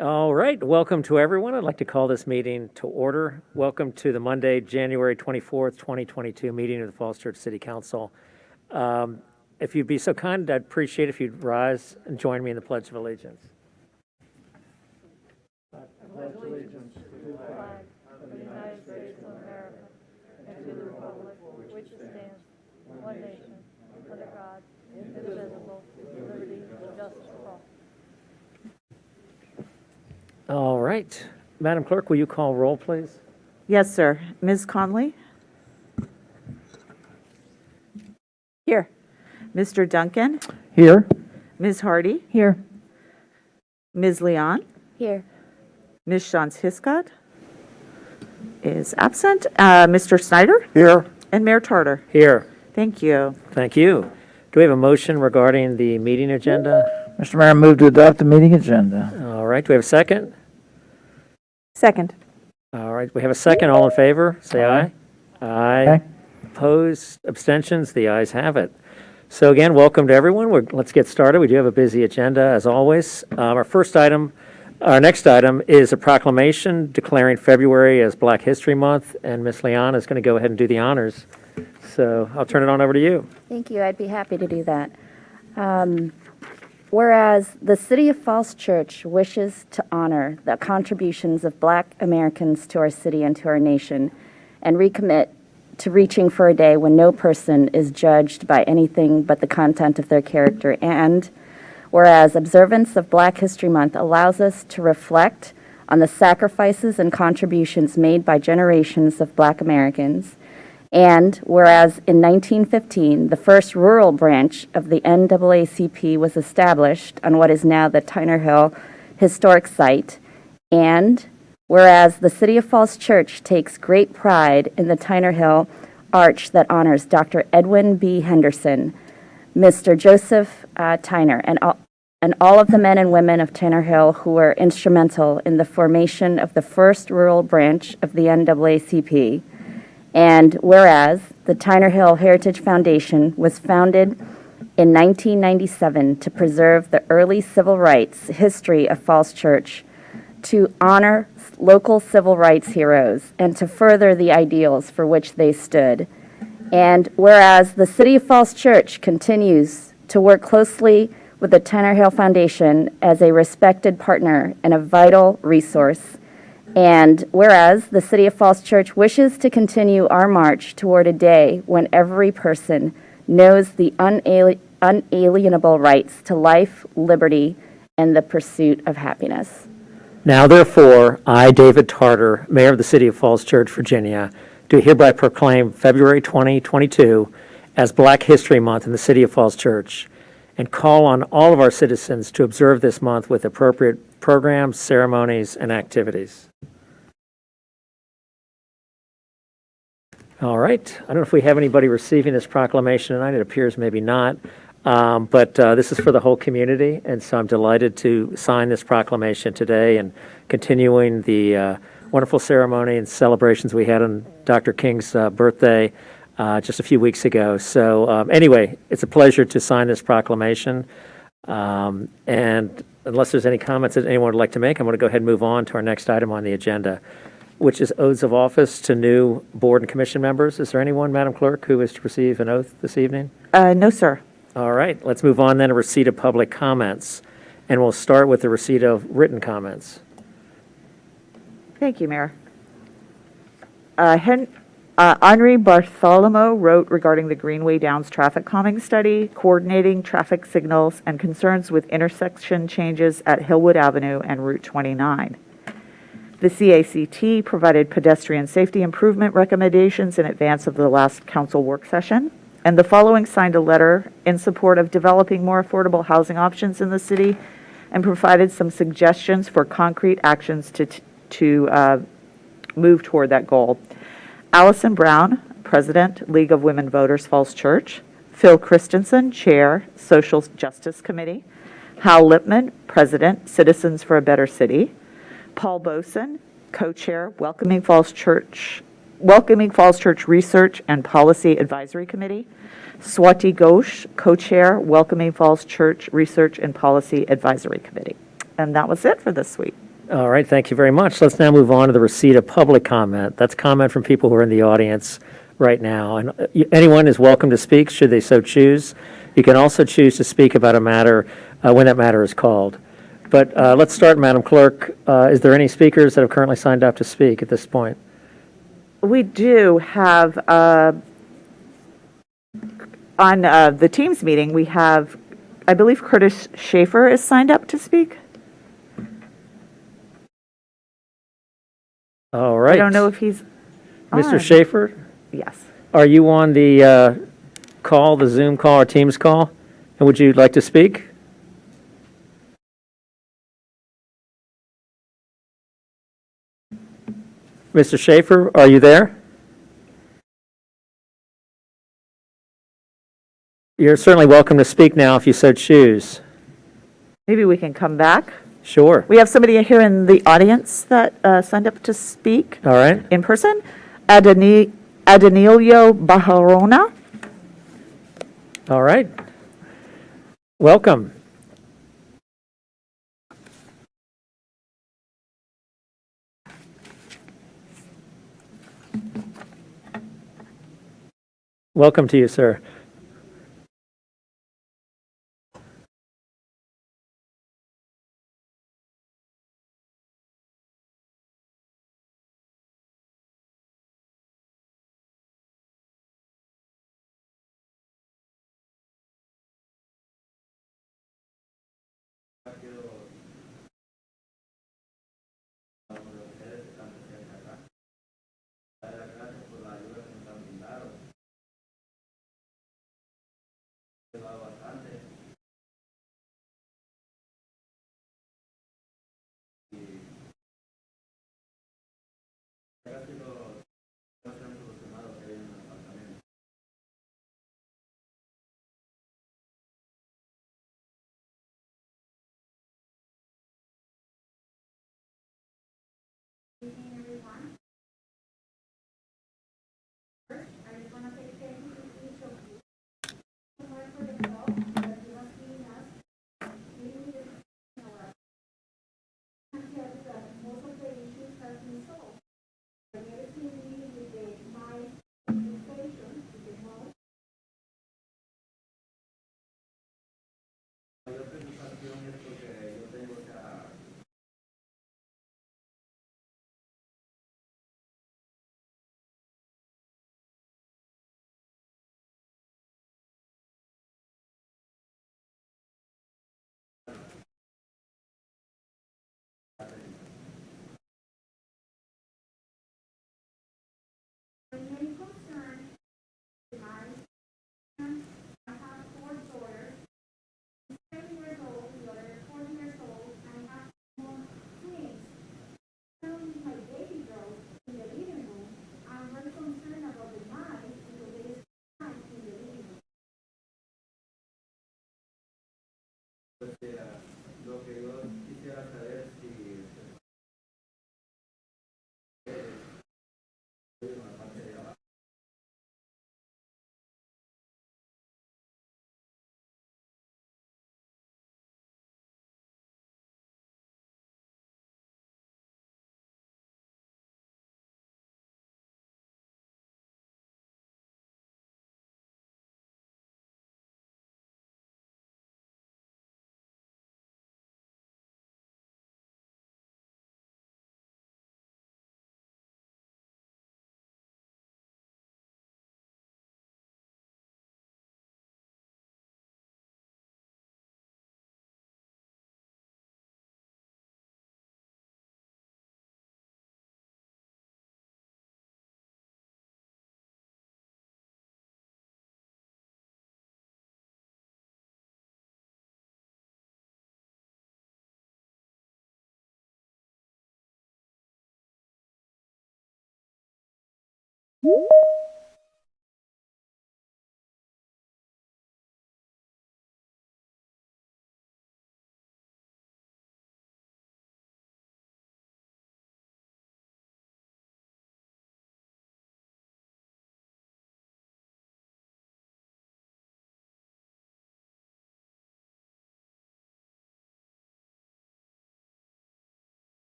All right, welcome to everyone. I'd like to call this meeting to order. Welcome to the Monday, January 24th, 2022 meeting of the Falls Church City Council. If you'd be so kind, I'd appreciate if you'd rise and join me in the Pledge of Allegiance. I pledge allegiance to the flag of the United States of America and to the republic for which it stands, one nation, under God, indivisible, with liberty and justice for all. All right. Madam Clerk, will you call roll, please? Yes, sir. Ms. Conley? Here. Mr. Duncan? Here. Ms. Hardy? Here. Ms. Leon? Here. Ms. Shantz Hiscott is absent. Mr. Snyder? Here. And Mayor Tarter. Here. Thank you. Thank you. Do we have a motion regarding the meeting agenda? Mr. Mayor, I move to adopt the meeting agenda. All right. Do we have a second? Second. All right. We have a second. All in favor? Say aye. Aye. Aye. Opposed? Abstentions? The ayes have it. So again, welcome to everyone. Let's get started. We do have a busy agenda as always. Our next item is a proclamation declaring February as Black History Month, and Ms. Leon is going to go ahead and do the honors. So I'll turn it on over to you. Thank you. I'd be happy to do that. Whereas the City of Falls Church wishes to honor the contributions of Black Americans to our city and to our nation, and recommit to reaching for a day when no person is judged by anything but the content of their character. And whereas observance of Black History Month allows us to reflect on the sacrifices and contributions made by generations of Black Americans. And whereas in 1915, the first rural branch of the NAACP was established on what is now the Tyner Hill Historic Site. And whereas the City of Falls Church takes great pride in the Tyner Hill Arch that honors Dr. Edwin B. Henderson, Mr. Joseph Tyner, and all of the men and women of Tyner Hill who were instrumental in the formation of the first rural branch of the NAACP. And whereas the Tyner Hill Heritage Foundation was founded in 1997 to preserve the early civil rights history of Falls Church, to honor local civil rights heroes, and to further the ideals for which they stood. And whereas the City of Falls Church continues to work closely with the Tyner Hill Foundation as a respected partner and a vital resource. And whereas the City of Falls Church wishes to continue our march toward a day when every person knows the unalienable rights to life, liberty, and the pursuit of happiness. Now, therefore, I, David Tarter, Mayor of the City of Falls Church, Virginia, do hereby proclaim February 2022 as Black History Month in the City of Falls Church, and call on all of our citizens to observe this month with appropriate programs, ceremonies, and activities. All right. I don't know if we have anybody receiving this proclamation tonight. It appears maybe not. But this is for the whole community, and so I'm delighted to sign this proclamation today and continuing the wonderful ceremony and celebrations we had on Dr. King's birthday just a few weeks ago. So anyway, it's a pleasure to sign this proclamation. And unless there's any comments that anyone would like to make, I'm going to go ahead and move on to our next item on the agenda, which is oaths of office to new board and commission members. Is there anyone, Madam Clerk, who is to receive an oath this evening? No, sir. All right, let's move on then to receipt of public comments. And we'll start with the receipt of written comments. Thank you, Mayor. Henry Bartholomew wrote regarding the Greenway Downs traffic calming study, coordinating traffic signals, and concerns with intersection changes at Hillwood Avenue and Route 29. The CACT provided pedestrian safety improvement recommendations in advance of the last council work session, and the following signed a letter in support of developing more affordable housing options in the city and provided some suggestions for concrete actions to move toward that goal. Allison Brown, President, League of Women Voters, Falls Church. Phil Christensen, Chair, Social Justice Committee. Hal Lipman, President, Citizens for a Better City. Paul Boson, Co-Chair, Welcoming Falls Church Research and Policy Advisory Committee. Swati Ghosh, Co-Chair, Welcoming Falls Church Research and Policy Advisory Committee. And that was it for this week. All right, thank you very much. Let's now move on to the receipt of public comment. That's comment from people who are in the audience right now. And anyone is welcome to speak, should they so choose. You can also choose to speak about a matter when that matter is called. But let's start, Madam Clerk. Is there any speakers that have currently signed up to speak at this point? We do have, on the Teams meeting, we have, I believe Curtis Schaefer is signed up to speak. All right. I don't know if he's Mr. on. Schaefer, Yes. are you on the call, the Zoom call or Teams call? And would you like to speak? Mr. Schaefer, are you there? You're certainly welcome to speak now if you so choose. Maybe we can come back. Sure. We have somebody here in the audience that signed up to speak All right. in person. Adanilio Bajarona. All right. Welcome. Welcome to you, sir.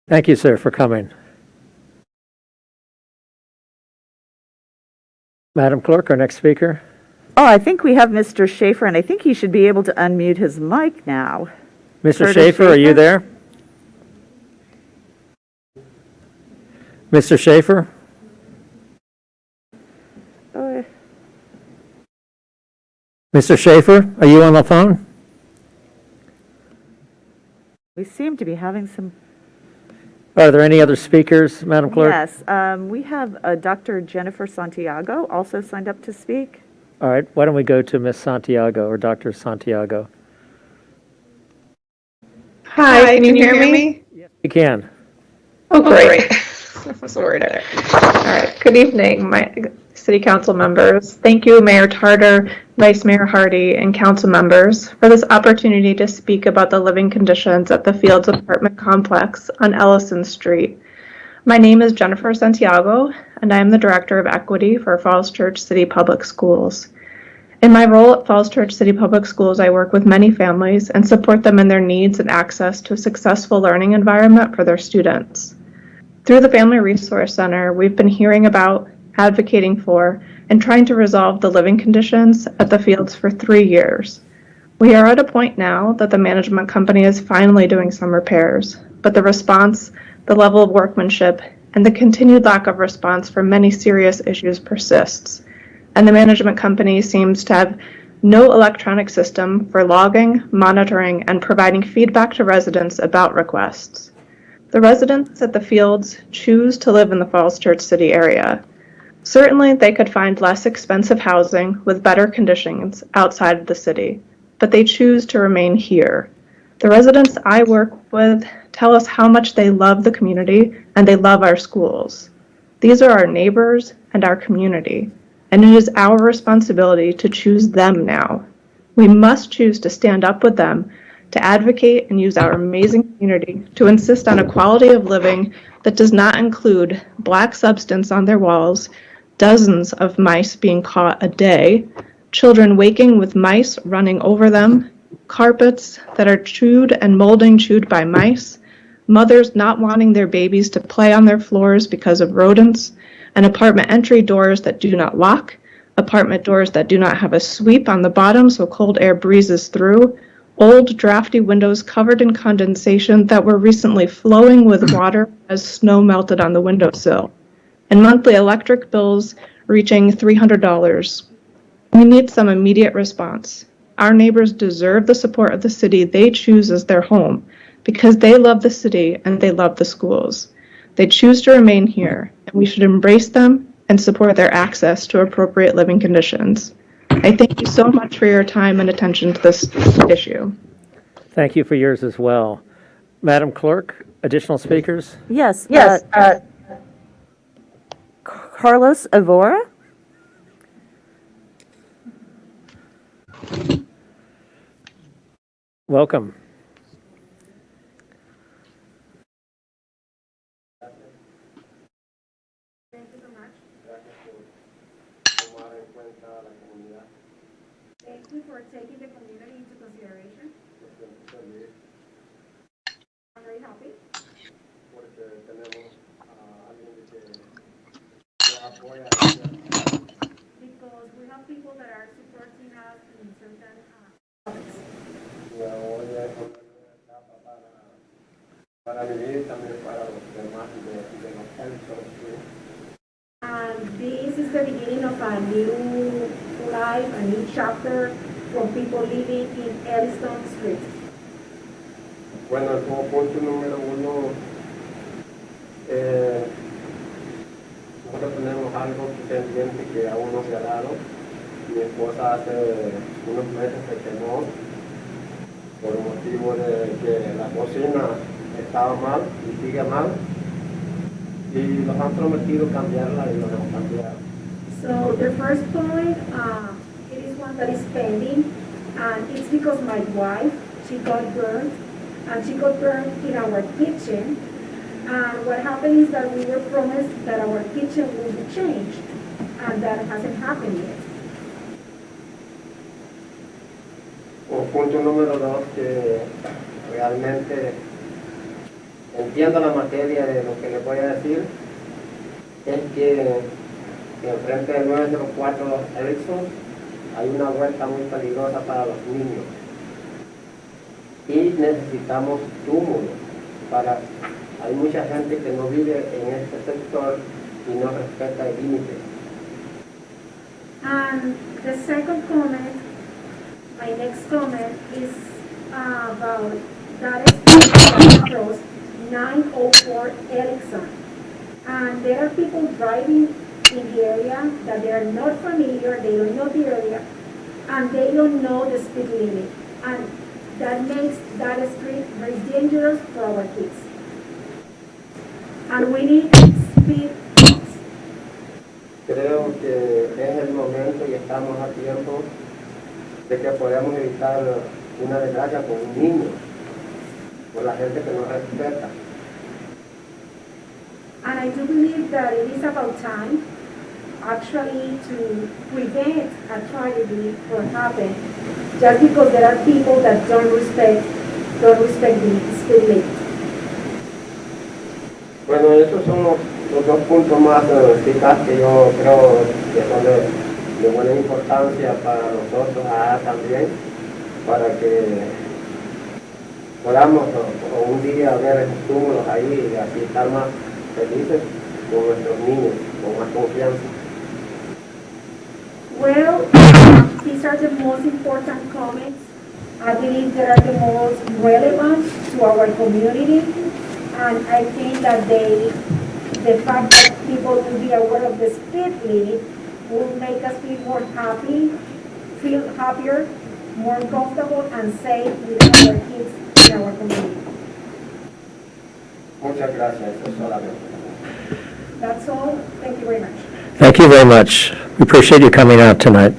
Thank you, sir, for coming. Madam Clerk, our next speaker. Oh, I think we have Mr. Schaefer, and I think he should be able to unmute his mic now. Mr. Curtis Schaefer, are you Schaefer? there? Mr. Schaefer? Oh, Mr. Schaefer, are you on the phone? we seem to be having some. Are there any other speakers, Madam Clerk? Yes, we have Dr. Jennifer Santiago also signed up to speak. All right, why don't we go to Ms. Santiago or Dr. Santiago? Hi, can you hear me? You can. Oh, great. I was worried there. All right, good evening, my city council members. Thank you, Mayor Tarter, Vice Mayor Hardy, and council members for this opportunity to speak about the living conditions at the Fields apartment complex on Ellison Street. My name is Jennifer Santiago, and I am the Director of Equity for Falls Church City Public Schools. In my role at Falls Church City Public Schools, I work with many families and support them in their needs and access to a successful learning environment for their students. Through the Family Resource Center, we've been hearing about, advocating for, and trying to resolve the living conditions at the Fields for 3 years. We are at a point now that the management company is finally doing some repairs, but the response, the level of workmanship, and the continued lack of response for many serious issues persists. And the management company seems to have no electronic system for logging, monitoring, and providing feedback to residents about requests. The residents at the Fields choose to live in the Falls Church City area. Certainly, they could find less expensive housing with better conditions outside of the city, but they choose to remain here. The residents I work with tell us how much they love the community and they love our schools. These are our neighbors and our community, and it is our responsibility to choose them now. We must choose to stand up with them, to advocate and use our amazing community to insist on a quality of living that does not include black substance on their walls, dozens of mice being caught a day, children waking with mice running over them, carpets that are chewed and molding chewed by mice, mothers not wanting their babies to play on their floors because of rodents, and apartment entry doors that do not lock, apartment doors that do not have a sweep on the bottom so cold air breezes through, old drafty windows covered in condensation that were recently flowing with water as snow melted on the windowsill, and monthly electric bills reaching $300. We need some immediate response. Our neighbors deserve the support of the city they choose as their home because they love the city and they love the schools. They choose to remain here, and we should embrace them and support their access to appropriate living conditions. I thank you so much for your time and attention to this issue. Thank you for yours as well. Madam Clerk, additional speakers? Yes. Carlos Evora? Welcome. Thank you for taking the community into consideration. I'm very happy. Because we have people that are supporting us in certain topics. And this is the beginning of a new life, a new chapter for people living in Elliston Street. Bueno, como punto número uno, nosotros tenemos algo pendiente que aún no se ha dado. Mi esposa hace unos meses se quemó por el motivo de que la cocina estaba mal y sigue mal. Si nos han prometido cambiarla y no hemos cambiado. So the first point, it is one that is pending, and it's because my wife, she got burned, and she got burned in our kitchen. And what happened is that we were promised that our kitchen will be changed, and that hasn't happened yet. Un punto número 2, que realmente entiendo la materia de lo que les voy a decir, es que enfrente del 904 Erickson hay una huerta muy peligrosa para los niños y necesitamos túmulos para... Hay mucha gente que no vive en este sector y no respeta el límite. And the second comment, my next comment is about that is across 904 Erickson. And there are people driving in the area that they are not familiar, they don't know the area, and they don't know the speed limit. And that makes that street very dangerous for our kids. And we need speed. Creo que es el momento y estamos a tiempo de que podamos evitar una desgracia con un niño, por la gente que no respeta. And I do believe that it is about time, actually, to prevent a tragedy from happening, just because there are people that don't respect the speed limit. Bueno, esos son los dos puntos más eficaces que yo creo que son de buena importancia para nosotros también, para que podamos o un día ver esos túmulos ahí y así estar más felices con nuestros niños, con más confianza. Well, these are the most important comments. I believe they are the most relevant to our community. And I think that the fact that people will be aware of the speed limit will make us feel happier, more comfortable and safe with our kids in our community. Muchas gracias, eso solamente. That's all. Thank you very much. Thank you very much. We appreciate you coming out tonight.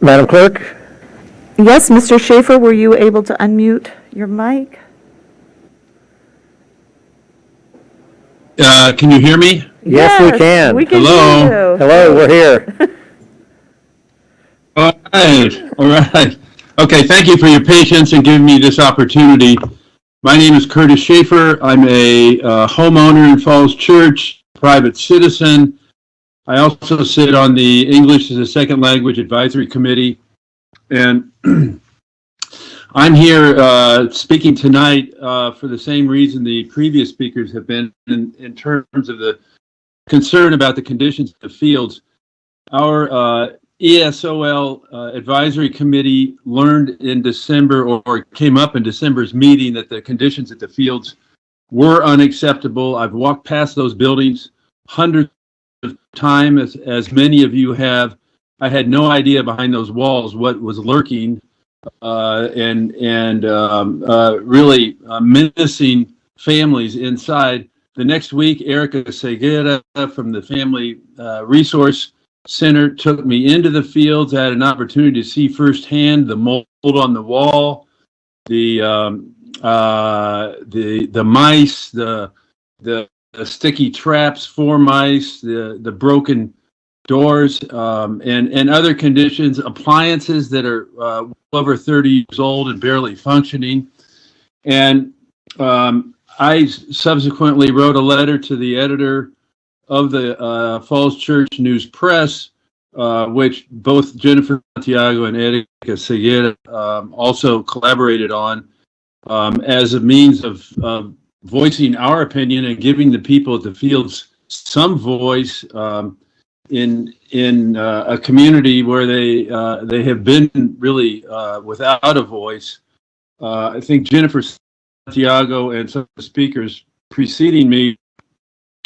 Madam Clerk? Yes, Mr. Schaefer, were you able to unmute your mic? Can you hear me? Yes, we can. We can Hello? hear you. Hello, we're here. All right, all right. Okay, thank you for your patience and giving me this opportunity. My name is Curtis Schaefer. I'm a homeowner in Falls Church, private citizen. I also sit on the English as a Second Language Advisory Committee. And I'm here speaking tonight for the same reason the previous speakers have been in terms of the concern about the conditions of the fields. Our ESOL Advisory Committee learned in December, or came up in December's meeting, that the conditions at the fields were unacceptable. I've walked past those buildings hundreds of times, as many of you have. I had no idea behind those walls what was lurking. Really menacing families inside. The next week, Erica Seguera from the Family Resource Center took me into the fields. I had an opportunity to see firsthand the mold on the wall, the mice, the sticky traps for mice, the broken doors, and other conditions, appliances that are over 30 years old and barely functioning. And I subsequently wrote a letter to the editor of the Falls Church News Press, which both Jennifer Santiago and Erica Seguera also collaborated on, as a means of voicing our opinion and giving the people at the fields some voice in a community where they have been really without a voice. I think Jennifer Santiago and some of the speakers preceding me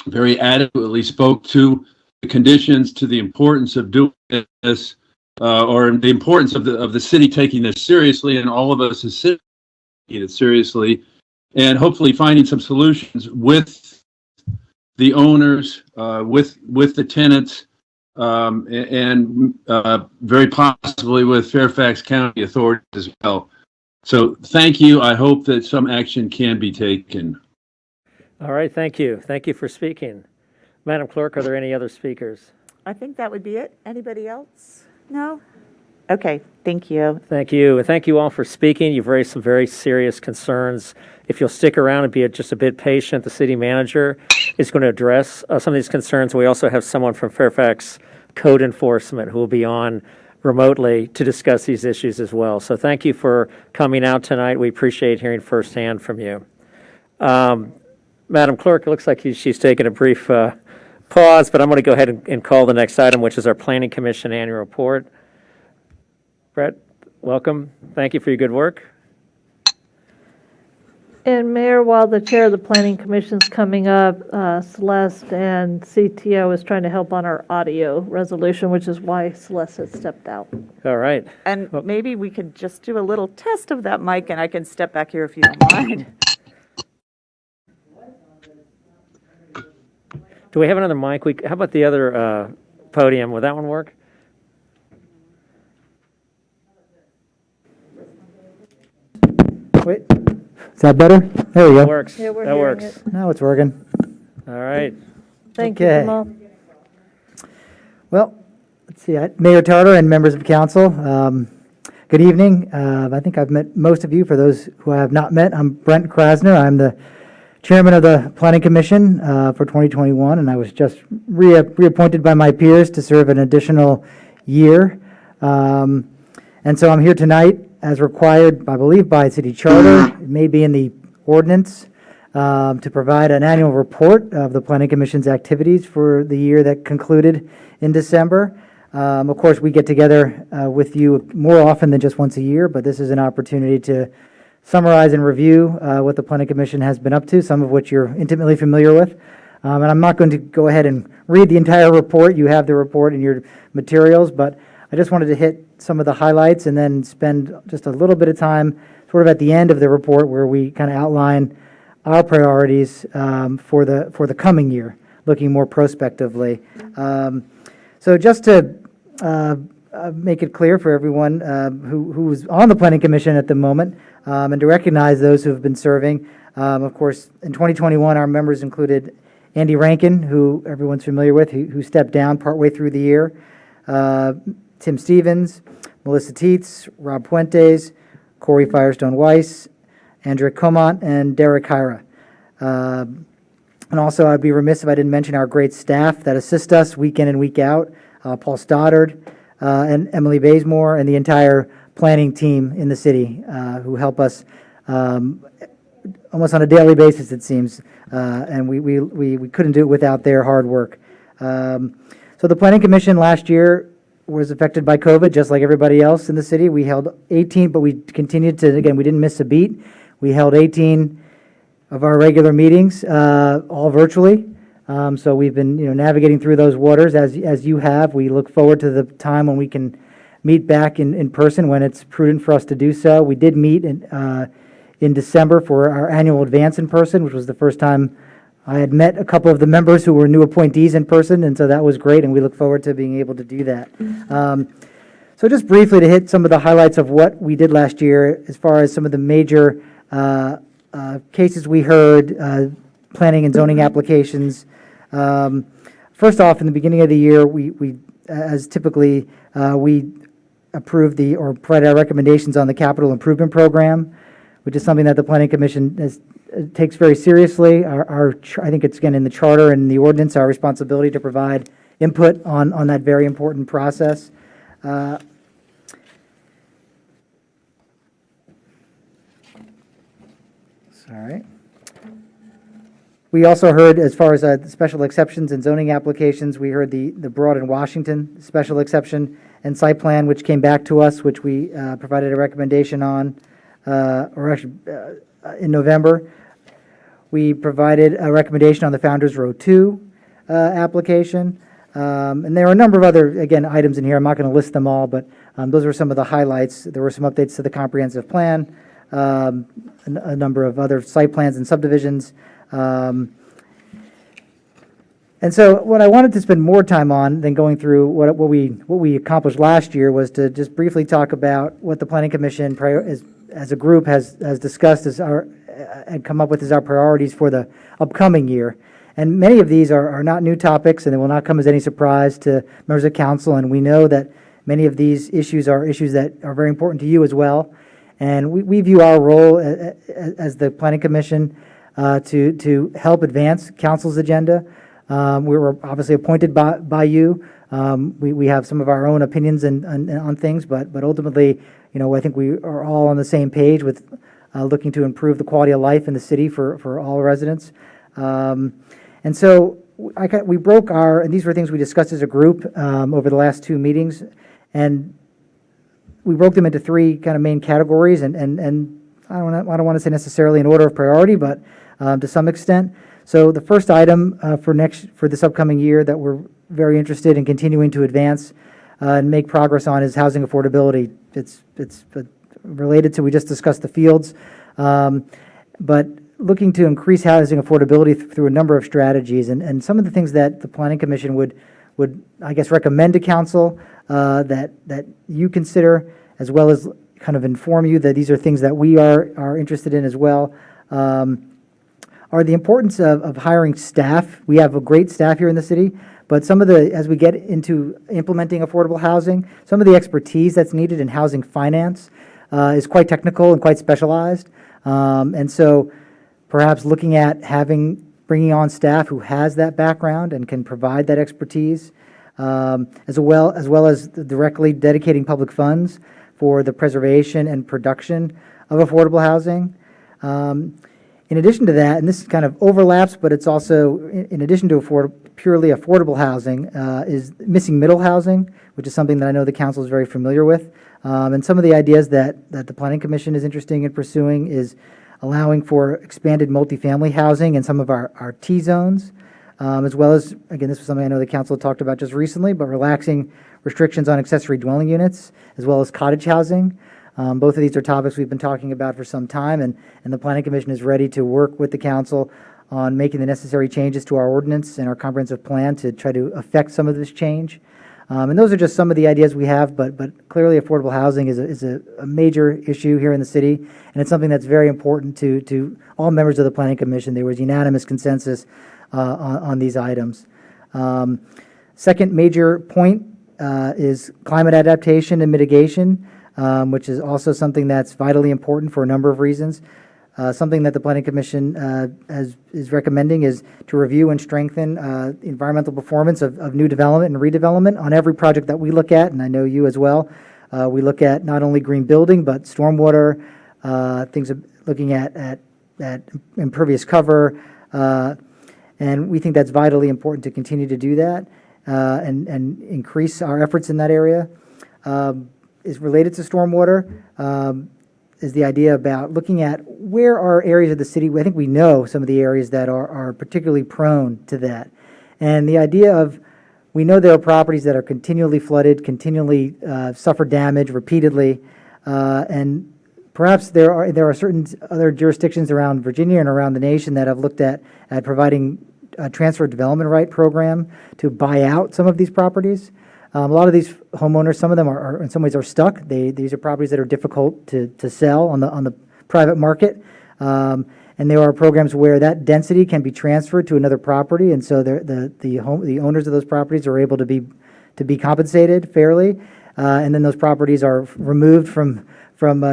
very adequately spoke to the conditions, to the importance of doing this, or the importance of the city taking this seriously, and all of us as citizens taking it seriously, and hopefully finding some solutions with the owners, with the tenants, and very possibly with Fairfax County authorities as well. So thank you. I hope that some action can be taken. All right, thank you. Thank you for speaking. Madam Clerk, are there any other speakers? I think that would be it. Anybody else? No? Okay, thank you. Thank you, and thank you all for speaking. You've raised some very serious concerns. If you'll stick around and be just a bit patient, the city manager is going to address some of these concerns. We also have someone from Fairfax Code Enforcement who will be on remotely to discuss these issues as well. So thank you for coming out tonight. We appreciate hearing firsthand from you. Madam Clerk, it looks like she's taken a brief pause, but I'm going to go ahead and call the next item, which is our Planning Commission Annual Report. Brett, welcome. Thank you for your good work. And Mayor, while the chair of the Planning Commission's coming up, Celeste and CTO is trying to help on our audio resolution, which is why Celeste has stepped out. All right. And maybe we could just do a little test of that mic, and I can step back here if you don't mind. Do we have another mic? How about the other podium? Would that one work? Wait, is that better? There we That go. works. Yeah, we're That hearing works. it. Now it's working. All right. Thank you, Okay. Jamal. Well, let's see. Mayor Tarter and members of council, good evening. I think I've met most of you. For those who I have not met, I'm Brent Krasner. I'm the chairman of the Planning Commission for 2021, and I was just reappointed by my peers to serve an additional year. And so I'm here tonight as required, I believe, by city charter, it may be in the ordinance, to provide an annual report of the Planning Commission's activities for the year that concluded in December. Of course, we get together with you more often than just once a year, but this is an opportunity to summarize and review what the Planning Commission has been up to, some of which you're intimately familiar with. And I'm not going to go ahead and read the entire report. You have the report in your materials, but I just wanted to hit some of the highlights and then spend just a little bit of time sort of at the end of the report where we kind of outline our priorities for the coming year, looking more prospectively. So just to make it clear for everyone who's on the Planning Commission at the moment, and to recognize those who have been serving. Of course, in 2021, our members included Andy Rankin, who everyone's familiar with, who stepped down partway through the year, Tim Stevens, Melissa Tietz, Rob Puentes, Corey Firestone Weiss, Andrea Comont, and Derek Hyra. And also, I'd be remiss if I didn't mention our great staff that assist us week in and week out, Paul Stoddard, and Emily Bazemore, and the entire planning team in the city who help us almost on a daily basis, it seems, and we couldn't do it without their hard work. So the Planning Commission last year was affected by COVID, just like everybody else in the city. We held 18, but we continued to, again, we didn't miss a beat. We held 18 of our regular meetings, all virtually. So we've been, navigating through those waters as you have. We look forward to the time when we can meet back in person when it's prudent for us to do so. We did meet in December for our annual advance in person, which was the first time I had met a couple of the members who were new appointees in person, and so that was great, and we look forward to being able to do that. So just briefly to hit some of the highlights of what we did last year as far as some of the major cases we heard, planning and zoning applications. First off, in the beginning of the year, we as typically, we approved or provided our recommendations on the capital improvement program, which is something that the Planning Commission takes very seriously. I think it's, again, in the charter and the ordinance, our responsibility to provide input on that very important process. Sorry. We also heard, as far as special exceptions and zoning applications, we heard the Broad and Washington special exception and site plan, which came back to us, which we provided a recommendation on, or actually in November. We provided a recommendation on the Founders Row 2 application. And there are a number of other, again, items in here. I'm not going to list them all, but those were some of the highlights. There were some updates to the comprehensive plan, a number of other site plans and subdivisions. And so what I wanted to spend more time on than going through what we accomplished last year was to just briefly talk about what the Planning Commission as a group has discussed and come up with as our priorities for the upcoming year. And many of these are not new topics, and they will not come as any surprise to members of council. And we know that many of these issues are issues that are very important to you as well. And we view our role as the Planning Commission to help advance council's agenda. We were obviously appointed by you. We have some of our own opinions on things, but ultimately, I think we are all on the same page with looking to improve the quality of life in the city for all residents. And so we broke and these were things we discussed as a group over the last two meetings, and we broke them into three kind of main categories, and I don't want to say necessarily in order of priority, but to some extent. So the first item for this upcoming year that we're very interested in continuing to advance and make progress on is housing affordability. It's related to, we just discussed the fields, but looking to increase housing affordability through a number of strategies, and some of the things that the Planning Commission would I guess recommend to council that you consider, as well as kind of inform you that these are things that we are interested in as well. Are the importance of hiring staff. We have a great staff here in the city, but as we get into implementing affordable housing, some of the expertise that's needed in housing finance is quite technical and quite specialized. And so perhaps looking at bringing on staff who has that background and can provide that expertise, as well as directly dedicating public funds for the preservation and production of affordable housing. In addition to that, and this kind of overlaps, but it's also, in addition to purely affordable housing, is missing middle housing, which is something that I know the council is very familiar with. And some of the ideas that the Planning Commission is interested in pursuing is allowing for expanded multifamily housing in some of our T zones, as well as, again, this was something I know the council talked about just recently, but relaxing restrictions on accessory dwelling units, as well as cottage housing. Both of these are topics we've been talking about for some time, and the Planning Commission is ready to work with the council on making the necessary changes to our ordinance and our comprehensive plan to try to affect some of this change. And those are just some of the ideas we have, but clearly affordable housing is a major issue here in the city, and it's something that's very important to all members of the Planning Commission. There was unanimous consensus on these items. Second major point is climate adaptation and mitigation, which is also something that's vitally important for a number of reasons. Something that the Planning Commission is recommending is to review and strengthen environmental performance of new development and redevelopment on every project that we look at, and I know you as well. We look at not only green building, but stormwater, things looking at impervious cover, and we think that's vitally important to continue to do that and increase our efforts in that area. Is related to stormwater, is the idea about looking at where are areas of the city. I think we know some of the areas that are particularly prone to that. And the idea of, we know there are properties that are continually flooded, continually suffer damage repeatedly, and perhaps there are certain other jurisdictions around Virginia and around the nation that have looked at providing a transfer development right program to buy out some of these properties. A lot of these homeowners, some of them are in some ways are stuck. These are properties that are difficult to sell on the private market, and there are programs where that density can be transferred to another property, and so the owners of those properties are able to be compensated fairly, and then those properties are removed from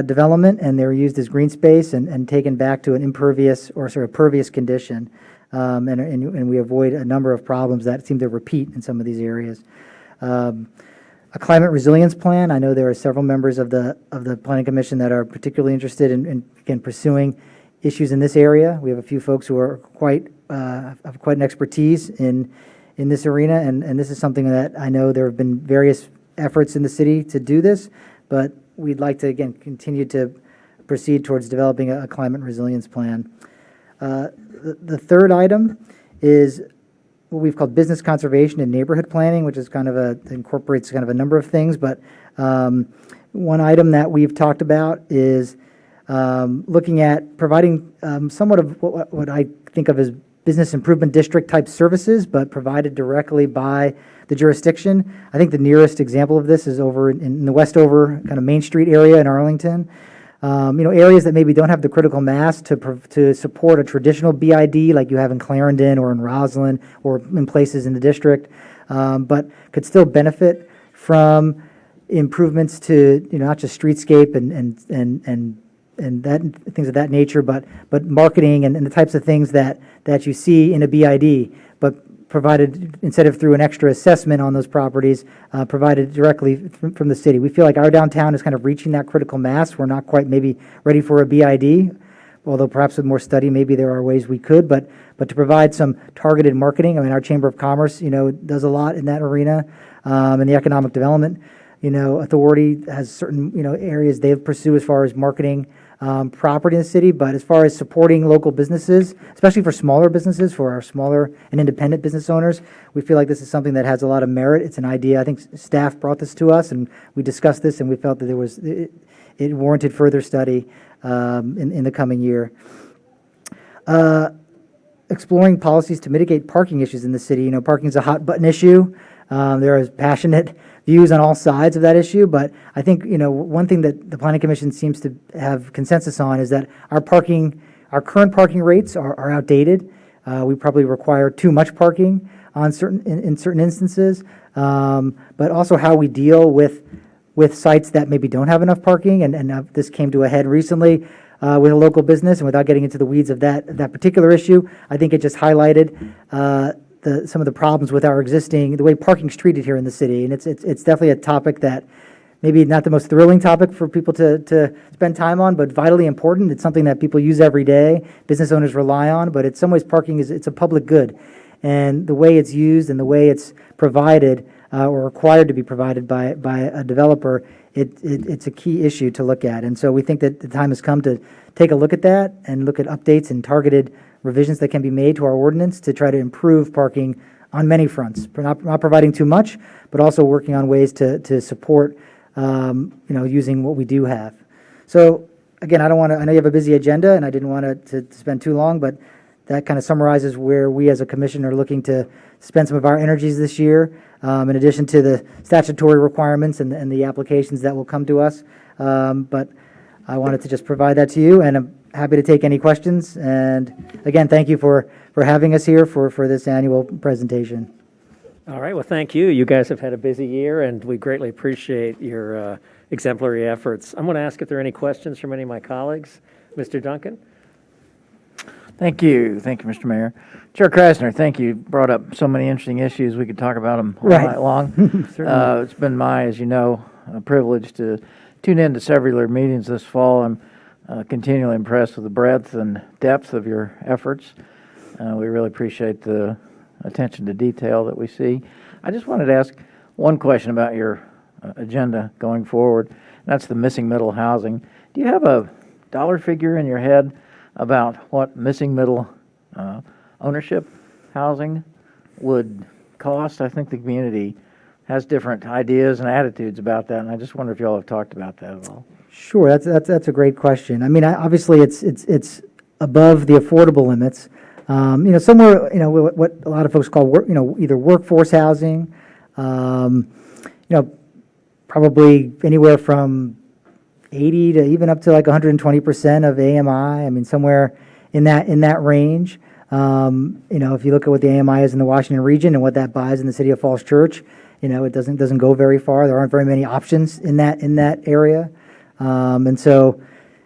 development, and they're used as green space and taken back to an impervious or sort of pervious condition, and we avoid a number of problems that seem to repeat in some of these areas. A climate resilience plan. I know there are several members of the Planning Commission that are particularly interested in again pursuing issues in this area. We have a few folks who are have quite an expertise in this arena, and this is something that I know there have been various efforts in the city to do this, but we'd like to again continue to proceed towards developing a climate resilience plan. The third item is what we've called business conservation and neighborhood planning, which is incorporates kind of a number of things. But one item that we've talked about is looking at providing somewhat of what I think of as business improvement district type services, but provided directly by the jurisdiction. I think the nearest example of this is over in the Westover kind of Main Street area in Arlington. Areas that maybe don't have the critical mass to support a traditional BID like you have in Clarendon or in Roslyn or in places in the district, but could still benefit from improvements to not just streetscape and that things of that nature, but marketing and the types of things that you see in a BID, but provided instead of through an extra assessment on those properties, provided directly from the city. We feel like our downtown is kind of reaching that critical mass. We're not quite maybe ready for a BID, although perhaps with more study, maybe there are ways we could, but to provide some targeted marketing. I mean, our Chamber of Commerce, does a lot in that arena, and the Economic Development, Authority has certain, areas they pursue as far as marketing property in the city, but as far as supporting local businesses, especially for smaller businesses, for our smaller and independent business owners, we feel like this is something that has a lot of merit. It's an idea. I think staff brought this to us, and we discussed this, and we felt that it warranted further study in the coming year. Exploring policies to mitigate parking issues in the city. Parking is a hot button issue. There is passionate views on all sides of that issue, but I think one thing that the Planning Commission seems to have consensus on is that our current parking rates are outdated. We probably require too much parking on in certain instances, but also how we deal with sites that maybe don't have enough parking, and this came to a head recently with a local business, and without getting into the weeds of that particular issue, I think it just highlighted some of the problems with the way parking's treated here in the city, and it's definitely a topic that maybe not the most thrilling topic for people to spend time on, but vitally important. It's something that people use every day, business owners rely on, but in some ways parking it's a public good, and the way it's used and the way it's provided or required to be provided by a developer, it's a key issue to look at, and so we think that the time has come to take a look at that and look at updates and targeted revisions that can be made to our ordinance to try to improve parking on many fronts. We're not providing too much, but also working on ways to support, using what we do have. So again, I know you have a busy agenda, and I didn't want to spend too long, but that kind of summarizes where we as a commission are looking to spend some of our energies this year, in addition to the statutory requirements and the applications that will come to us. But I wanted to just provide that to you, and I'm happy to take any questions. And again, thank you for having us here for this annual presentation. All right, well, thank you. You guys have had a busy year, and we greatly appreciate your exemplary efforts. I'm going to ask if there are any questions from any of my colleagues. Mr. Duncan? Thank you, Mr. Mayor. Chair Krasner, thank you. Brought up so many interesting issues. We could talk about them all night long. It's been as you know, a privilege to tune in to several meetings this fall. I'm continually impressed with the breadth and depth of your efforts. We really appreciate the attention to detail that we see. I just wanted to ask one question about your agenda going forward, and that's the missing middle housing. Do you have a dollar figure in your head about what missing middle ownership housing would cost? I think the community has different ideas and attitudes about that, and I just wonder if you all have talked about that at all. Sure, that's a great question. I mean, obviously it's above the affordable limits. Somewhere, what a lot of folks call either workforce housing, probably anywhere from 80 to even up to like 120% of AMI. I mean, somewhere in that range. If you look at what the AMI is in the Washington region and what that buys in the city of Falls Church, it doesn't go very far. There aren't very many options in that area. And so,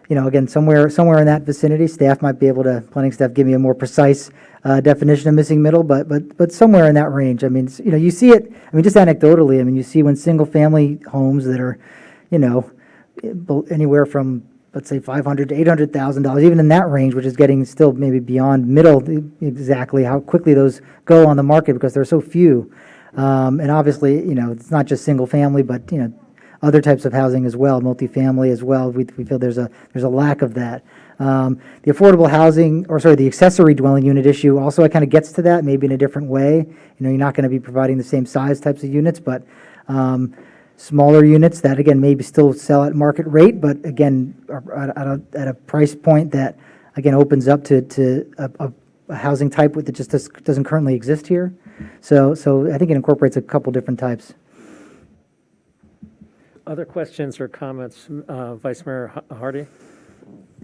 again, somewhere in that vicinity, staff might be able to, planning staff, give me a more precise definition of missing middle, but somewhere in that range. I mean, you see it, just anecdotally, you see when single-family homes that are, anywhere from, let's say, $500,000 to $800,000, even in that range, which is getting still maybe beyond middle, exactly how quickly those go on the market because there are so few. And obviously, it's not just single-family, but, other types of housing as well, multifamily as well. We feel there's a lack of that. The affordable housing, the accessory dwelling unit issue also kind of gets to that, maybe in a different way. You're not going to be providing the same size types of units, but smaller units that, again, maybe still sell at market rate, but again, are at a price point that, again, opens up to a housing type that just doesn't currently exist here. So I think it incorporates a couple different types. Other questions or comments? Vice Mayor Hardy?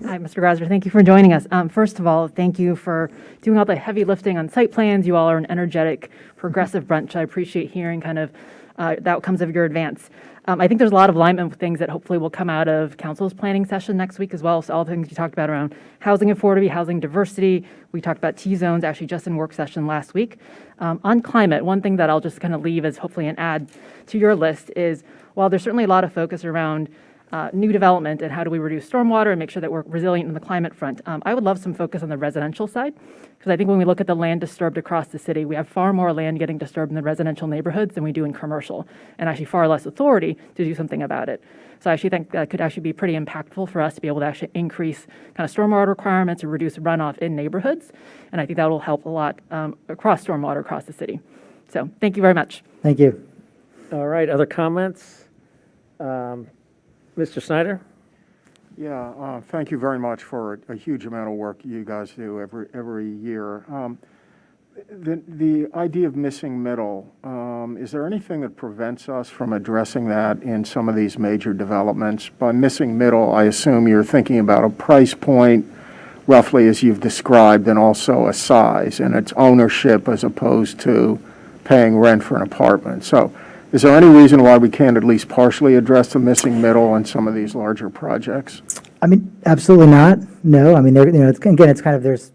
Hi, Mr. Grasser. Thank you for joining us. First of all, thank you for doing all the heavy lifting on site plans. You all are an energetic, progressive bunch. I appreciate hearing kind of the outcomes of your advance. I think there's a lot of alignment with things that hopefully will come out of council's planning session next week as well. So all the things you talked about around housing affordability, housing diversity. We talked about T-zones actually just in work session last week. On climate, one thing that I'll just kind of leave as hopefully an add to your list is while there's certainly a lot of focus around new development and how do we reduce stormwater and make sure that we're resilient in the climate front. I would love some focus on the residential side, because I think when we look at the land disturbed across the city, we have far more land getting disturbed in the residential neighborhoods than we do in commercial, and actually far less authority to do something about it. So I actually think that could actually be pretty impactful for us to be able to actually increase kind of stormwater requirements or reduce runoff in neighborhoods, and I think that will help a lot across stormwater across the city. So thank you very much. Thank you. All right, other comments? Mr. Snyder? Yeah, thank you very much for a huge amount of work you guys do every year. The idea of missing middle, is there anything that prevents us from addressing that in some of these major developments? By missing middle, I assume you're thinking about a price point, roughly as you've described, and also a size, and its ownership as opposed to paying rent for an apartment. So is there any reason why we can't at least partially address the missing middle on some of these larger projects? I mean, absolutely not. No, I mean, it's kind of, there's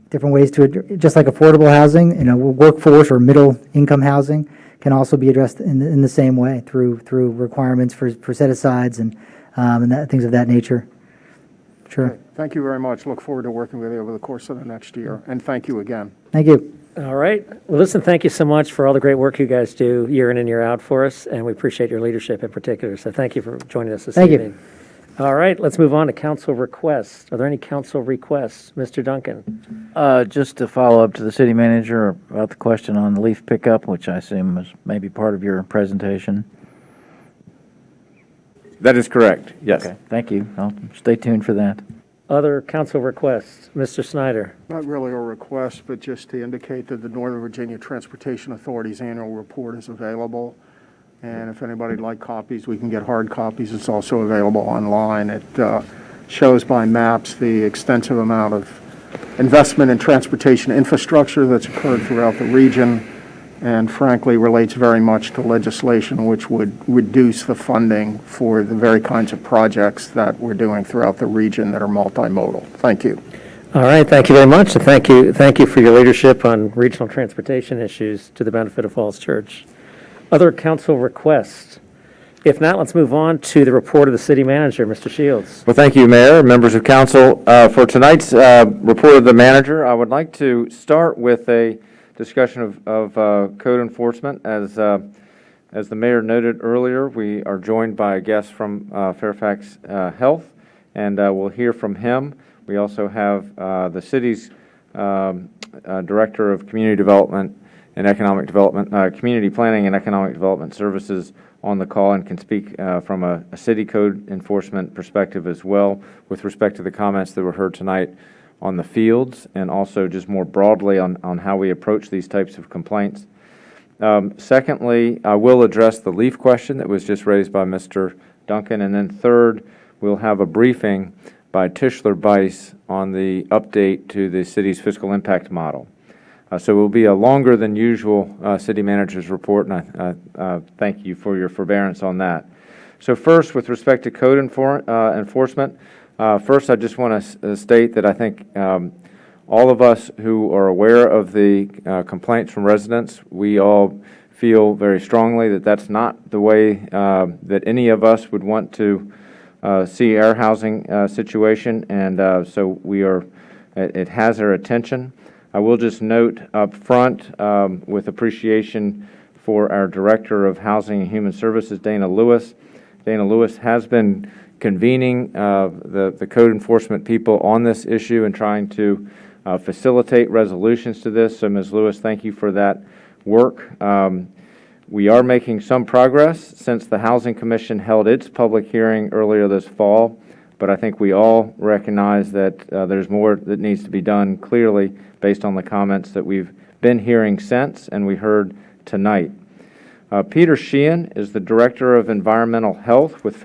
different ways to, just like affordable housing, workforce or middle income housing can also be addressed in the same way through requirements for set-asides and things of that nature. Sure. Okay. Thank you very much. Look forward to working with you over the course of the next year. And thank you again. Thank you. All right. Well, listen, thank you so much for all the great work you guys do year in and year out for us, and we appreciate your leadership in particular. So thank you for joining us this evening. All right, let's move on to council requests. Are there any council requests? Mr. Duncan? Just to follow up to the city manager about the question on the leaf pickup, which I assume was maybe part of your presentation. That is correct, yes. Okay, thank you. I'll stay tuned for that. Other council requests? Mr. Snyder? Not really a request, but just to indicate that the Northern Virginia Transportation Authority's annual report is available. And if anybody'd like copies, we can get hard copies. It's also available online. It shows by maps the extensive amount of investment in transportation infrastructure that's occurred throughout the region, and frankly relates very much to legislation which would reduce the funding for the very kinds of projects that we're doing throughout the region that are multimodal. Thank you. All right, thank you very much, and thank you for your leadership on regional transportation issues to the benefit of Falls Church. Other council requests? If not, let's move on to the report of the city manager, Mr. Shields. Well, thank you, Mayor, members of council. For tonight's report of the manager, I would like to start with a discussion of code enforcement. As the mayor noted earlier, we are joined by a guest from Fairfax Health, and we'll hear from him. We also have the city's director of community development and economic development, community planning and economic development services on the call, and can speak from a city code enforcement perspective as well with respect to the comments that were heard tonight on the fields, and also just more broadly on how we approach these types of complaints. Secondly, I will address the leaf question that was just raised by Mr. Duncan, and then third, we'll have a briefing by Tischler Bice on the update to the city's fiscal impact model. So it will be a longer than usual city manager's report, and I thank you for your forbearance on that. So first, with respect to code enforcement, first I just want to state that I think all of us who are aware of the complaints from residents, we all feel very strongly that that's not the way that any of us would want to see our housing situation, and so it has our attention. I will just note up front, with appreciation for our Director of Housing and Human Services, Dana Lewis. Dana Lewis has been convening the code enforcement people on this issue and trying to facilitate resolutions to this. So, Ms. Lewis, thank you for that work. We are making some progress since the Housing Commission held its public hearing earlier this fall, but I think we all recognize that there's more that needs to be done, clearly, based on the comments that we've been hearing since and we heard tonight. Peter Sheehan is the Director of Environmental Health with the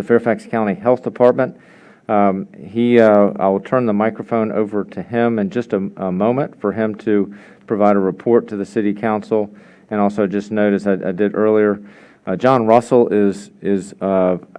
Fairfax County Health Department. I will turn the microphone over to him in just a moment for him to provide a report to the City Council. And also just note, as I did earlier, John Russell is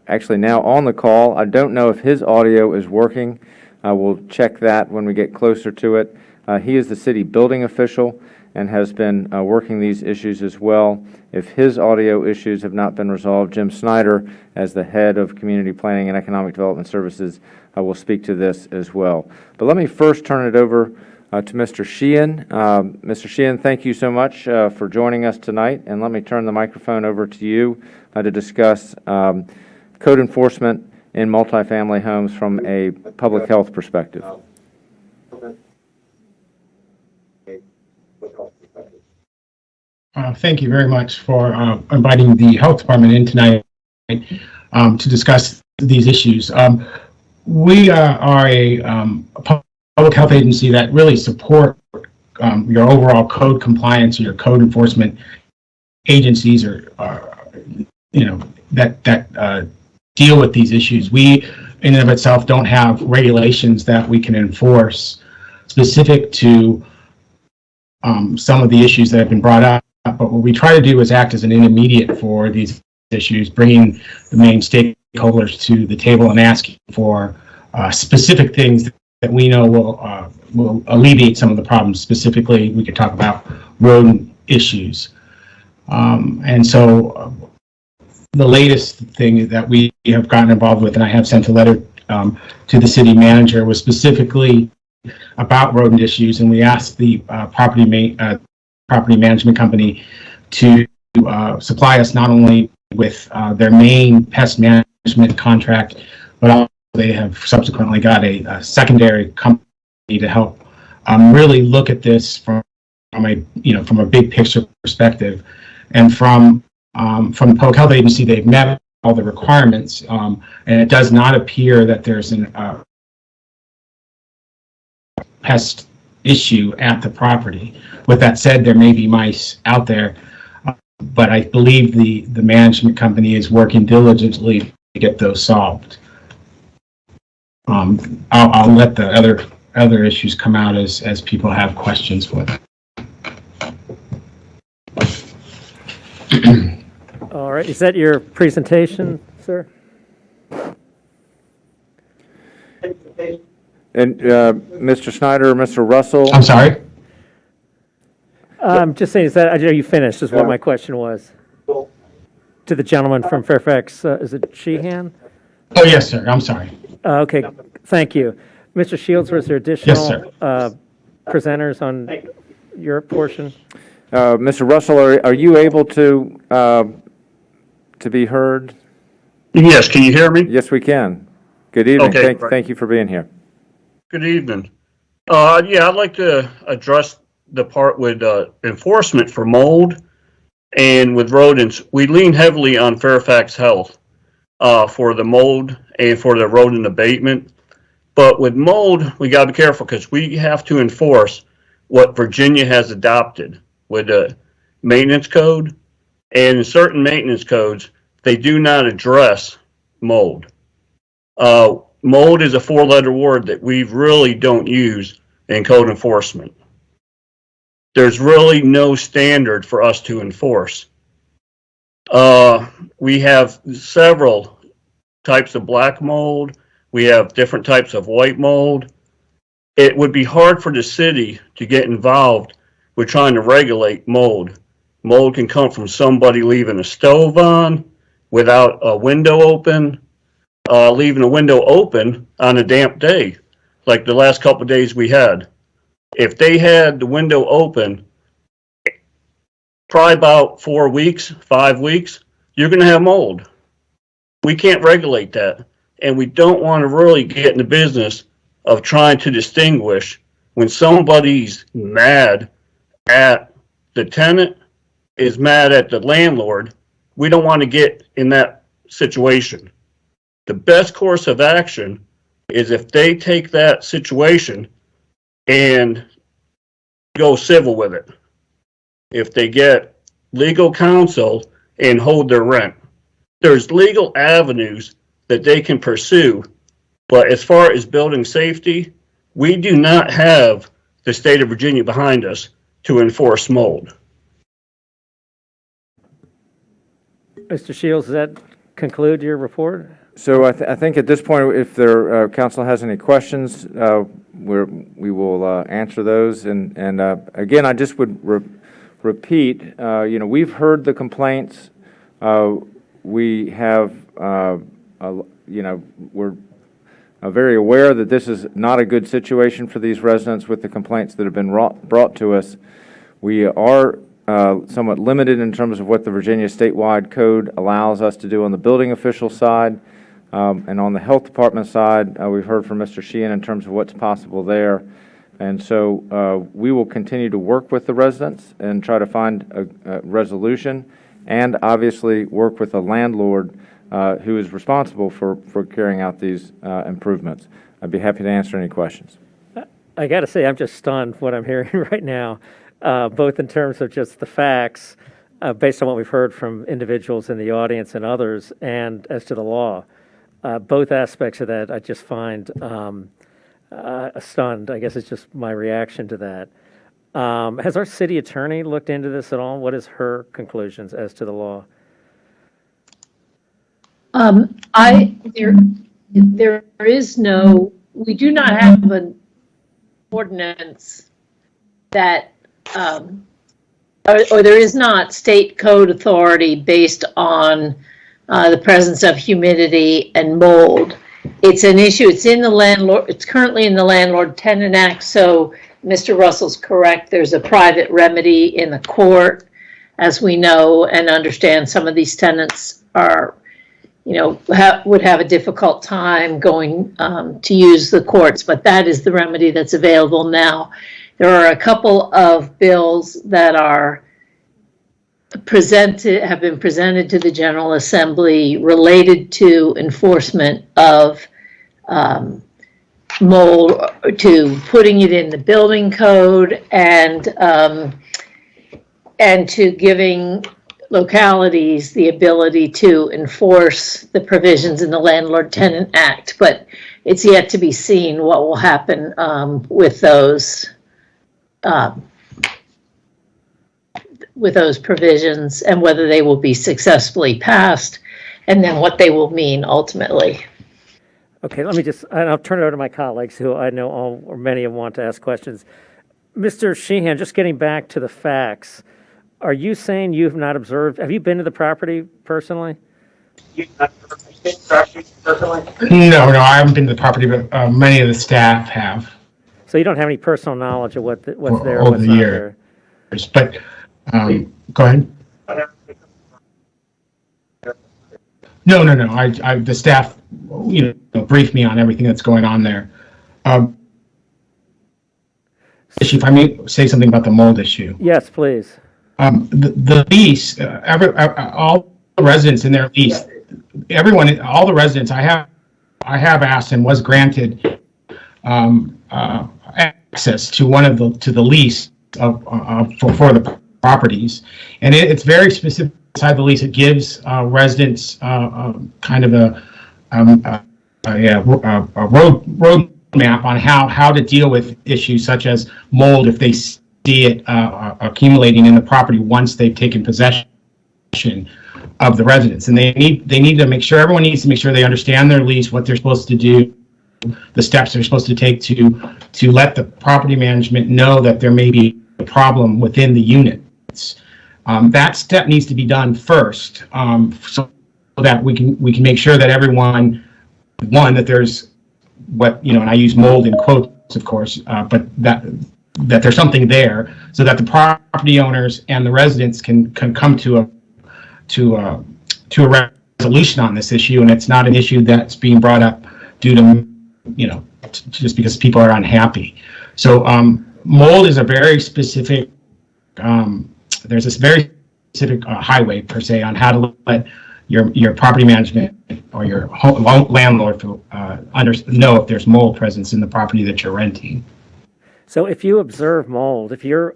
actually now on the call. I don't know if his audio is working. We'll check that when we get closer to it. He is the city building official and has been working these issues as well. If his audio issues have not been resolved, Jim Snyder, as the head of Community Planning and Economic Development Services, will speak to this as well. But let me first turn it over to Mr. Sheehan. Mr. Sheehan, thank you so much for joining us tonight, and let me turn the microphone over to you to discuss code enforcement in multifamily homes from a public health perspective. Thank you very much for inviting the Health Department in tonight to discuss these issues. We are a public health agency that really support your overall code compliance, your code enforcement agencies, or that deal with these issues. We, in and of itself, don't have regulations that we can enforce specific to some of the issues that have been brought up. But what we try to do is act as an intermediate for these issues, bringing the main stakeholders to the table and asking for specific things that we know will alleviate some of the problems. Specifically, we could talk about rodent issues. And so the latest thing that we have gotten involved with, and I have sent a letter to the city manager, was specifically about rodent issues, and we asked the property management company to supply us not only with their main pest management contract, but also they have subsequently got a secondary company to help really look at this from a big picture perspective. And from the public health agency, they've met all the requirements, and it does not appear that there's an pest issue at the property. With that said, there may be mice out there, but I believe the management company is working diligently to get those solved. I'll let the other issues come out as people have questions for them. All right, is that your presentation, sir? And Mr. Snyder, Mr. Russell? I'm sorry? I'm just saying, are you finished, is what my question was. To the gentleman from Fairfax, is it Sheehan? Oh, yes, sir. I'm sorry. Okay, thank you. Mr. Shields, was there additional presenters on your portion? Mr. Russell, are you able to be heard? Yes, can you hear me? Yes, we can. Good evening. Okay, Thank you for being here. Good evening. Yeah, I'd like to address the part with enforcement for mold and with rodents. We lean heavily on Fairfax Health for the mold and for the rodent abatement. But with mold, we got to be careful because we have to enforce what Virginia has adopted with the maintenance code. And in certain maintenance codes, they do not address mold. Mold is a four-letter word that we really don't use in code enforcement. There's really no standard for us to enforce. We have several types of black mold. We have different types of white mold. It would be hard for the city to get involved with trying to regulate mold. Mold can come from somebody leaving a stove on without a window open, leaving a window open on a damp day, like the last couple of days we had. If they had the window open, probably about 4 weeks, 5 weeks, you're going to have mold. We can't regulate that. And we don't want to really get in the business of trying to distinguish when somebody's mad at the tenant, is mad at the landlord. We don't want to get in that situation. The best course of action is if they take that situation and go civil with it. If they get legal counsel and hold their rent. There's legal avenues that they can pursue, but as far as building safety, we do not have the state of Virginia behind us to enforce mold. Mr. Shields, does that conclude your report? So I think at this point, if there council has any questions, we will answer those. And again, I just would repeat, we've heard the complaints. We have, we're very aware that this is not a good situation for these residents with the complaints that have been brought to us. We are somewhat limited in terms of what the Virginia statewide code allows us to do on the building official side. And on the health department side, we've heard from Mr. Sheehan in terms of what's possible there. And so we will continue to work with the residents and try to find a resolution, and obviously work with the landlord who is responsible for carrying out these improvements. I'd be happy to answer any questions. I got to say, I'm just stunned what I'm hearing right now, both in terms of just the facts, based on what we've heard from individuals in the audience and others, and as to the law. Both aspects of that I just find stunned. I guess it's just my reaction to that. Has our city attorney looked into this at all? What is her conclusions as to the law? There is no, we do not have an ordinance that, or there is not state code authority based on the presence of humidity and mold. It's an issue. It's in the landlord. It's currently in the Landlord Tenant Act. So Mr. Russell's correct. There's a private remedy in the court, as we know and understand. Some of these tenants are, would have a difficult time going to use the courts, but that is the remedy that's available now. There are a couple of bills that are have been presented to the General Assembly related to enforcement of mold, to putting it in the building code, and to giving localities the ability to enforce the provisions in the Landlord Tenant Act. But it's yet to be seen what will happen with those provisions, and whether they will be successfully passed, and then what they will mean ultimately. Okay, I'll turn it over to my colleagues who I know all or many of them want to ask questions. Mr. Sheehan, just getting back to the facts, are you saying you've not observed, have you been to the property personally? No, I haven't been to the property, but many of the staff have. So you don't have any personal knowledge of what's there, over what's the not years. there? But go ahead. No. The staff, briefed me on everything that's going on there. If I may say something about the mold issue. Yes, please. The lease, all the residents in their lease, all the residents I have asked and was granted access to the lease for the properties, and it's very specific inside the lease. It gives residents kind of a road map on how to deal with issues such as mold if they see it accumulating in the property once they've taken possession of the residence. And they need to make sure, everyone needs to make sure they understand their lease, what they're supposed to do, the steps they're supposed to take to let the property management know that there may be a problem within the units. That step needs to be done first, so that we can make sure that everyone, that there's and I use mold in quotes, of course, but that there's something there, so that the property owners and the residents can come to a resolution on this issue, and it's not an issue that's being brought up due to just because people are unhappy. So mold is a very specific. There's this very specific highway per se on how to let your property management landlord to know if there's mold presence in the property that you're renting. So if you observe mold, if your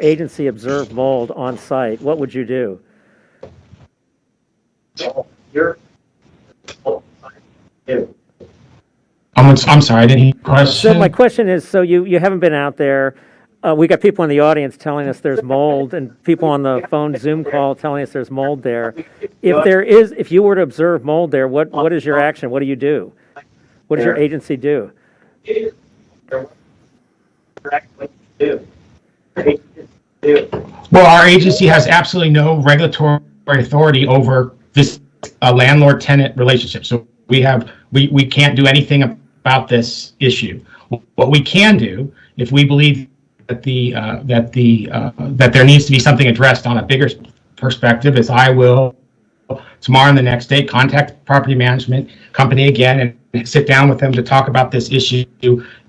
agency observed mold on site, what would you do? I'm sorry, I didn't hear your question. So my question is, so you haven't been out there. We got people in the audience telling us there's mold, and people on the phone Zoom call telling us there's mold there. If you were to observe mold there, what is your action? What do you do? What does your agency do? Well, our agency has absolutely no regulatory authority over this landlord-tenant relationship. So we can't do anything about this issue. What we can do, if we believe that that there needs to be something addressed on a bigger perspective, is I will tomorrow and the next day contact the property management company again and sit down with them to talk about this issue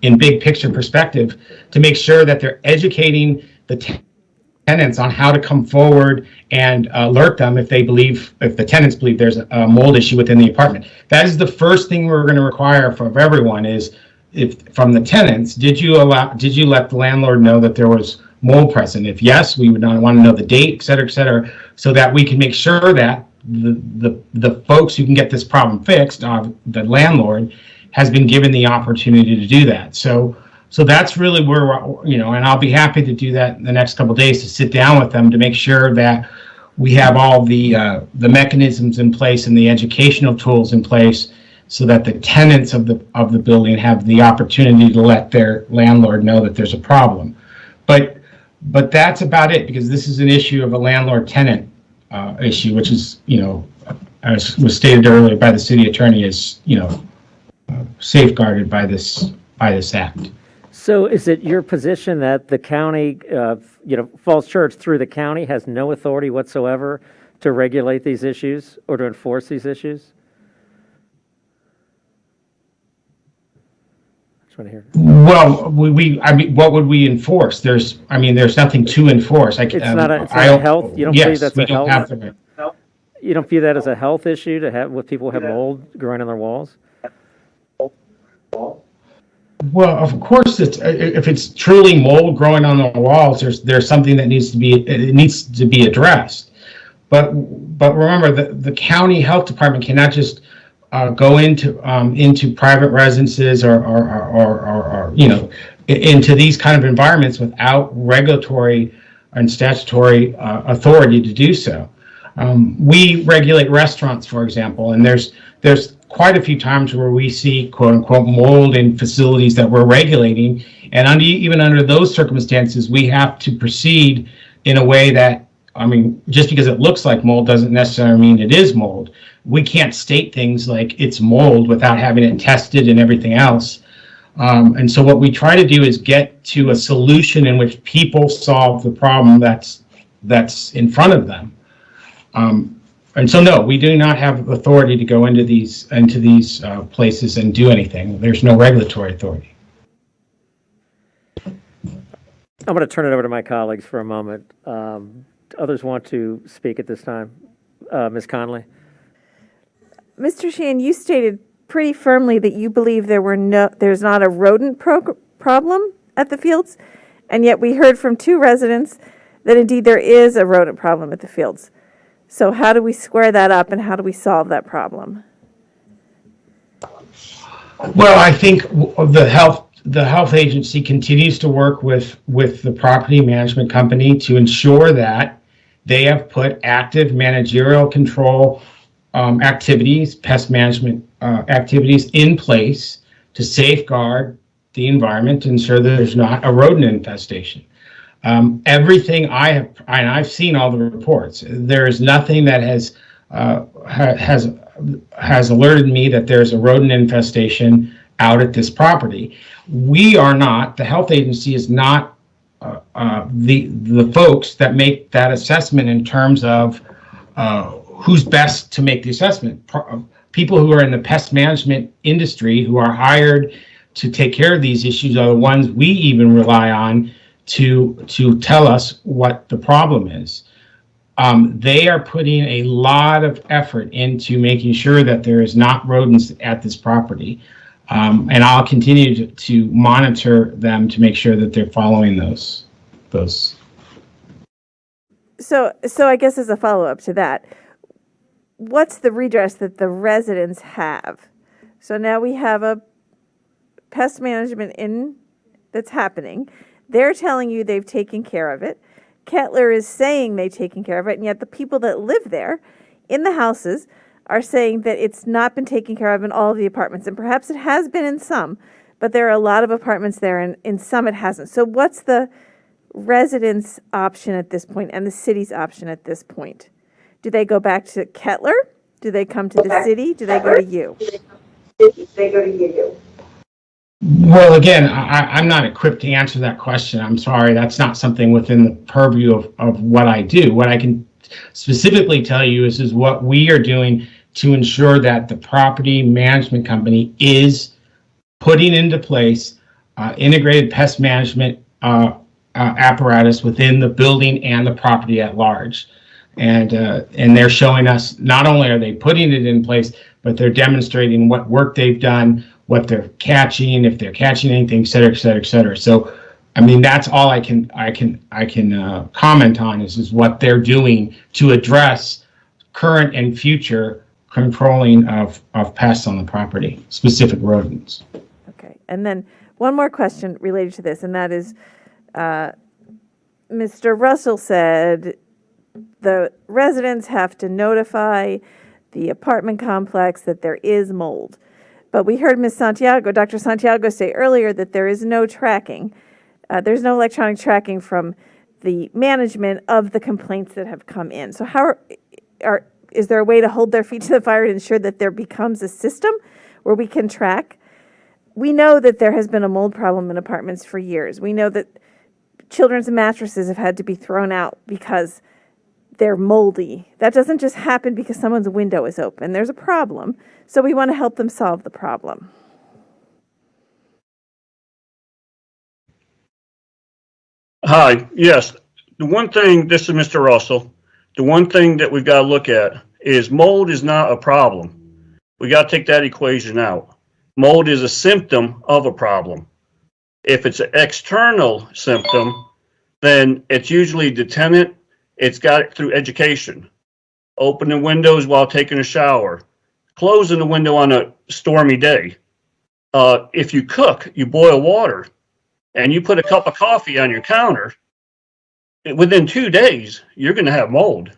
in big picture perspective, to make sure that they're educating the tenants on how to come forward and alert them if the tenants believe there's a mold issue within the apartment. That is the first thing we're going to require from everyone is, if from the tenants, did you let the landlord know that there was mold present? If yes, we would not want to know the date, et cetera, so that we can make sure that the folks who can get this problem fixed, the landlord, has been given the opportunity to do that. So that's really where and I'll be happy to do that in the next couple of days, to sit down with them to make sure that we have all the mechanisms in place and the educational tools in place, so that the tenants of the building have the opportunity to let their landlord know that there's a problem. But that's about it, because this is an issue of a landlord-tenant issue, which is, as was stated earlier by the city attorney, is safeguarded by this act. So is it your position that the county, Falls Church through the county has no authority whatsoever to regulate these issues or to enforce these issues? Well, what would we enforce? There's nothing to enforce. It's not a health. You don't believe that's a health. You don't view that as a health issue to have, with people who have mold growing on their walls? Well, of course, if it's truly mold growing on the walls, there's something that needs to be addressed. But remember, the county health department cannot just go into private residences or into these kind of environments without regulatory and statutory authority to do so. We regulate restaurants, for example, and there's quite a few times where we see quote unquote mold in facilities that we're regulating, and even under those circumstances, we have to proceed in a way that, just because it looks like mold doesn't necessarily mean it is mold. We can't state things like it's mold without having it tested and everything else. And so what we try to do is get to a solution in which people solve the problem that's in front of them. And so, no, we do not have authority to go into these places and do anything. There's no regulatory authority. I'm going to turn it over to my colleagues for a moment. Others want to speak at this time. Ms. Conley? Mr. Sheehan, you stated pretty firmly that you believe there's not a rodent problem at the fields, and yet we heard from two residents that indeed there is a rodent problem at the fields. So how do we square that up, and how do we solve that problem? Well, I think the health agency continues to work with the property management company to ensure that they have put active managerial control activities, pest management activities in place to safeguard the environment to ensure that there's not a rodent infestation. Everything I've seen all the reports. There is nothing that has alerted me that there's a rodent infestation out at this property. We are not, the health agency is not the folks that make that assessment in terms of who's best to make the assessment. People who are in the pest management industry, who are hired to take care of these issues, are the ones we even rely on to tell us what the problem is. They are putting a lot of effort into making sure that there is not rodents at this property. And I'll continue to monitor them to make sure that they're following those. So I guess as a follow-up to that, what's the redress that the residents have? So now we have a pest management that's happening. They're telling you they've taken care of it. Kettler is saying they've taken care of it, and yet the people that live there in the houses are saying that it's not been taken care of in all of the apartments, and perhaps it has been in some, but there are a lot of apartments there, and in some it hasn't. So what's the residents' option at this point and the city's option at this point? Do they go back to Kettler? Do they come to the city? Do they go to you? They go to you. Well, again, I'm not equipped to answer that question. I'm sorry. That's not something within the purview of what I do. What I can specifically tell you is what we are doing to ensure that the property management company is putting into place integrated pest management apparatus within the building and the property at large. And they're showing us not only are they putting it in place, but they're demonstrating what work they've done, what they're catching, if they're catching anything, et cetera, et cetera, et cetera. So, I mean, that's all I can comment on is what they're doing to address current and future controlling of pests on the property, specific rodents. Okay, and then one more question related to this, and that is, Mr. Russell said the residents have to notify the apartment complex that there is mold. But we heard Dr. Santiago say earlier that there is no tracking. There's no electronic tracking from the management of the complaints that have come in. So is there a way to hold their feet to the fire to ensure that there becomes a system where we can track? We know that there has been a mold problem in apartments for years. We know that children's mattresses have had to be thrown out because they're moldy. That doesn't just happen because someone's window is open. There's a problem. So we want to help them solve the problem. Hi, yes. The one thing, this is Mr. Russell, the one thing that we've got to look at is mold is not a problem. We got to take that equation out. Mold is a symptom of a problem. If it's an external symptom, then it's usually the tenant. It's got it through education. Opening windows while taking a shower. Closing the window on a stormy day. If you cook, you boil water, and you put a cup of coffee on your counter, within 2 days, you're going to have mold.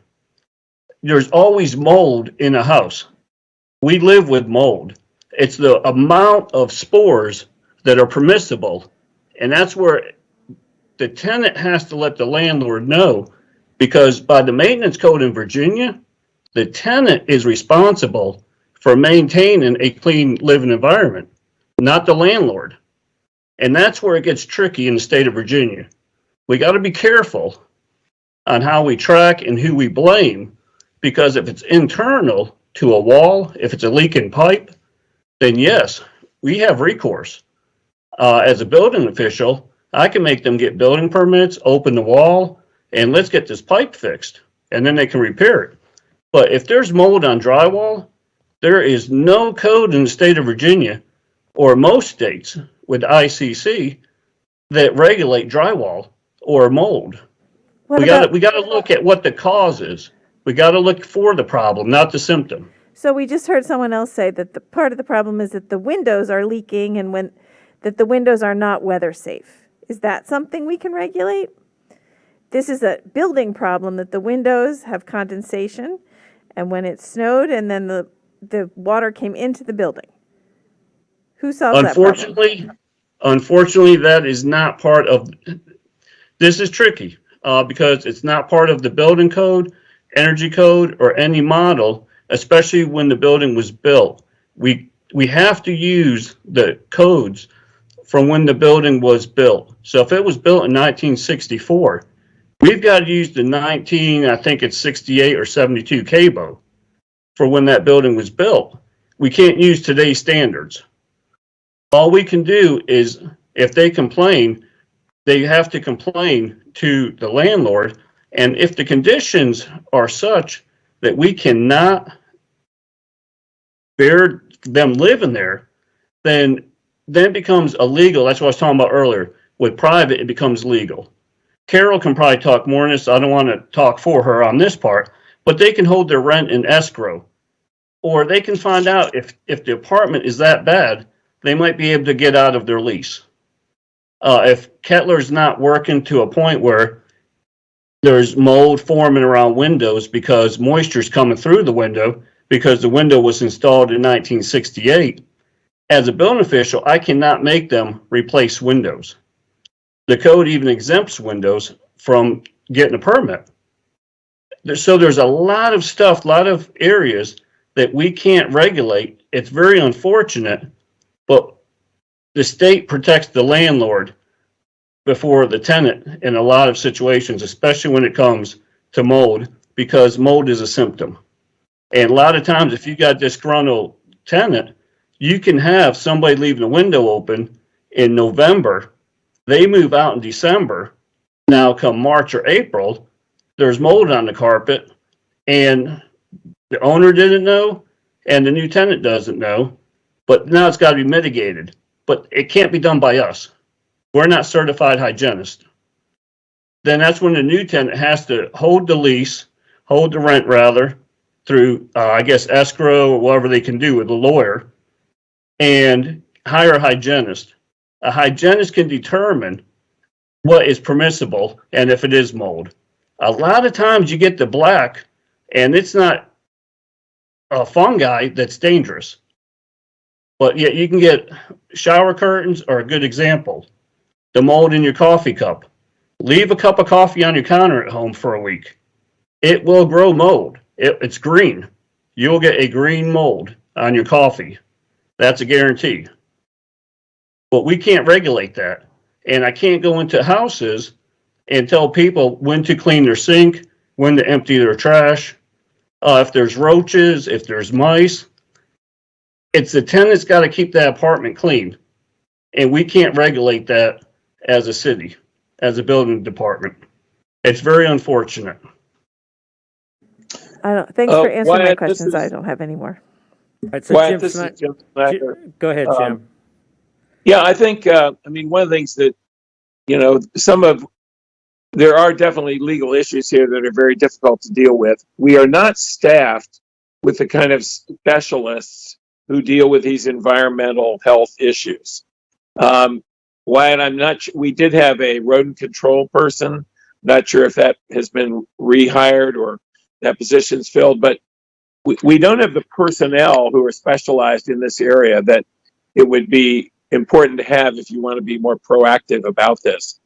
There's always mold in a house. We live with mold. It's the amount of spores that are permissible, and that's where the tenant has to let the landlord know, because by the maintenance code in Virginia, the tenant is responsible for maintaining a clean living environment, not the landlord. And that's where it gets tricky in the state of Virginia. We got to be careful on how we track and who we blame, because if it's internal to a wall, if it's a leaking pipe, then yes, we have recourse. As a building official, I can make them get building permits, open the wall, and let's get this pipe fixed, and then they can repair it. But if there's mold on drywall, there is no code in the state of Virginia, or most states with ICC, that regulate drywall or mold. We got to look at what the cause is. We got to look for the problem, not the symptom. So we just heard someone else say that the part of the problem is that the windows are leaking and that the windows are not weather safe. Is that something we can regulate? This is a building problem, that the windows have condensation, and when it snowed and then the water came into the building. Who solves that problem? Unfortunately, that is not part of, this is tricky because it's not part of the building code, energy code, or any model, especially when the building was built. We have to use the codes from when the building was built. So if it was built in 1964, we've got to use the I think it's 68 or 72 CABO for when that building was built. We can't use today's standards. All we can do is, if they complain, they have to complain to the landlord, And if the conditions are such that we cannot bear them living there, then it becomes illegal. That's what I was talking about earlier. With private, it becomes legal. Carol can probably talk more on this. I don't want to talk for her on this part, but they can hold their rent in escrow. Or they can find out if the apartment is that bad, they might be able to get out of their lease. If Kettler's not working to a point where there's mold forming around windows because moisture's coming through the window because the window was installed in 1968, as a building official, I cannot make them replace windows. The code even exempts windows from getting a permit. So there's a lot of stuff, a lot of areas that we can't regulate. It's very unfortunate, but the state protects the landlord before the tenant in a lot of situations, especially when it comes to mold, because mold is a symptom. And a lot of times, if you got a disgruntled tenant, you can have somebody leaving the window open in November. They move out in December. Now, come March or April, there's mold on the carpet, and the owner didn't know, and the new tenant doesn't know. But now it's got to be mitigated. But it can't be done by us. We're not certified hygienists. Then that's when the new tenant has to hold the lease, hold the rent rather, through, I guess, escrow or whatever they can do with a lawyer, and hire a hygienist. A hygienist can determine what is permissible and if it is mold. A lot of times you get the black, and it's not a fungi that's dangerous. But yet you can get shower curtains are a good example. The mold in your coffee cup. Leave a cup of coffee on your counter at home for a week. It will grow mold. It's green. You'll get a green mold on your coffee. That's a guarantee. But we can't regulate that. And I can't go into houses and tell people when to clean their sink, when to empty their trash, if there's roaches, if there's mice. It's the tenant's got to keep that apartment clean. And we can't regulate that as a city, as a building department. It's very unfortunate. Thanks for answering my Wyatt, questions. I don't have any more. All right, so Wyatt, Jim, this is Jim Snyder. go ahead, Jim. Yeah, I think, one of the things that, there are definitely legal issues here that are very difficult to deal with. We are not staffed with the kind of specialists who deal with these environmental health issues. Wyatt, we did have a rodent control person. Not sure if that has been rehired or that position's filled, but we don't have the personnel who are specialized in this area that it would be important to have if you want to be more proactive about this.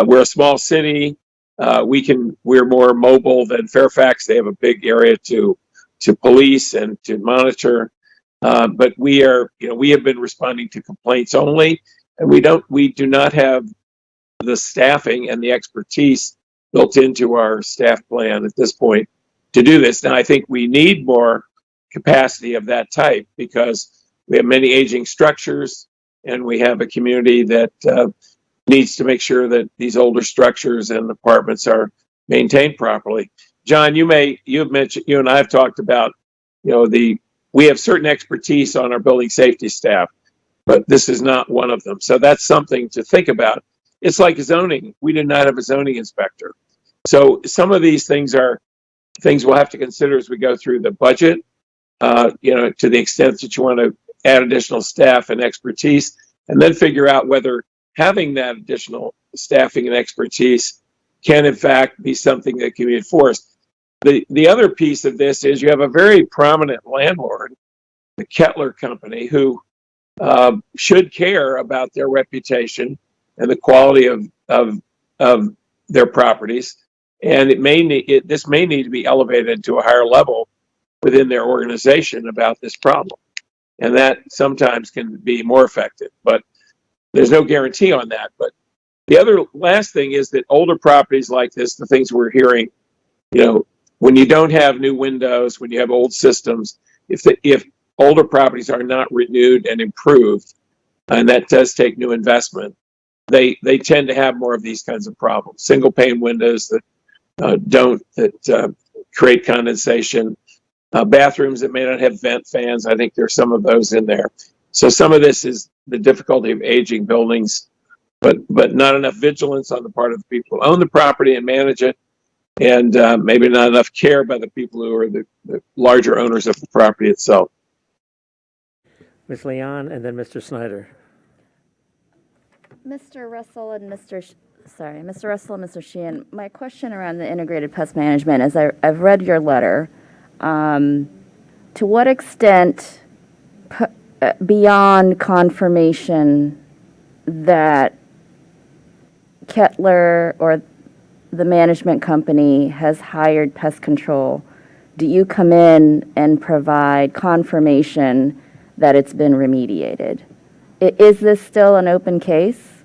We're a small city. We're more mobile than Fairfax. They have a big area to police and to monitor. But we have been responding to complaints only, and we do not have the staffing and the expertise built into our staff plan at this point to do this. Now, I think we need more capacity of that type because we have many aging structures, and we have a community that needs to make sure that these older structures and apartments are maintained properly. John, you have mentioned, you and I have talked about, we have certain expertise on our building safety staff, but this is not one of them. So that's something to think about. It's like zoning. We do not have a zoning inspector. So some of these things are things we'll have to consider as we go through the budget, to the extent that you want to add additional staff and expertise, and then figure out whether having that additional staffing and expertise can in fact be something that can be enforced. The other piece of this is you have a very prominent landlord, the Kettler Company, who should care about their reputation and the quality of their properties. And this may need to be elevated to a higher level within their organization about this problem. And that sometimes can be more effective, but there's no guarantee on that. But the other last thing is that older properties like this, the things we're hearing, when you don't have new windows, when you have old systems, if older properties are not renewed and improved, and that does take new investment, they tend to have more of these kinds of problems. Single pane windows that don't, that create condensation. Bathrooms that may not have vent fans, I think there's some of those in there. So some of this is the difficulty of aging buildings, but not enough vigilance on the part of the people who own the property and manage it, and maybe not enough care by the people who are the larger owners of the property itself. Ms. Leon and then Mr. Snyder. Mr. Russell and Mr. Russell and Mr. Sheehan, my question around the integrated pest management is I've read your letter. To what extent, beyond confirmation that Kettler or the management company has hired pest control, do you come in and provide confirmation that it's been remediated? Is this still an open case?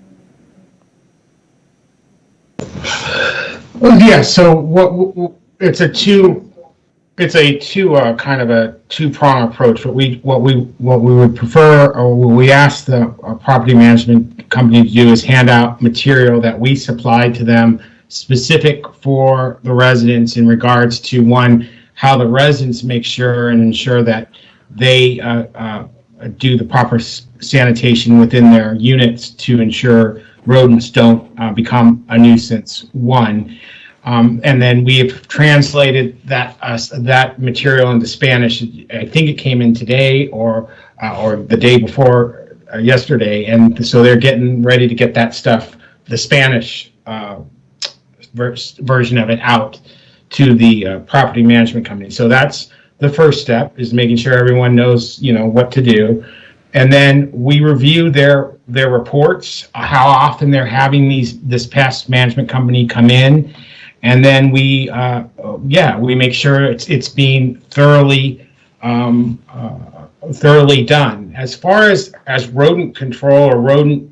Well, yeah. So it's a kind of a two-prong approach. What we would prefer, or what we ask the property management company to do, is hand out material that we supply to them specific for the residents in regards to, one, how the residents make sure and ensure that they do the proper sanitation within their units to ensure rodents don't become a nuisance, one. And then we have translated that material into Spanish. I think it came in today or the day before yesterday, and so they're getting ready to get that stuff, the Spanish version of it, out to the property management company. So that's the first step, is making sure everyone knows, what to do. And then we review their reports, how often they're having this pest management company come in. And then we make sure it's being thoroughly done. As far as rodent control or rodent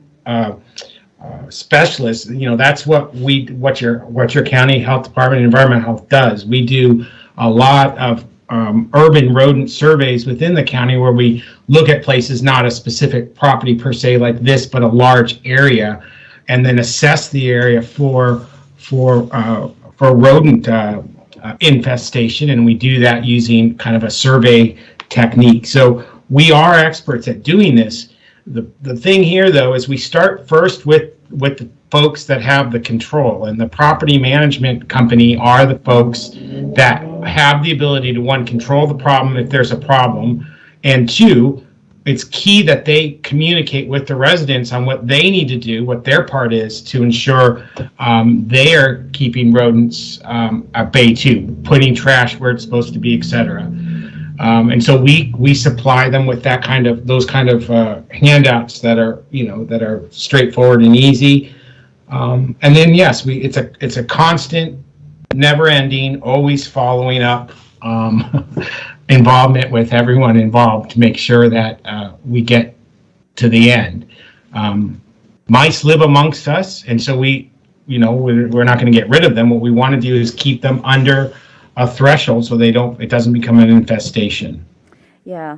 specialists, that's what your county health department and environmental health does. We do a lot of urban rodent surveys within the county, where we look at places, not a specific property per se like this, but a large area, and then assess the area for rodent infestation, and we do that using kind of a survey technique. So we are experts at doing this. The thing here, though, is we start first with the folks that have the control, and the property management company are the folks that have the ability to, one, control the problem if there's a problem, and two, it's key that they communicate with the residents on what they need to do, what their part is to ensure they are keeping rodents at bay too, putting trash where it's supposed to be, etc. And so we supply them with those kind of handouts that are straightforward and easy. And then yes, it's a constant, never-ending, always following up involvement with everyone involved to make sure that we get to the end. Mice live amongst us, and so we're not going to get rid of them. What we want to do is keep them under a threshold so it doesn't become an infestation. Yeah,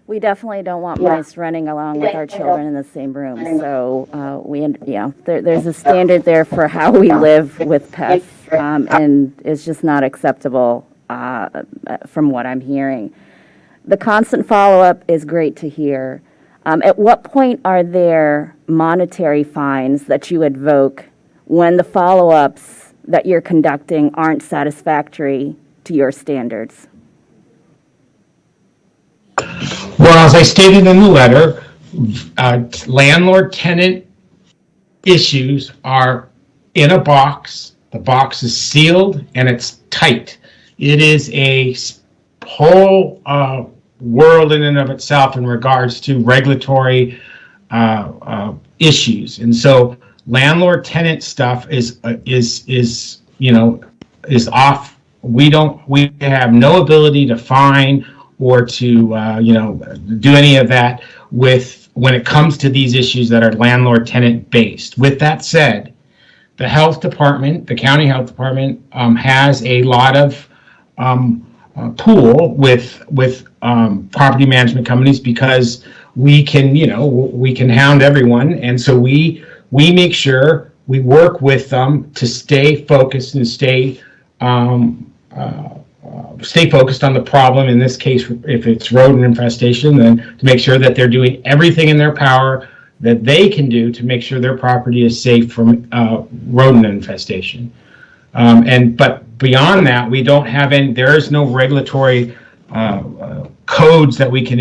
we definitely don't want mice running along with our children in the same room. So there's a standard there for how we live with pets, and it's just not acceptable from what I'm hearing. The constant follow-up is great to hear. At what point are there monetary fines that you invoke when the follow-ups that you're conducting aren't satisfactory to your standards? Well, as I stated in the letter, landlord tenant issues are in a box. The box is sealed and it's tight. It is a whole world in and of itself in regards to regulatory issues, and so landlord tenant stuff is off. We have no ability to fine or to do any of that when it comes to these issues that are landlord tenant based. With that said, the health department, the county health department, has a lot of pool with property management companies, because we can hound everyone, and so we make sure we work with them to stay focused and stay stay focused on the problem. In this case, if it's rodent infestation, then to make sure that they're doing everything in their power that they can do to make sure their property is safe from rodent infestation. But beyond that, we don't have any. There is no regulatory codes that we can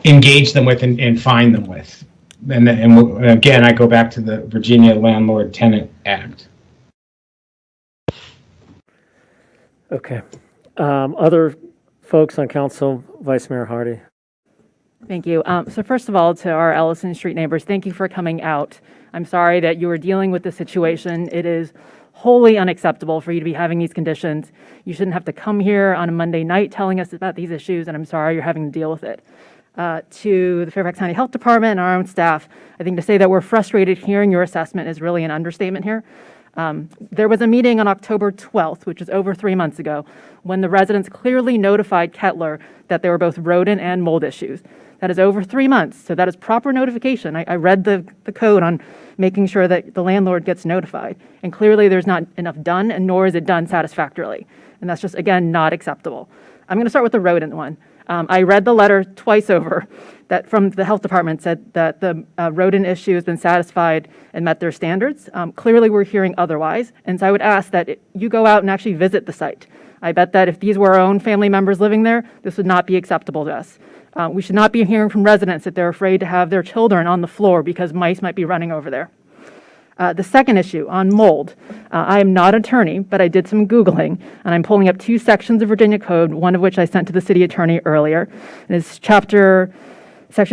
engage them with and fine them with. And again, I go back to the Virginia Landlord Tenant Act. Okay. Other folks on council, Vice Mayor Hardy. Thank you. So first of all, to our Ellison Street neighbors, thank you for coming out. I'm sorry that you are dealing with this situation. It is wholly unacceptable for you to be having these conditions. You shouldn't have to come here on a Monday night telling us about these issues, and I'm sorry you're having to deal with it. To the Fairfax County Health Department and our own staff, I think to say that we're frustrated hearing your assessment is really an understatement here. There was a meeting on October 12th, which is over 3 months ago, when the residents clearly notified Kettler that there were both rodent and mold issues. That is over 3 months, so that is proper notification. I read the code on making sure that the landlord gets notified, and clearly there's not enough done, and nor is it done satisfactorily. And that's just, again, not acceptable. I'm going to start with the rodent one. I read the letter twice over that from the health department said that the rodent issue has been satisfied and met their standards. Clearly, we're hearing otherwise, and so I would ask that you go out and actually visit the site. I bet that if these were our own family members living there, this would not be acceptable to us. We should not be hearing from residents that they're afraid to have their children on the floor because mice might be running over there. The second issue on mold. I am not an attorney, but I did some Googling, and I'm pulling up 2 sections of Virginia Code, one of which I sent to the city attorney earlier. And it's section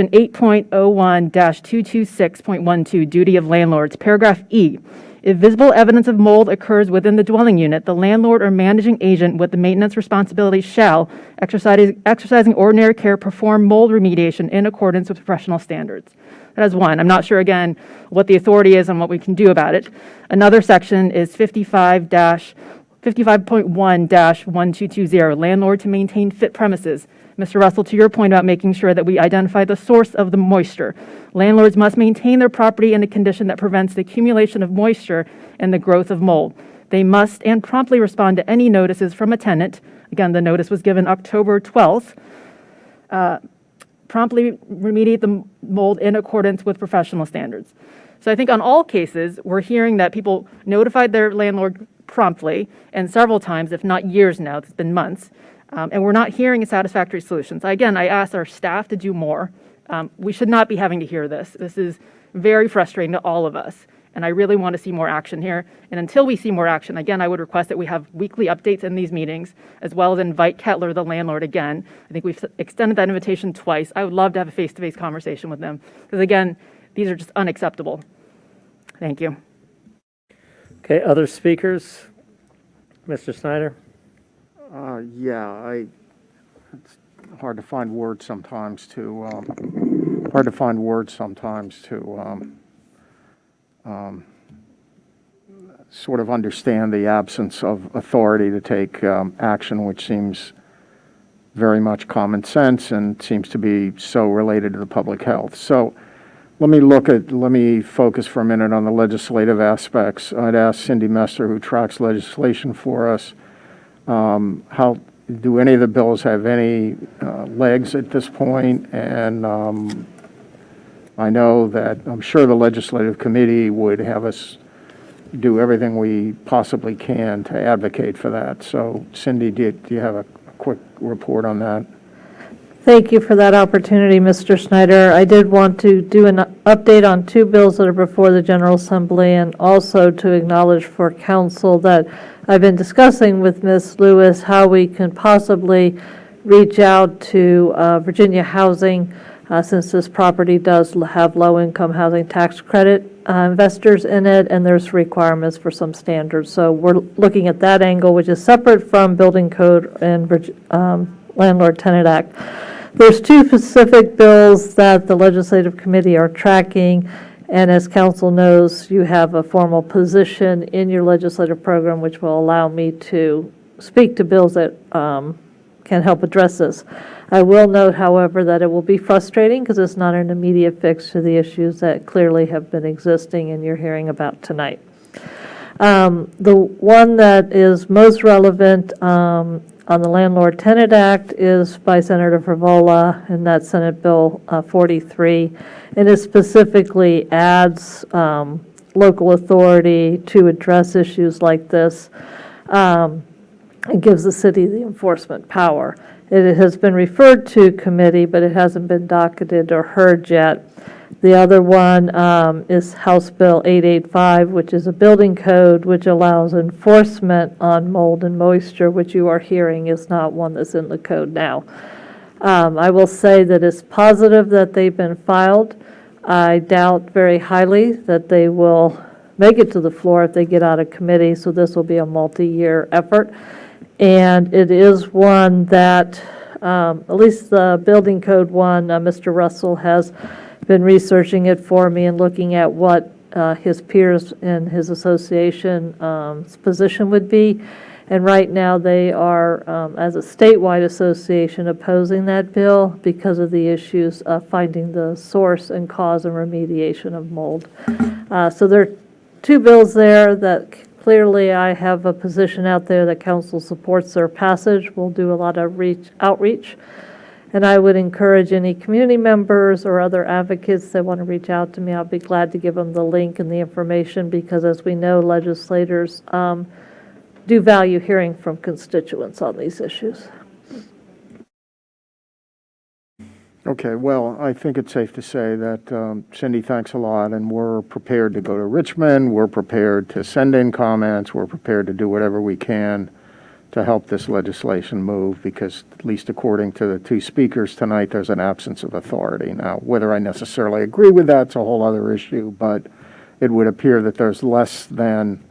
8.01-226.12, duty of landlords, paragraph E. If visible evidence of mold occurs within the dwelling unit, the landlord or managing agent with the maintenance responsibility shall, exercising ordinary care, perform mold remediation in accordance with professional standards. That is one. I'm not sure, again, what the authority is and what we can do about it. Another section is 55.1-1220, landlord to maintain fit premises. Mr. Russell, to your point about making sure that we identify the source of the moisture. Landlords must maintain their property in a condition that prevents the accumulation of moisture and the growth of mold. They must and promptly respond to any notices from a tenant. Again, the notice was given October 12th. Promptly remediate the mold in accordance with professional standards. So I think on all cases, we're hearing that people notified their landlord promptly and several times, if not years now, it's been months, and we're not hearing a satisfactory solution. So again, I ask our staff to do more. We should not be having to hear this. This is very frustrating to all of us, and I really want to see more action here. And until we see more action, again, I would request that we have weekly updates in these meetings, as well as invite Kettler, the landlord, again. I think we've extended that invitation twice. I would love to have a face-to-face conversation with them, because again, these are just unacceptable. Thank you. Okay, other speakers? Mr. Snyder? It's hard to find words sometimes to sort of understand the absence of authority to take action, which seems very much common sense and seems to be so related to the public health. So let me focus for a minute on the legislative aspects. I'd ask Cindy Messer, who tracks legislation for us, how do any of the bills have any legs at this point? And I know that I'm sure the legislative committee would have us do everything we possibly can to advocate for that. So Cindy, do you have a quick report on that? Thank you for that opportunity, Mr. Snyder. I did want to do an update on 2 bills that are before the General Assembly, and also to acknowledge for council that I've been discussing with Ms. Lewis how we can possibly reach out to Virginia Housing, since this property does have low-income housing tax credit investors in it, and there's requirements for some standards. So we're looking at that angle, which is separate from building code and Landlord Tenant Act. There's 2 specific bills that the legislative committee are tracking, and as council knows, you have a formal position in your legislative program which will allow me to speak to bills that can help address this. I will note, however, that it will be frustrating because it's not an immediate fix to the issues that clearly have been existing and you're hearing about tonight. The one that is most relevant on the Landlord Tenant Act is by Senator Frivola, and that's Senate Bill 43, and it specifically adds local authority to address issues like this. It gives the city the enforcement power. It has been referred to committee, but it hasn't been docketed or heard yet. The other one is House Bill 885, which is a building code which allows enforcement on mold and moisture, which you are hearing is not one that's in the code now. I will say that it's positive that they've been filed. I doubt very highly that they will make it to the floor if they get out of committee, so this will be a multi-year effort. And it is one that, at least the building code one, Mr. Russell has been researching it for me and looking at what his peers in his association's position would be. And right now they are, as a statewide association, opposing that bill because of the issues of finding the source and cause and remediation of mold. So there are two bills there that clearly I have a position out there that council supports their passage. We'll do a lot of outreach. And I would encourage any community members or other advocates that want to reach out to me. I'll be glad to give them the link and the information because, as we know, legislators do value hearing from constituents on these issues. Okay, well, I think it's safe to say that Cindy, thanks a lot, and we're prepared to go to Richmond. We're prepared to send in comments. We're prepared to do whatever we can to help this legislation move, because at least according to the two speakers tonight, there's an absence of authority. Now, whether I necessarily agree with that's a whole other issue, but it would appear that there's less than,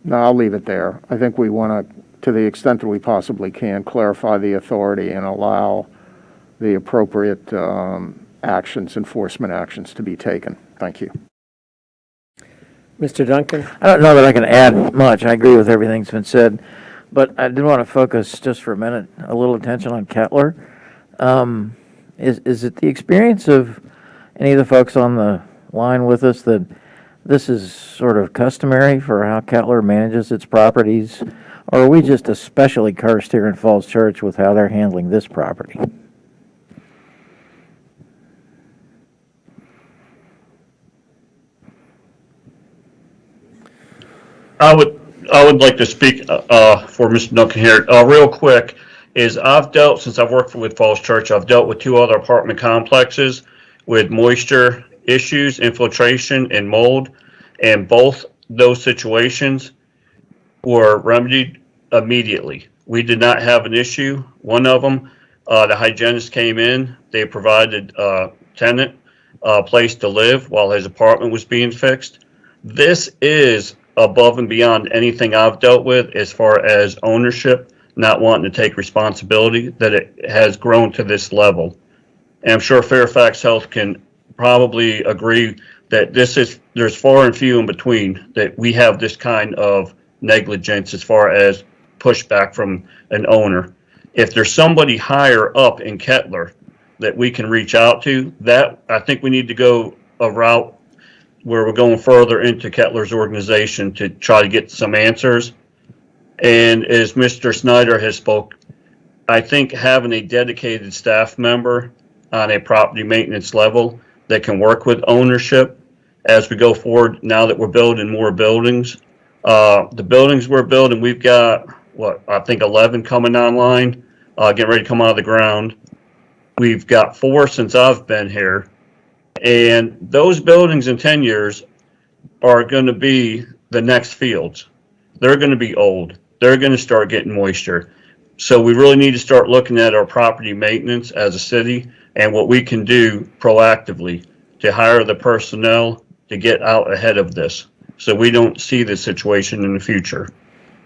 no, I'll leave it there. I think we want to the extent that we possibly can, clarify the authority and allow the appropriate enforcement actions to be taken. Thank you. Mr. Duncan? I don't know that I can add much. I agree with everything that's been said, but I did want to focus just for a minute, a little attention on Kettler. Is it the experience of any of the folks on the line with us that this is sort of customary for how Kettler manages its properties, or are we just especially cursed here in Falls Church with how they're handling this property? I would like to speak for Mr. Duncan here real quick. Since I've worked with Falls Church, I've dealt with two other apartment complexes with moisture issues, infiltration, and mold, and both those situations were remedied immediately. We did not have an issue. One of them, the hygienist came in. They provided tenant a place to live while his apartment was being fixed. This is above and beyond anything I've dealt with as far as ownership, not wanting to take responsibility, that it has grown to this level. And I'm sure Fairfax Health can probably agree that there's far and few in between that we have this kind of negligence as far as pushback from an owner. If there's somebody higher up in Kettler that we can reach out to, that I think we need to go a route where we're going further into Kettler's organization to try to get some answers. And as Mr. Snyder has spoke, I think having a dedicated staff member on a property maintenance level that can work with ownership as we go forward, now that we're building more buildings. The buildings we're building, we've got, I think 11 coming online, getting ready to come out of the ground. We've got 4 since I've been here. And those buildings in 10 years are going to be the next fields. They're going to be old. They're going to start getting moisture. So we really need to start looking at our property maintenance as a city and what we can do proactively to hire the personnel to get out ahead of this so we don't see this situation in the future.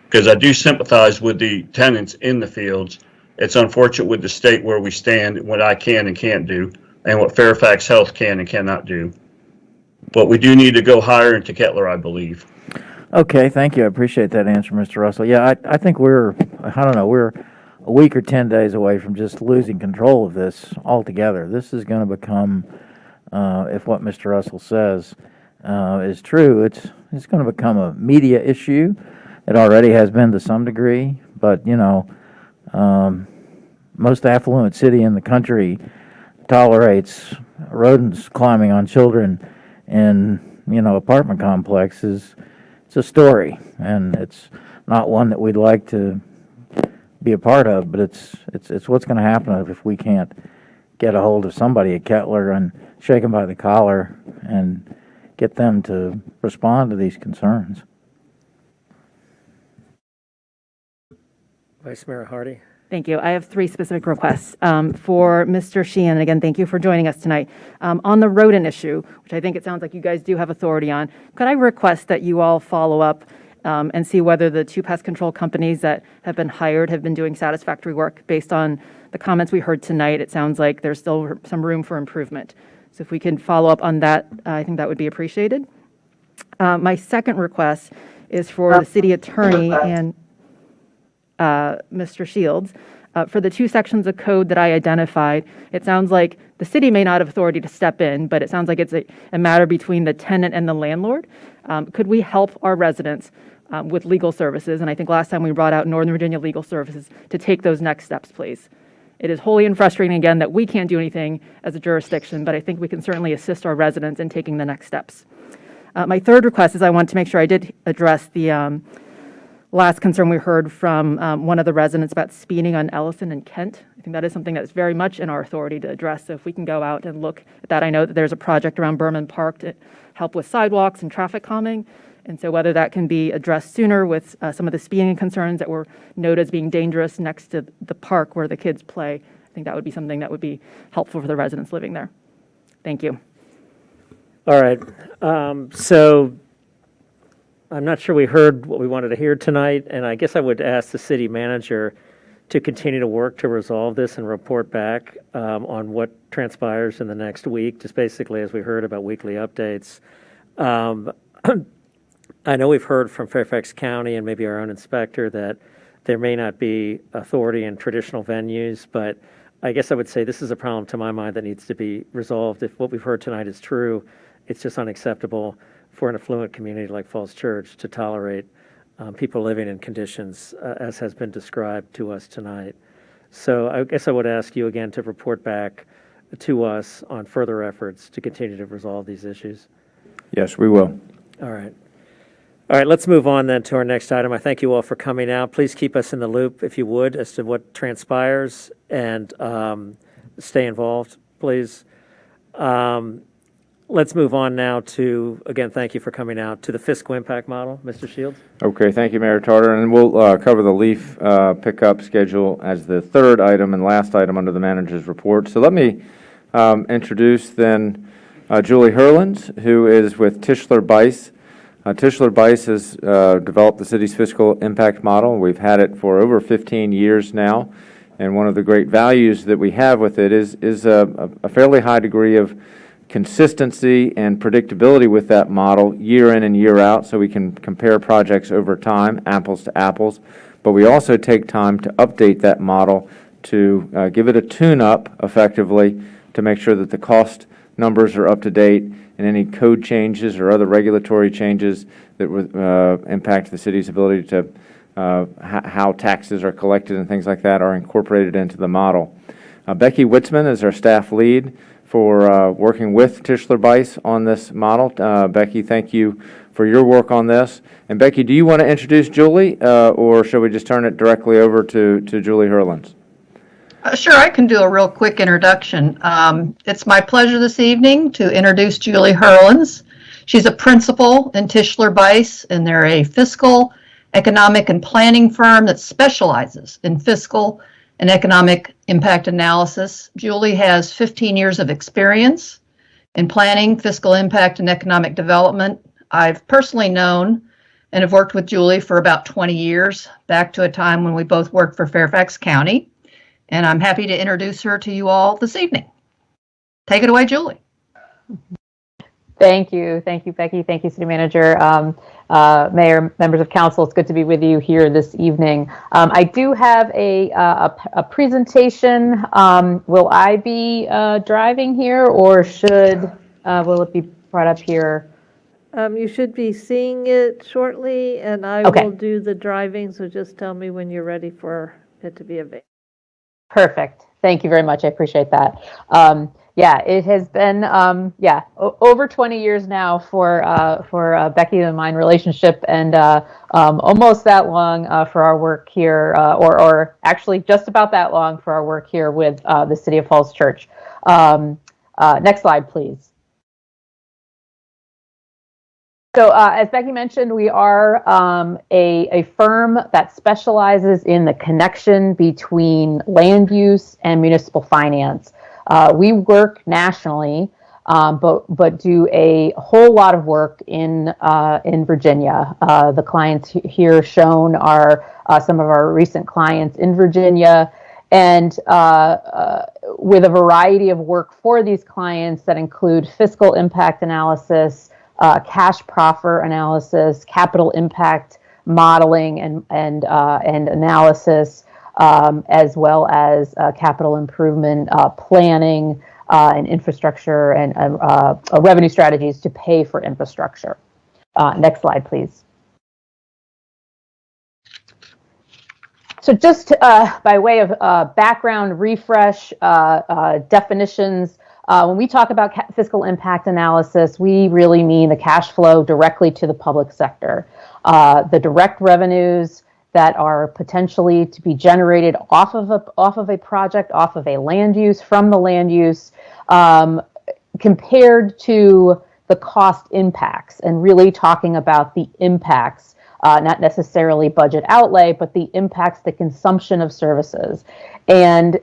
Because I do sympathize with the tenants in the fields. It's unfortunate with the state where we stand, what I can and can't do, and what Fairfax Health can and cannot do. But we do need to go higher into Kettler, I believe. Okay, thank you. I appreciate that answer, Mr. Russell. Yeah, I think we're a week or 10 days away from just losing control of this altogether. This is going to become, if what Mr. Russell says, is true, it's going to become a media issue. It already has been to some degree, but most affluent city in the country tolerates rodents climbing on children in apartment complexes. It's a story, and it's not one that we'd like to be a part of, but it's what's going to happen if we can't get a hold of somebody at Kettler and shake them by the collar and get them to respond to these concerns. Vice Mayor Hardy. Thank you. I have 3 specific requests for Mr. Sheehan. Again, thank you for joining us tonight. On the rodent issue, which I think it sounds like you guys do have authority on, could I request that you all follow up and see whether the 2 pest control companies that have been hired have been doing satisfactory work? Based on the comments we heard tonight, it sounds like there's still some room for improvement. So if we can follow up on that, I think that would be appreciated. My second request is for the city attorney and Mr. Shields. For the 2 sections of code that I identified, it sounds like the city may not have authority to step in, but it sounds like it's a matter between the tenant and the landlord. Could we help our residents with legal services? And I think last time we brought out Northern Virginia Legal Services to take those next steps, please. It is wholly and frustrating, again, that we can't do anything as a jurisdiction, but I think we can certainly assist our residents in taking the next steps. My third request is I want to make sure I did address the last concern we heard from one of the residents about speeding on Ellison and Kent. I think that is something that is very much in our authority to address. So if we can go out and look at that, I know that there's a project around Berman Park to help with sidewalks and traffic calming. And so whether that can be addressed sooner with some of the speeding concerns that were noted as being dangerous next to the park where the kids play, I think that would be something that would be helpful for the residents living there. Thank you. All right. So I'm not sure we heard what we wanted to hear tonight, and I guess I would ask the city manager to continue to work to resolve this and report back on what transpires in the next week, just basically as we heard about weekly updates. I know we've heard from Fairfax County and maybe our own inspector that there may not be authority in traditional venues, but I guess I would say this is a problem to my mind that needs to be resolved. If what we've heard tonight is true, it's just unacceptable for an affluent community like Falls Church to tolerate people living in conditions as has been described to us tonight. So I guess I would ask you again to report back to us on further efforts to continue to resolve these issues. Yes, we will. All right. All right, let's move on then to our next item. I thank you all for coming out. Please keep us in the loop, if you would, as to what transpires, and stay involved, please. Let's move on now to, again, thank you for coming out, to the fiscal impact model. Mr. Shields? Okay, thank you, Mayor Tarter. And we'll cover the leaf pickup schedule as the third item and last item under the manager's report. So let me introduce then Julie Hurlins, who is with Tischler Bice. Tischler Bice has developed the city's fiscal impact model. We've had it for over 15 years now, and one of the great values that we have with it is a fairly high degree of consistency and predictability with that model year in and year out, so we can compare projects over time, apples to apples. But we also take time to update that model to give it a tune-up effectively to make sure that the cost numbers are up to date, and any code changes or other regulatory changes that would impact the city's ability to how taxes are collected and things like that are incorporated into the model. Becky Witzman is our staff lead for working with Tischler Bice on this model. Becky, thank you for your work on this. And Becky, do you want to introduce Julie, or shall we just turn it directly over to Julie Hurlins? Sure, I can do a real quick introduction. It's my pleasure this evening to introduce Julie Hurlins. She's a principal in Tischler Bice, and they're a fiscal, economic, and planning firm that specializes in fiscal and economic impact analysis. Julie has 15 years of experience in planning, fiscal impact, and economic development. I've personally known and have worked with Julie for about 20 years, back to a time when we both worked for Fairfax County. And I'm happy to introduce her to you all this evening. Take it away, Julie. Thank you, Becky. Thank you, City Manager, Mayor, members of Council. It's good to be with you here this evening. I do have a presentation. Will I be driving here, or will it be brought up here You should be seeing it shortly, and I Okay. will do the driving, so just tell me when you're ready for it to be available. Perfect. Thank you very much. I appreciate that. Yeah, it has been over 20 years now for Becky and mine relationship, and almost that long for our work here, or actually just about that long for our work here with the City of Falls Church. Next slide, please. So as Becky mentioned, we are a firm that specializes in the connection between land use and municipal finance. We work nationally, but do a whole lot of work in Virginia. The clients here shown are some of our recent clients in Virginia, and with a variety of work for these clients that include fiscal impact analysis, cash proffer analysis, capital impact modeling and analysis, as well as capital improvement planning and infrastructure and revenue strategies to pay for infrastructure. Next slide, please. So just by way of background refresh, definitions, when we talk about fiscal impact analysis, we really mean the cash flow directly to the public sector. The direct revenues that are potentially to be generated off of a project, off of a land use, from the land use, compared to the cost impacts, and really talking about the impacts, not necessarily budget outlay, but the impacts, the consumption of services. And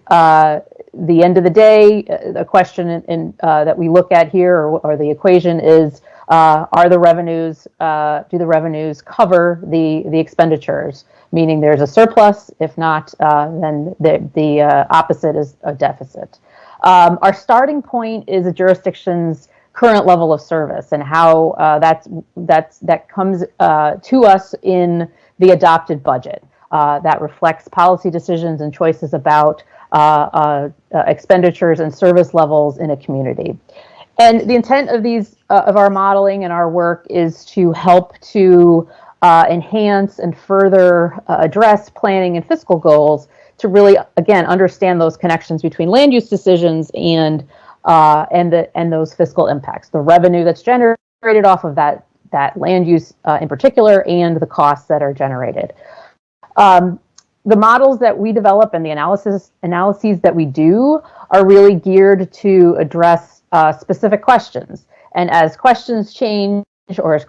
the end of the day, the question that we look at here, or the equation is, do the revenues cover the expenditures? Meaning there's a surplus. If not, then the opposite is a deficit. Our starting point is a jurisdiction's current level of service, and how that comes to us in the adopted budget. That reflects policy decisions and choices about expenditures and service levels in a community. And the intent of of our modeling and our work is to help to enhance and further address planning and fiscal goals to really, again, understand those connections between land use decisions and those fiscal impacts, the revenue that's generated off of that land use in particular, and the costs that are generated. The models that we develop and the analyses that we do are really geared to address specific questions. And as questions change, or as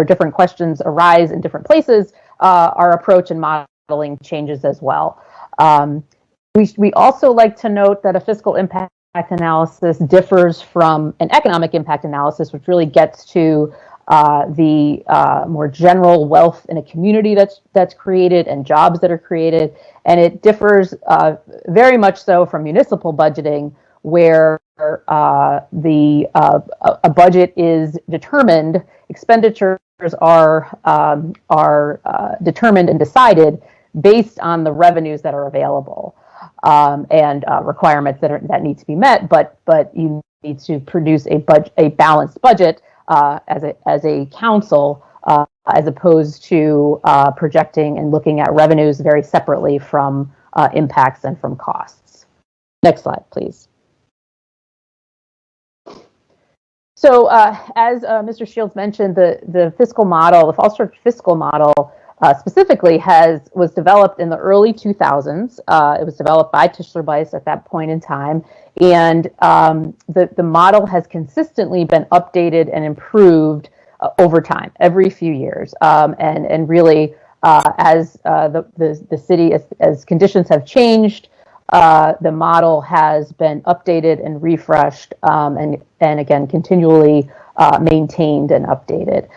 different questions arise in different places, our approach and modeling changes as well. We also like to note that a fiscal impact analysis differs from an economic impact analysis, which really gets to the more general wealth in a community that's created and jobs that are created. And it differs very much so from municipal budgeting, where a budget is determined, expenditures are determined and decided based on the revenues that are available, and requirements that need to be met. But you need to produce a balanced budget as a council, as opposed to projecting and looking at revenues very separately from impacts and from costs. Next slide, please. So as Mr. Shields mentioned, the fiscal model, the Falls Church fiscal model specifically was developed in the early 2000s. It was developed by Tischler-Weiss at that point in time. And the model has consistently been updated and improved over time, every few years. And really, as the city, as conditions have changed, the model has been updated and refreshed, and again, continually maintained and updated,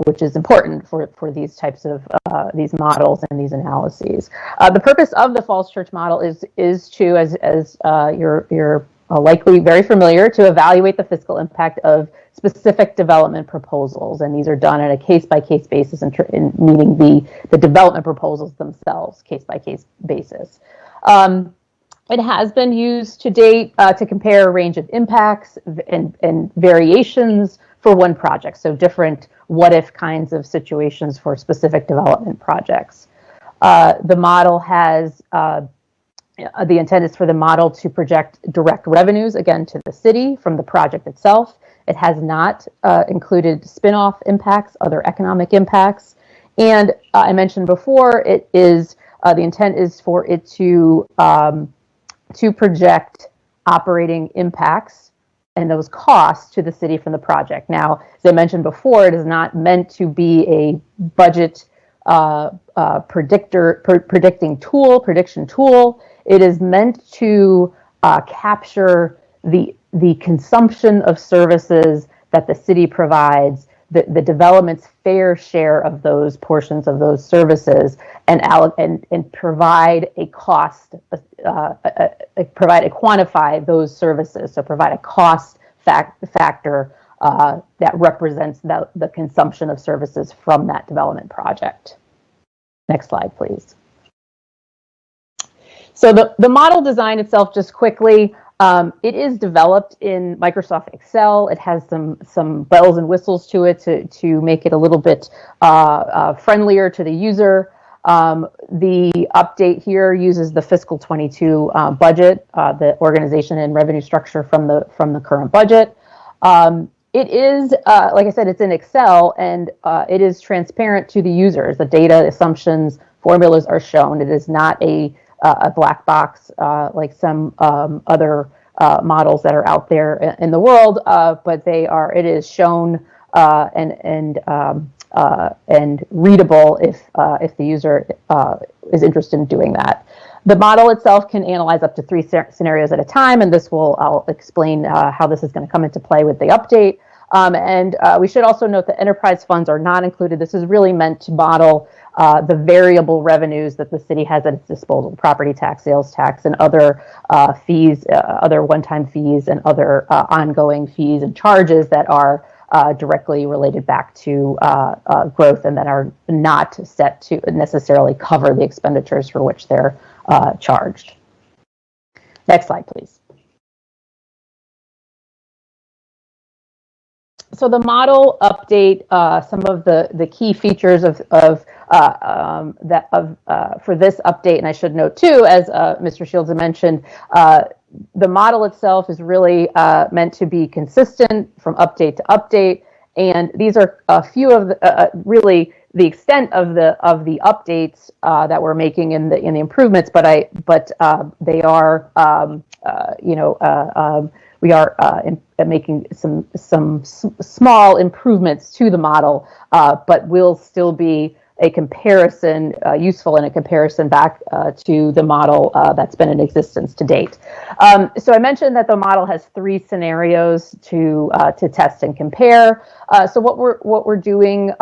which is important for these types of these models and these analyses. The purpose of the Falls Church model is to, as you're likely very familiar, to evaluate the fiscal impact of specific development proposals, and these are done on a case-by-case basis, meaning the development proposals themselves, case-by-case basis. It has been used to date to compare a range of impacts and variations for one project. So different what-if kinds of situations for specific development projects. The model has, the intent is for the model to project direct revenues, again, to the city from the project itself. It has not included spin-off impacts, other economic impacts. And I mentioned before, it is the intent is for it to project operating impacts and those costs to the city from the project. Now, as I mentioned before, it is not meant to be a budget prediction tool. It is meant to capture the consumption of services that the city provides, the development's fair share of those portions of those services, and provide a cost, quantify those services. So provide a cost factor that represents the consumption of services from that development project. Next slide, please. So the model design itself, just quickly, it is developed in Microsoft Excel. It has some bells and whistles to it to make it a little bit friendlier to the user. The update here uses the fiscal 22 budget, the organization and revenue structure from the current budget. It is, like I said, it's in Excel, and it is transparent to the users. The data, assumptions, formulas are shown. It is not a black box like some other models that are out there in the world, but it is shown and readable if the user is interested in doing that. The model itself can analyze up to 3 scenarios at a time, and I'll explain how this is going to come into play with the update. And we should also note that enterprise funds are not included. This is really meant to model the variable revenues that the city has at its disposal: property tax, sales tax, and other fees, other one-time fees, and other ongoing fees and charges that are directly related back to growth and that are not set to necessarily cover the expenditures for which they're charged. Next slide, please. So the model update, some of the key features for this update, and I should note too, as Mr. Shields had mentioned, the model itself is really meant to be consistent from update to update, and these are a few of the, really the extent of the updates that we're making in the improvements, but they are we are making some small improvements to the model, but will still be a comparison, useful in a comparison back to the model that's been in existence to date. So I mentioned that the model has 3 scenarios to test and compare. So what we're doing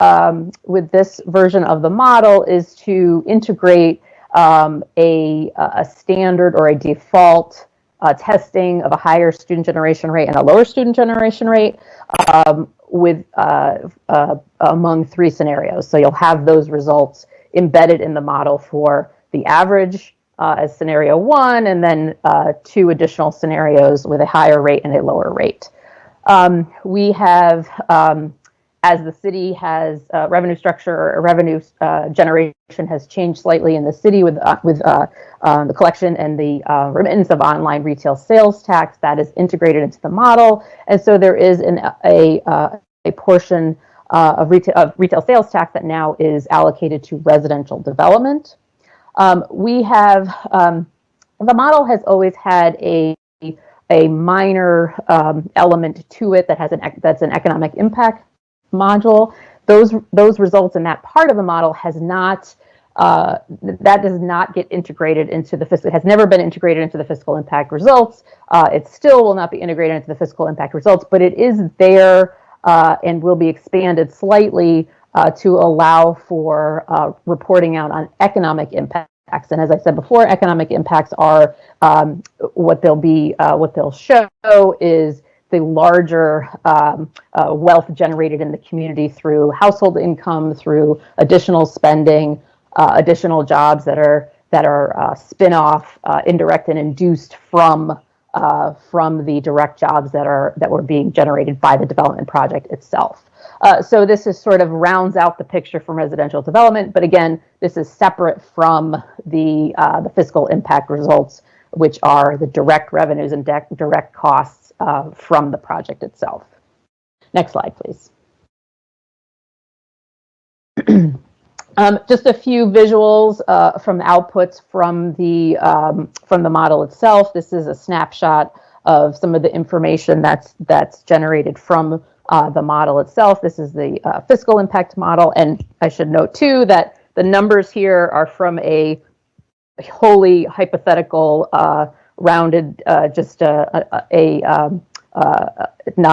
with this version of the model is to integrate a standard or a default testing of a higher student generation rate and a lower student generation rate with among 3 scenarios. So you'll have those results embedded in the model for the average as scenario 1, and then 2 additional scenarios with a higher rate and a lower rate. We have, as the city has revenue structure or revenue generation has changed slightly in the city with the collection and the remittance of online retail sales tax that is integrated into the model, and so there is a portion of retail sales tax that now is allocated to residential development. We have the model has always had a minor element to it that's an economic impact module. Those results in that part of the model has not that does not get integrated into the fiscal. It has never been integrated into the fiscal impact results. It still will not be integrated into the fiscal impact results, but it is there and will be expanded slightly to allow for reporting out on economic impacts. And as I said before, economic impacts are what they'll show is the larger wealth generated in the community through household income, through additional spending, additional jobs that are spin-off, indirect and induced from from the direct jobs that were being generated by the development project itself. So this is sort of rounds out the picture from residential development, but again, this is separate from the fiscal impact results, which are the direct revenues and direct costs from the project itself. Next slide, please. Just a few visuals from the outputs from the model itself. This is a snapshot of some of the information that's generated from the model itself. This is the fiscal impact model, and I should note too that the numbers here are from a wholly hypothetical, rounded, just not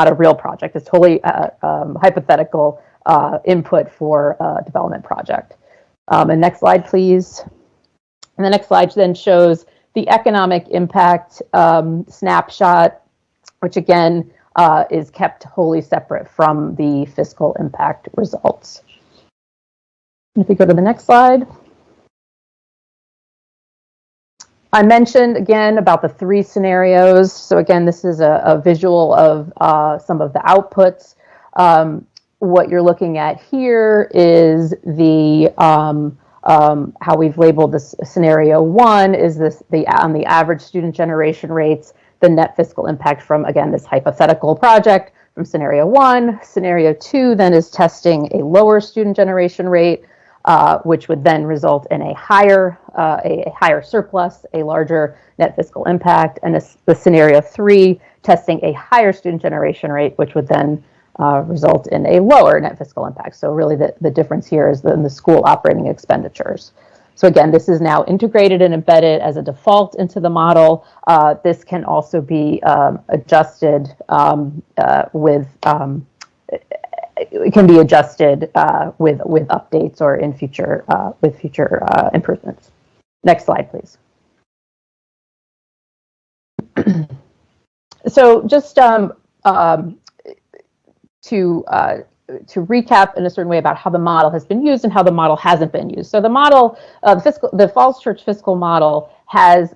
a real project. It's totally hypothetical input for a development project. And next slide, please. And the next slide then shows the economic impact snapshot, which again is kept wholly separate from the fiscal impact results. And if we go to the next slide. I mentioned again about the 3 scenarios. So again, this is a visual of some of the outputs. What you're looking at here is the how we've labeled this scenario 1 is on the average student generation rates, the net fiscal impact from, again, this hypothetical project from scenario 1. Scenario 2 then is testing a lower student generation rate, which would then result in a higher surplus, a larger net fiscal impact, and the scenario 3 testing a higher student generation rate, which would then result in a lower net fiscal impact. So really the difference here is in the school operating expenditures. So again, this is now integrated and embedded as a default into the model. This can also be adjusted it can be adjusted with updates or in future with future improvements. Next slide, please. So just to recap in a certain way about how the model has been used and how the model hasn't been used. So the model, the Falls Church fiscal model has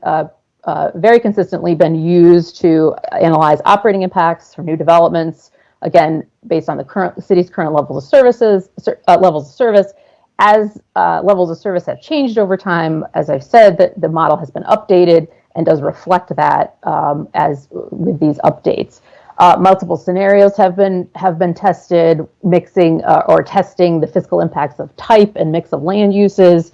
very consistently been used to analyze operating impacts from new developments, again, based on the city's current levels of service. As levels of service have changed over time, as I've said, the model has been updated and does reflect that as with these updates. Multiple scenarios have been tested, mixing or testing the fiscal impacts of type and mix of land uses.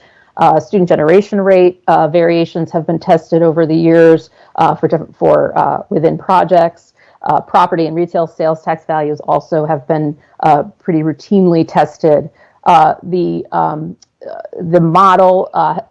Student generation rate variations have been tested over the years for within projects. Property and retail sales tax values also have been pretty routinely tested. The model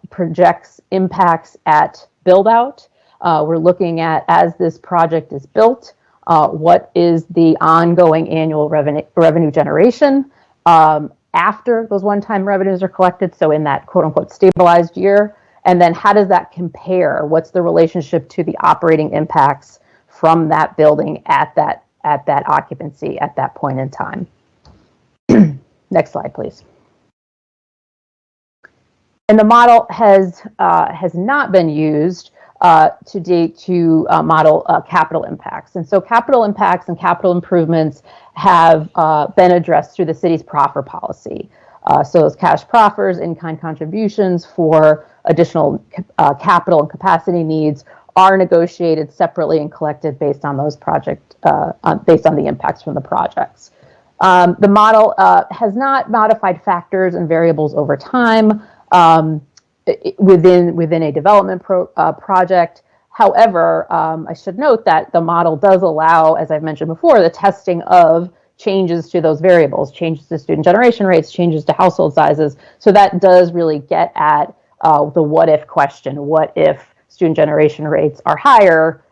projects impacts at build out. We're looking at, as this project is built, what is the ongoing annual revenue generation after those one-time revenues are collected, so in that quote-unquote stabilized year, and then how does that compare? What's the relationship to the operating impacts from that building at that occupancy at that point in time? Next slide, please. And the model has not been used to date to model capital impacts. And so capital impacts and capital improvements have been addressed through the city's proffer policy. So those cash proffers, in-kind contributions for additional capital and capacity needs are negotiated separately and collected based on those based on the impacts from the projects. The model has not modified factors and variables over time within a development project. However, I should note that the model does allow, as I've mentioned before, the testing of changes to those variables, changes to student generation rates, changes to household sizes. So that does really get at the what if question. What if student generation rates are higher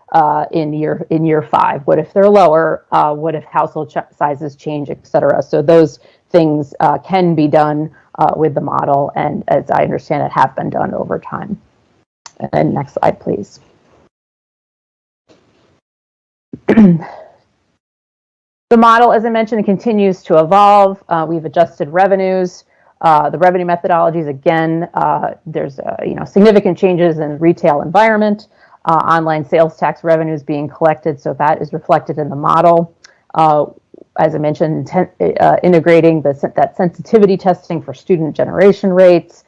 in year 5? What if they're lower? What if household sizes change, et cetera? So those things can be done with the model, and as I understand it, have been done over time. And next slide, please. The model, as I mentioned, continues to evolve. We've adjusted revenues. The revenue methodologies, again, there's significant changes in retail environment. online sales tax revenues being collected, so that is reflected in the model. As I mentioned, integrating that sensitivity testing for student generation rates.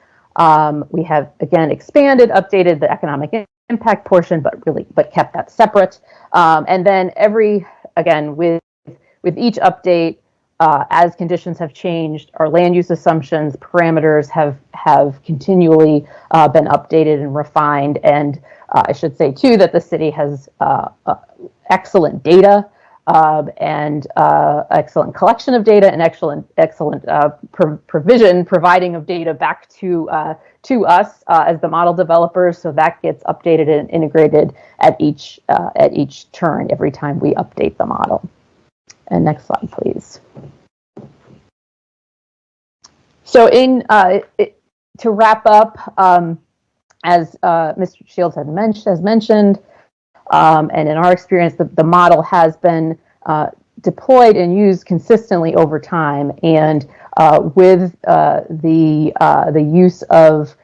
We have, again, expanded, updated the economic impact portion, but kept that separate. And then with each update, as conditions have changed, our land use assumptions, parameters have continually been updated and refined. And I should say, too, that the city has excellent data and excellent collection of data and excellent providing of data back to us as the model developers. So that gets updated and integrated at each turn every time we update the model. And next slide, please. So to wrap up, as Mr. Shields has mentioned, and in our experience, the model has been deployed and used consistently over time. And with the use of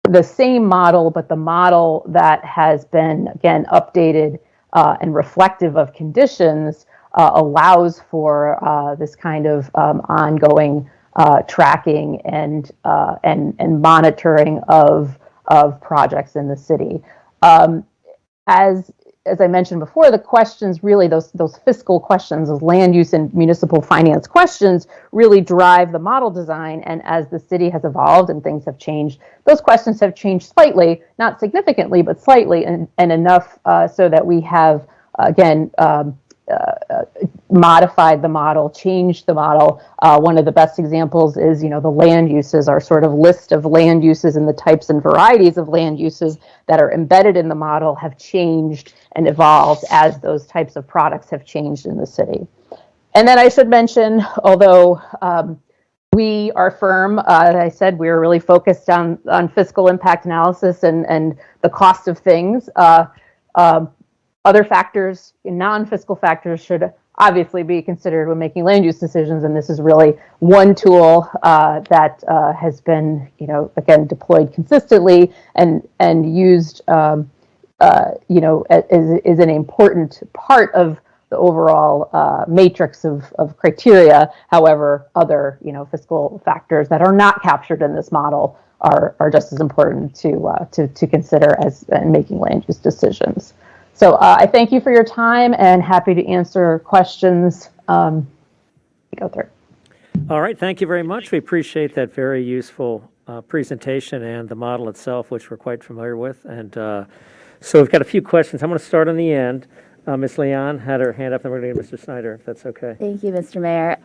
the same model, but the model that has been, again, updated and reflective of conditions, allows for this kind of ongoing tracking and monitoring of projects in the city. As I mentioned before, the questions really, those fiscal questions, those land use and municipal finance questions really drive the model design. And as the city has evolved and things have changed, those questions have changed slightly, not significantly, but slightly, and enough so that we have, again, modified the model, changed the model. One of the best examples is, the land uses, our sort of list of land uses and the types and varieties of land uses that are embedded in the model have changed and evolved as those types of products have changed in the city. And then I should mention, although we are firm, as I said, we're really focused on fiscal impact analysis and the cost of things. Other factors, non-fiscal factors, should obviously be considered when making land use decisions, and this is really one tool that has been, again, deployed consistently and used, is an important part of the overall matrix of criteria. However, other, fiscal factors that are not captured in this model are just as important to consider as in making land use decisions. So I thank you for your time and happy to answer questions. Go through. All right, thank you very much. We appreciate that very useful presentation and the model itself, which we're quite familiar with. And so we've got a few questions. I'm going to start on the end. Ms. Leon had her hand up, and we're going to get Mr. Snyder, if that's okay. Thank you, Mr. Mayor.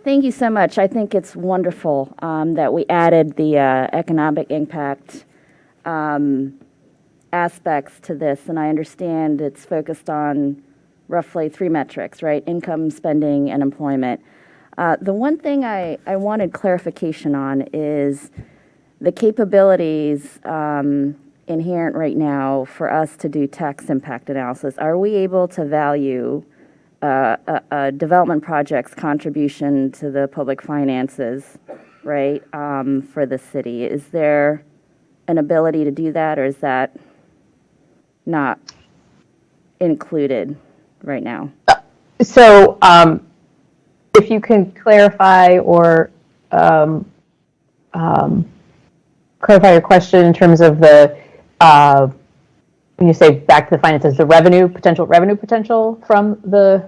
Thank you so much. I think it's wonderful that we added the economic impact aspects to this, and I understand it's focused on roughly 3 metrics, right? Income, spending, and employment. The one thing I wanted clarification on is the capabilities inherent right now for us to do tax impact analysis. Are we able to value a development project's contribution to the public finances, right, for the city? Is there an ability to do that, or is that not included right now? So if you can clarify or clarify your question in terms of the, when you say back to the finances, the revenue potential from the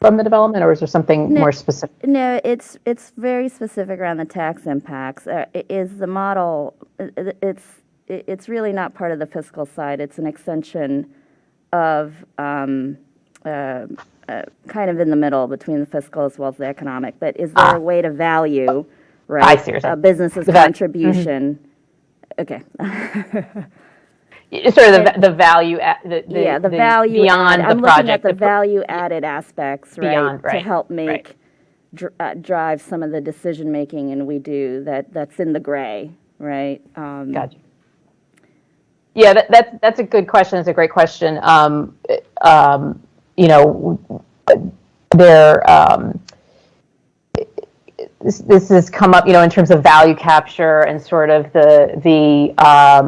development, or is there something more specific? No, it's very specific around the tax impacts. Is the model, it's really not part of the fiscal side. It's an extension of kind of in the middle between the fiscal as well as the economic. But is there a way to value, right, a business's contribution? Okay. Sort of the value, the value beyond I'm the looking project, at the value added aspects, right, beyond, to help make drive some of the decision making, and we do that's in the gray, right? Gotcha. Yeah, that's a good question. It's a great question. this has come up, in terms of value capture and sort of I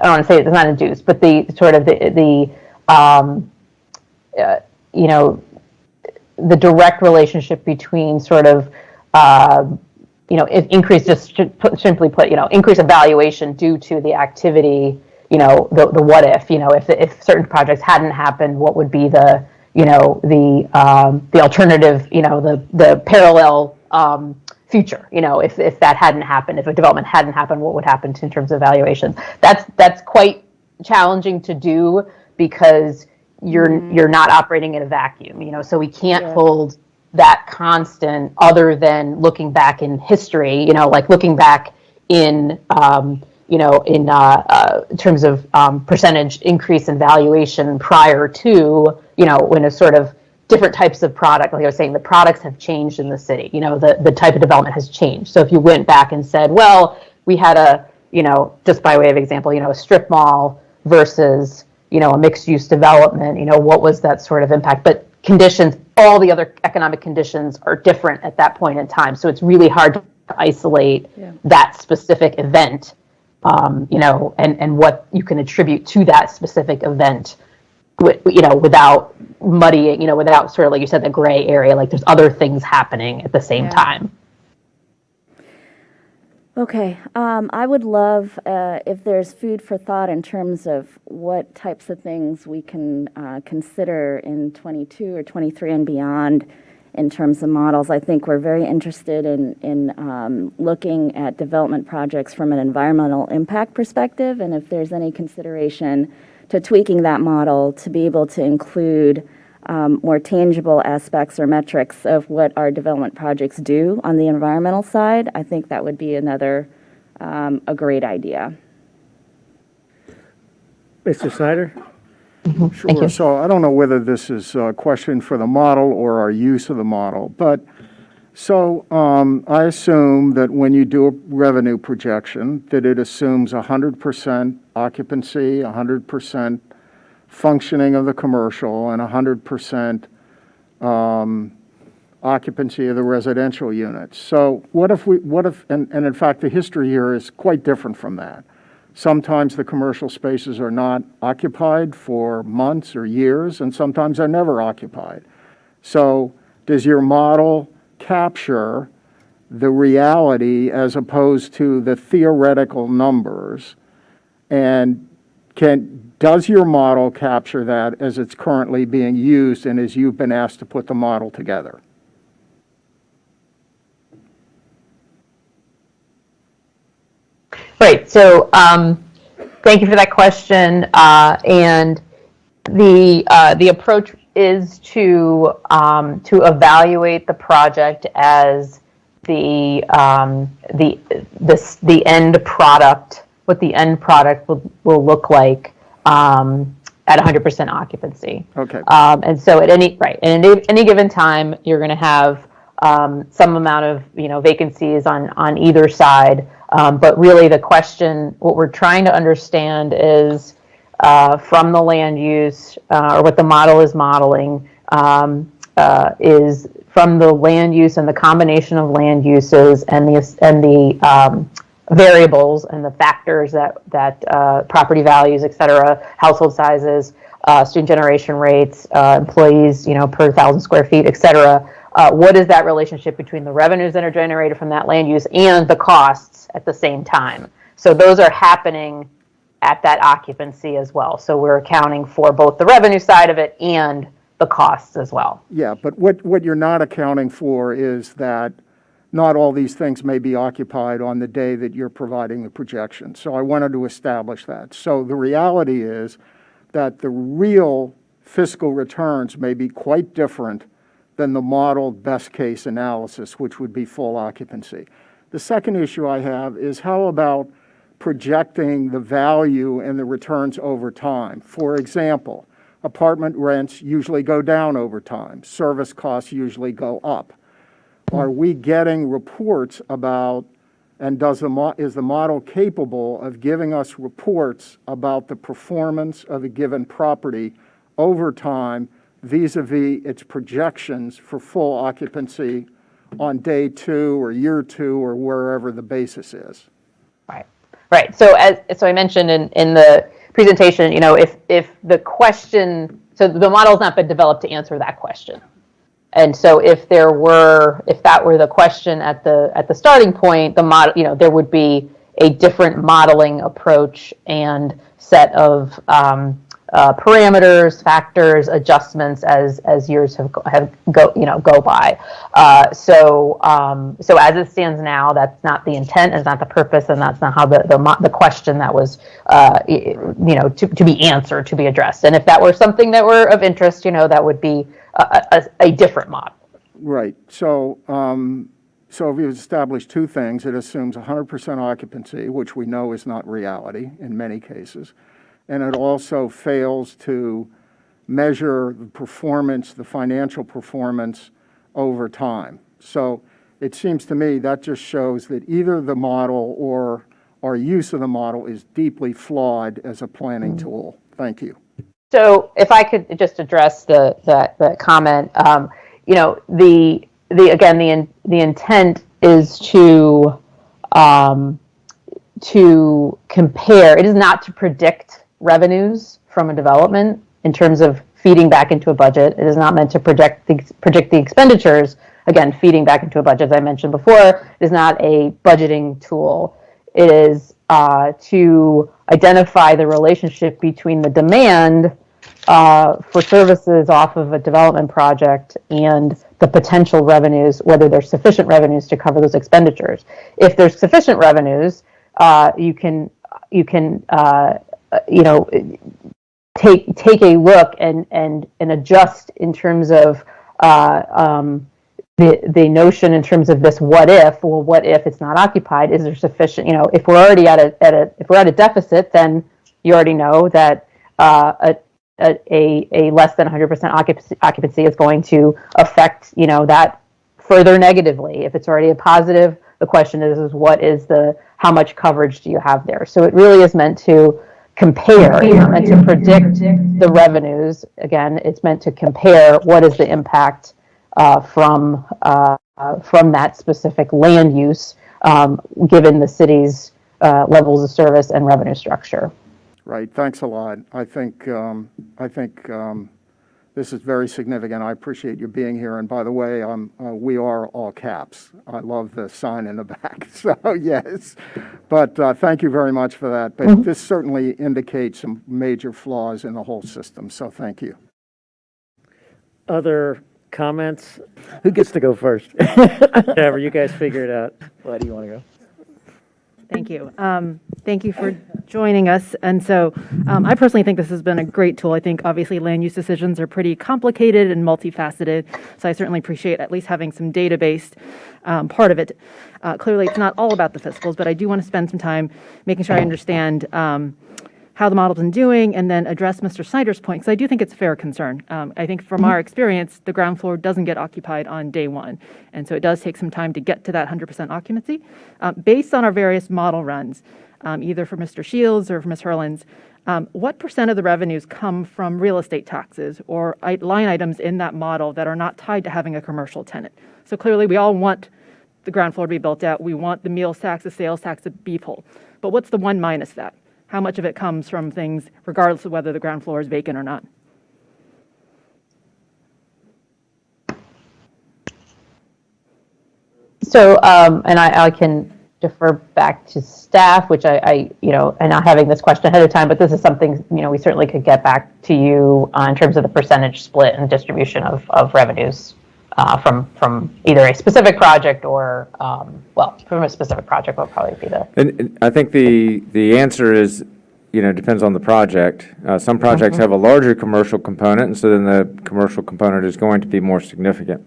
don't want to say it's not induced, but the sort of the direct relationship between sort of, increase, just simply put, increase of valuation due to the activity, the what if certain projects hadn't happened, what would be the alternative, the parallel future, if that hadn't happened, if a development hadn't happened, what would happen in terms of valuations? That's quite challenging to do because you're not operating in a vacuum, so we can't hold that constant other than looking back in history, like looking back in in terms of percentage increase in valuation prior to, when a sort of different types of product, like I was saying, the products have changed in the city, the type of development has changed. So if you went back and said, well, we had a, just by way of example, a strip mall versus, a mixed use development, what was that sort of impact? But conditions, all the other economic conditions are different at that point in time. So it's really hard to isolate that specific event, and what you can attribute to that specific event, without muddying, without sort of, like you said, the gray area, like there's other things happening at the same time. Okay, I would love if there's food for thought in terms of what types of things we can consider in 22 or 23 and beyond in terms of models. I think we're very interested in looking at development projects from an environmental impact perspective, and if there's any consideration to tweaking that model to be able to include more tangible aspects or metrics of what our development projects do on the environmental side, I think that would be another a great idea. Mr. Snyder? Sure. So I don't know whether this is a question for the model or our use of the model, but so I assume that when you do a revenue projection, that it assumes 100% occupancy, 100% functioning of the commercial, and 100% occupancy of the residential units. So what if, and in fact the history here is quite different from that. Sometimes the commercial spaces are not occupied for months or years, and sometimes they're never occupied. So does your model capture the reality as opposed to the theoretical numbers? And does your model capture that as it's currently being used and as you've been asked to put the model together? Right. So thank you for that question. And the approach is to evaluate the project as the end product, what the end product will look like at 100% occupancy. Okay. And so at any given time, you're going to have some amount of vacancies on either side. But really the question, what we're trying to understand is from the land use, or what the model is modeling, is from the land use and the combination of land uses and the variables and the factors that property values, et cetera, household sizes, student generation rates, employees, per 1,000 square feet, et cetera. What is that relationship between the revenues that are generated from that land use and the costs at the same time? So those are happening at that occupancy as well. So we're accounting for both the revenue side of it and the costs as well. Yeah, but what you're not accounting for is that not all these things may be occupied on the day that you're providing the projection. So I wanted to establish that. So the reality is that the real fiscal returns may be quite different than the modeled best case analysis, which would be full occupancy. The second issue I have is how about projecting the value and the returns over time? For example, apartment rents usually go down over time. Service costs usually go up. Are we getting reports about, and is the model capable of giving us reports about the performance of a given property over time vis-a-vis its projections for full occupancy on day 2 or year 2 or wherever the basis is. Right. So I mentioned in the presentation, if the question, so the model's not been developed to answer that question. And so if that were the question at the starting point, the model, there would be a different modeling approach and set of parameters, factors, adjustments as years go by. So as it stands now, that's not the intent, is not the purpose, and that's not how the question that was to be answered, to be addressed. And if that were something that were of interest, that would be a different model. Right. So we've established two things. It assumes 100% occupancy, which we know is not reality in many cases. And it also fails to measure the performance, the financial performance over time. So it seems to me that just shows that either the model or our use of the model is deeply flawed as a planning tool. Thank you. So if I could just address the comment, the intent is to compare. It is not to predict revenues from a development in terms of feeding back into a budget. It is not meant to predict the expenditures, again, feeding back into a budget, as I mentioned before. It is not a budgeting tool. It is to identify the relationship between the demand for services off of a development project and the potential revenues, whether there's sufficient revenues to cover those expenditures. If there's sufficient revenues, you can take a look and adjust in terms of the notion in terms of this what if. Well, what if it's not occupied? Is there sufficient? If we're already if we're at a deficit, then you already know that a less than 100% occupancy is going to affect that further negatively. If it's already a positive, the question is how much coverage do you have there? So it really is meant to compare, and to predict the revenues. Again, it's meant to compare what is the impact from that specific land use, given the city's levels of service and revenue structure. Right. Thanks a lot. I think this is very significant. I appreciate you being here. And by the way, we are all caps. I love the sign in the back. So yes, but thank you very much for that. But this certainly indicates some major flaws in the whole system. So thank you. Other comments? Who gets to go first? Whatever, you guys figure it out. Why do you want to go? Thank you. Thank you for joining us. And so I personally think this has been a great tool. I think obviously land use decisions are pretty complicated and multifaceted. So I certainly appreciate at least having some data-based part of it. Clearly, it's not all about the fiscals, but I do want to spend some time making sure I understand how the model's been doing, and then address Mr. Snyder's point, because I do think it's a fair concern. I think from our experience, the ground floor doesn't get occupied on day one. And so it does take some time to get to that 100% occupancy. Based on our various model runs, either for Mr. Shields or for Ms. Hurlins, what percent of the revenues come from real estate taxes or line items in that model that are not tied to having a commercial tenant? So clearly we all want the ground floor to be built out. We want the meals tax, the sales tax to be pulled. But what's the one minus that? How much of it comes from things regardless of whether the ground floor is vacant or not? So, and I can defer back to staff, which and not having this question ahead of time, but this is something, we certainly could get back to you in terms of the percentage split and distribution of revenues from either a specific project or, from a specific project will probably be the... And I think the answer is, depends on the project. Some projects have a larger commercial component, and so then the commercial component is going to be more significant.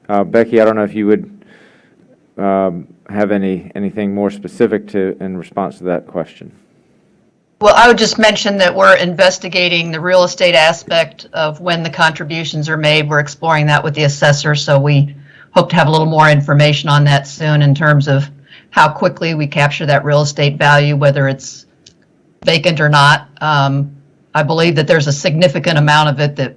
Becky, I don't know if you would have anything more specific in response to that question. Well, I would just mention that we're investigating the real estate aspect of when the contributions are made. We're exploring that with the assessor, so we hope to have a little more information on that soon in terms of how quickly we capture that real estate value, whether it's vacant or not. I believe that there's a significant amount of it that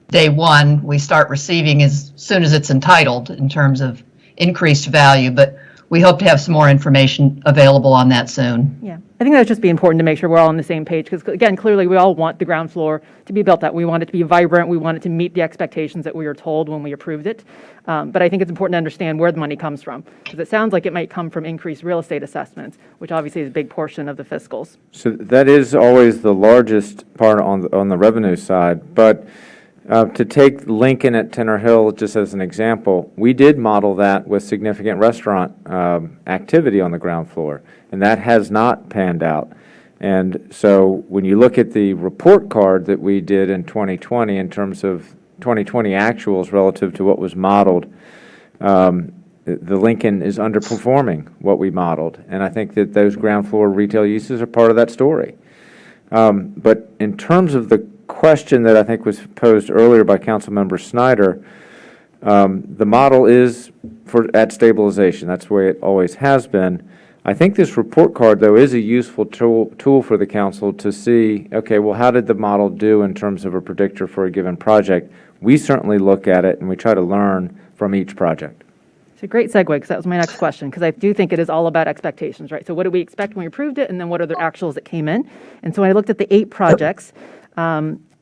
day one. We start receiving as soon as it's entitled in terms of increased value, but we hope to have some more information available on that soon. Yeah, I think that would just be important to make sure we're all on the same page, because again, clearly we all want the ground floor to be built out. We want it to be vibrant. We want it to meet the expectations that we were told when we approved it. But I think it's important to understand where the money comes from, because it sounds like it might come from increased real estate assessments, which obviously is a big portion of the fiscals. So that is always the largest part on the revenue side, but to take Lincoln at Tenor Hill just as an example, we did model that with significant restaurant activity on the ground floor, and that has not panned out. And so when you look at the report card that we did in 2020 in terms of 2020 actuals relative to what was modeled, the Lincoln is underperforming what we modeled, and I think that those ground floor retail uses are part of that story. But in terms of the question that I think was posed earlier by Councilmember Snyder, the model is at stabilization. That's the way it always has been. I think this report card, though, is a useful tool for the council to see, okay, well, how did the model do in terms of a predictor for a given project? We certainly look at it and we try to learn from each project. It's a great segue, because that was my next question, because I do think it is all about expectations, right? So what did we expect when we approved it, and then what are the actuals that came in? And so when I looked at the 8 projects,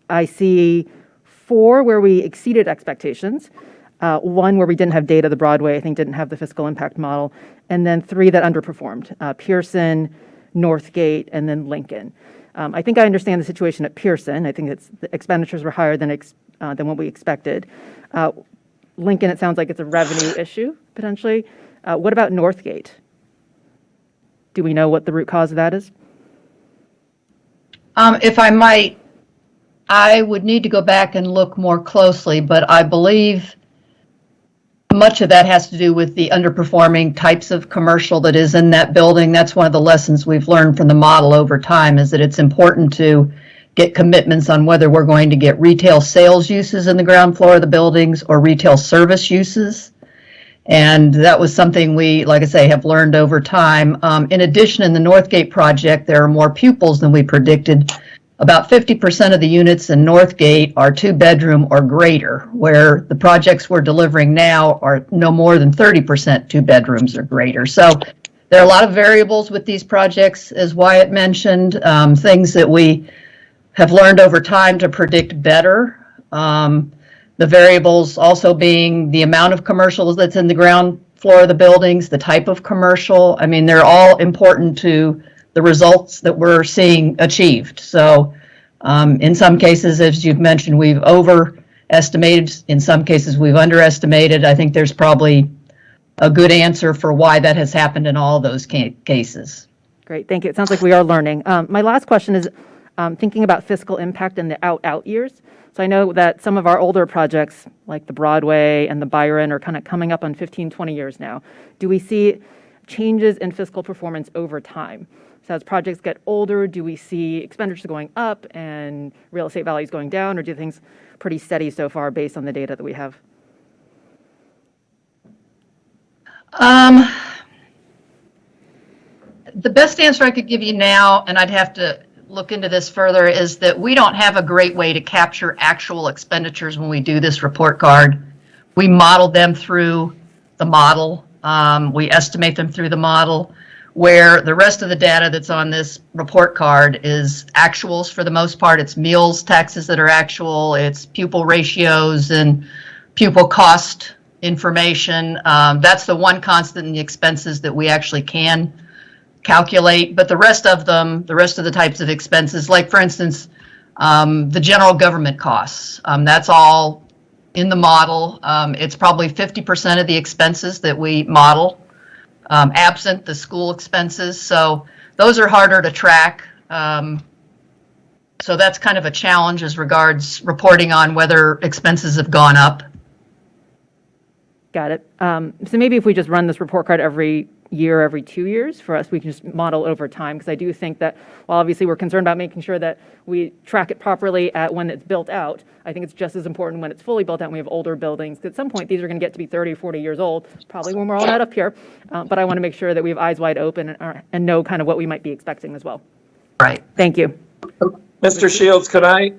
I see 4 where we exceeded expectations, 1 where we didn't have data, the Broadway, I think, didn't have the fiscal impact model, and then 3 that underperformed, Pearson, Northgate, and then Lincoln. I think I understand the situation at Pearson. I think the expenditures were higher than what we expected. Lincoln, it sounds like it's a revenue issue, potentially. What about Northgate? Do we know what the root cause of that is? If I might, I would need to go back and look more closely, but I believe much of that has to do with the underperforming types of commercial that is in that building. That's one of the lessons we've learned from the model over time, is that it's important to get commitments on whether we're going to get retail sales uses in the ground floor of the buildings or retail service uses. And that was something we, like I say, have learned over time. In addition, in the Northgate project, there are more pupils than we predicted. About 50% of the units in Northgate are 2-bedroom or greater, where the projects we're delivering now are no more than 30% 2 bedrooms or greater. So there are a lot of variables with these projects, as Wyatt mentioned, things that we have learned over time to predict better. The variables also being the amount of commercials that's in the ground floor of the buildings, the type of commercial. I mean, they're all important to the results that we're seeing achieved. So in some cases, as you've mentioned, we've overestimated. In some cases, we've underestimated. I think there's probably a good answer for why that has happened in all those cases. Great, thank you. It sounds like we are learning. My last question is thinking about fiscal impact in the out years. So I know that some of our older projects, like the Broadway and the Byron, are kind of coming up on 15, 20 years now. Do we see changes in fiscal performance over time? So as projects get older, do we see expenditures going up and real estate values going down, or do things pretty steady so far based on the data that we have? The best answer I could give you now, and I'd have to look into this further, is that we don't have a great way to capture actual expenditures when we do this report card. We model them through the model. We estimate them through the model, where the rest of the data that's on this report card is actuals for the most part. It's meals taxes that are actual, it's pupil ratios and pupil cost information. That's the one constant in the expenses that we actually can calculate, but the rest of them, the rest of the types of expenses, like for instance, the general government costs, that's all in the model. It's probably 50% of the expenses that we model, absent the school expenses. So those are harder to track. So that's kind of a challenge as regards reporting on whether expenses have gone up. Got it. So maybe if we just run this report card every year, every 2 years, for us, we can just model over time, because I do think that while obviously we're concerned about making sure that we track it properly at when it's built out, I think it's just as important when it's fully built out and we have older buildings. At some point, these are going to get to be 30 or 40 years old, probably when we're all not up here, but I want to make sure that we have eyes wide open and know kind of what we might be expecting as well. Right. Thank you. Mr. Shields, could I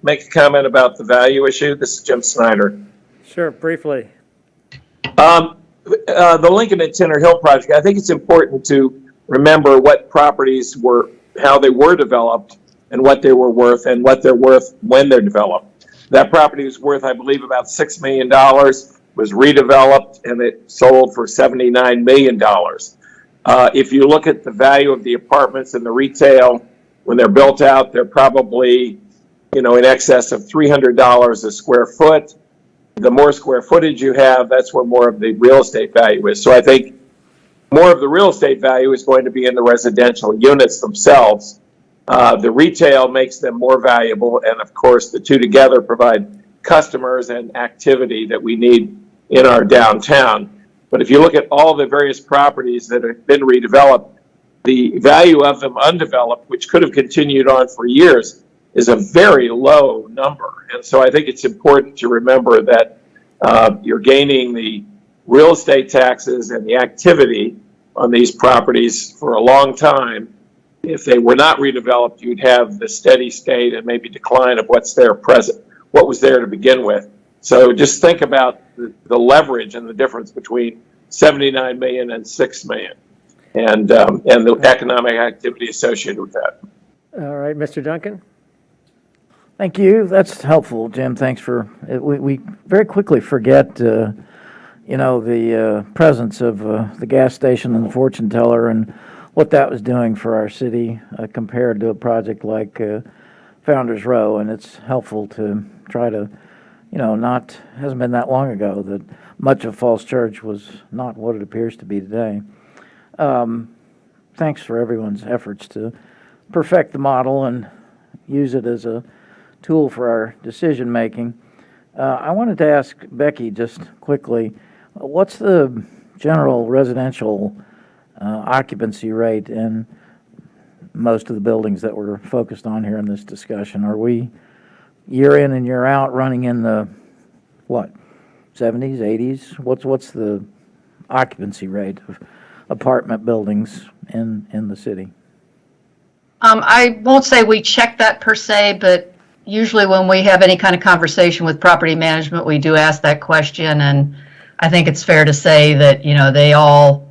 make a comment about the value issue? This is Jim Snyder. Sure, briefly. The Lincoln and Tinner Hill project, I think it's important to remember what properties were, how they were developed, and what they were worth, and what they're worth when they're developed. That property was worth, I believe, about $6 million, was redeveloped, and it sold for $79 million. If you look at the value of the apartments and the retail, when they're built out, they're probably, in excess of $300 a square foot. The more square footage you have, that's where more of the real estate value is. So I think more of the real estate value is going to be in the residential units themselves. The retail makes them more valuable, and of course, the two together provide customers and activity that we need in our downtown. But if you look at all the various properties that have been redeveloped, the value of them undeveloped, which could have continued on for years, is a very low number. And so I think it's important to remember that you're gaining the real estate taxes and the activity on these properties for a long time. If they were not redeveloped, you'd have the steady state and maybe decline of what's there present, what was there to begin with. So just think about the leverage and the difference between 79 million and 6 million, and the economic activity associated with that. All right, Mr. Duncan? Thank you. That's helpful, Jim. Thanks for, we very quickly forget, the presence of the gas station and the fortune teller and what that was doing for our city compared to a project like Founders Row. And it's helpful to try to, hasn't been that long ago that much of Falls Church was not what it appears to be today. Thanks for everyone's efforts to perfect the model and use it as a tool for our decision making. I wanted to ask Becky just quickly, what's the general residential occupancy rate in most of the buildings that we're focused on here in this discussion? Are we year in and year out running in the, 70s, 80s? What's the occupancy rate of apartment buildings in the city? I won't say we check that per se, but usually when we have any kind of conversation with property management, we do ask that question. And I think it's fair to say that, they all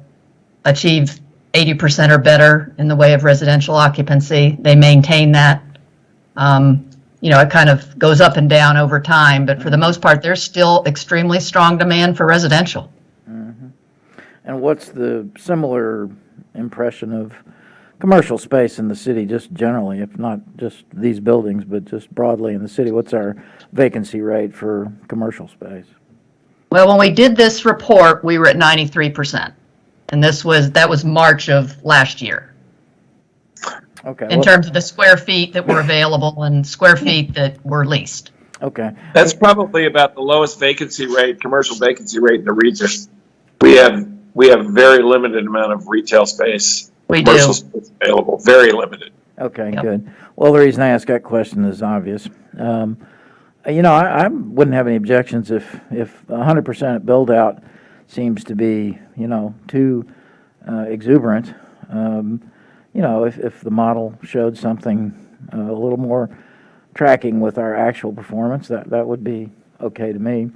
achieve 80% or better in the way of residential occupancy. They maintain that. It kind of goes up and down over time, but for the most part, there's still extremely strong demand for residential. Mm-hmm. And what's the similar impression of commercial space in the city, just generally, if not just these buildings, but just broadly in the city? What's our vacancy rate for commercial space? Well, when we did this report, we were at 93%. And that was March of last year. Okay. In terms of the square feet that were available and square feet that were leased. Okay. That's probably about the lowest vacancy rate, commercial vacancy rate in the region. We have very limited amount of retail space. We commercial do. Space available, very limited. Okay, good. Well, the reason I asked that question is obvious. I wouldn't have any objections if 100% build out seems to be, too exuberant. If the model showed something a little more tracking with our actual performance, that would be okay to me.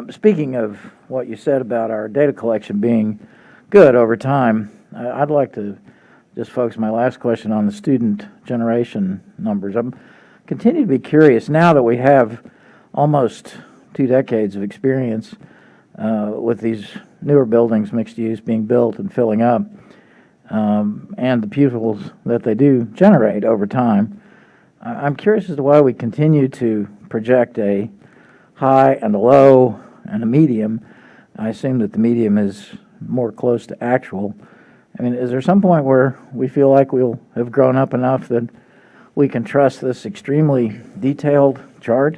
Speaking of what you said about our data collection being good over time, I'd like to just focus my last question on the student generation numbers. I'm continue to be curious now that we have almost 2 decades of experience with these newer buildings, mixed use, being built and filling up, and the pupils that they do generate over time. I'm curious as to why we continue to project a high and a low and a medium. I assume that the medium is more close to actual. I mean, is there some point where we feel like we'll have grown up enough that we can trust this extremely detailed chart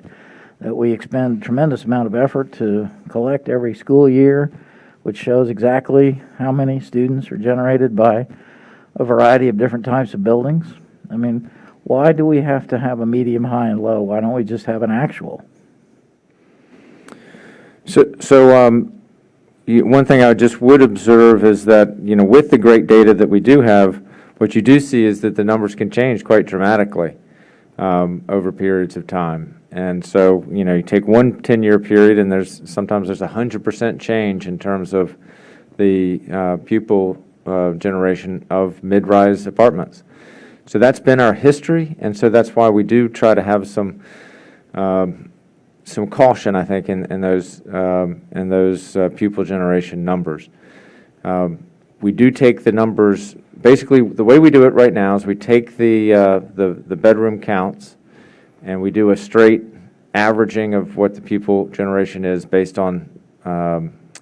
that we expend a tremendous amount of effort to collect every school year, which shows exactly how many students are generated by a variety of different types of buildings? I mean, why do we have to have a medium, high, and low? Why don't we just have an actual? One thing I just would observe is that, with the great data that we do have, what you do see is that the numbers can change quite dramatically. over periods of time. And so, you take one 10-year period, and sometimes there's 100% change in terms of the pupil generation of mid-rise apartments. So that's been our history, and so that's why we do try to have some caution, I think, in those pupil generation numbers. We do take the numbers. Basically, the way we do it right now is we take the bedroom counts, and we do a straight averaging of what the pupil generation is based on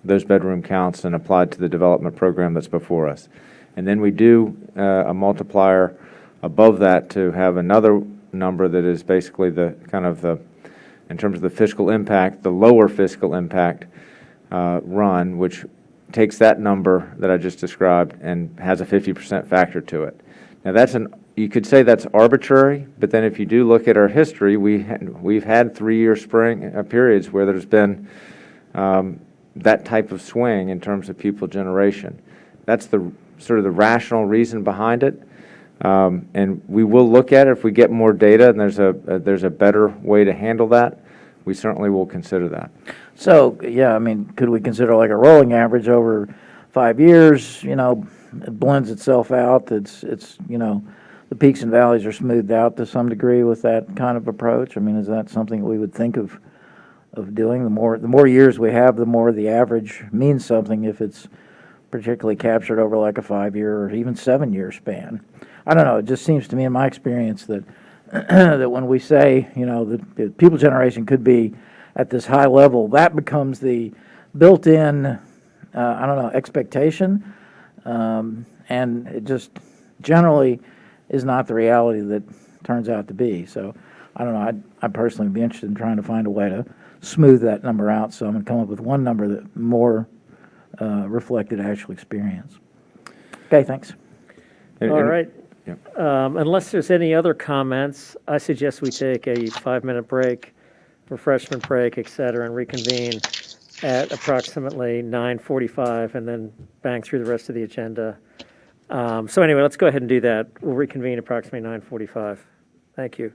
those bedroom counts and applied to the development program that's before us. And then we do a multiplier above that to have another number that is basically in terms of the fiscal impact, the lower fiscal impact run, which takes that number that I just described and has a 50% factor to it. Now you could say that's arbitrary, but then if you do look at our history, we've had 3-year spring periods where there's been that type of swing in terms of pupil generation. That's the sort of the rational reason behind it. And we will look at it if we get more data and there's a better way to handle that. We certainly will consider that. So, yeah, I mean, could we consider like a rolling average over 5 years? It blends itself out. It's the peaks and valleys are smoothed out to some degree with that kind of approach. I mean, is that something we would think of doing? The more years we have, the more the average means something if it's particularly captured over like a 5-year or even 7-year span. I don't know. It just seems to me in my experience that that when we say, the pupil generation could be at this high level, that becomes the built-in, expectation. And it just generally is not the reality that turns out to be. So I don't know. I'd personally be interested in trying to find a way to smooth that number out some and come up with one number that more reflected actual experience. Okay, thanks. All right. Unless there's any other comments, I suggest we take a 5-minute break, refreshment break, et cetera, and reconvene at approximately 9:45 and then bang through the rest of the agenda. So anyway, let's go ahead and do that. We'll reconvene approximately 9:45. Thank you.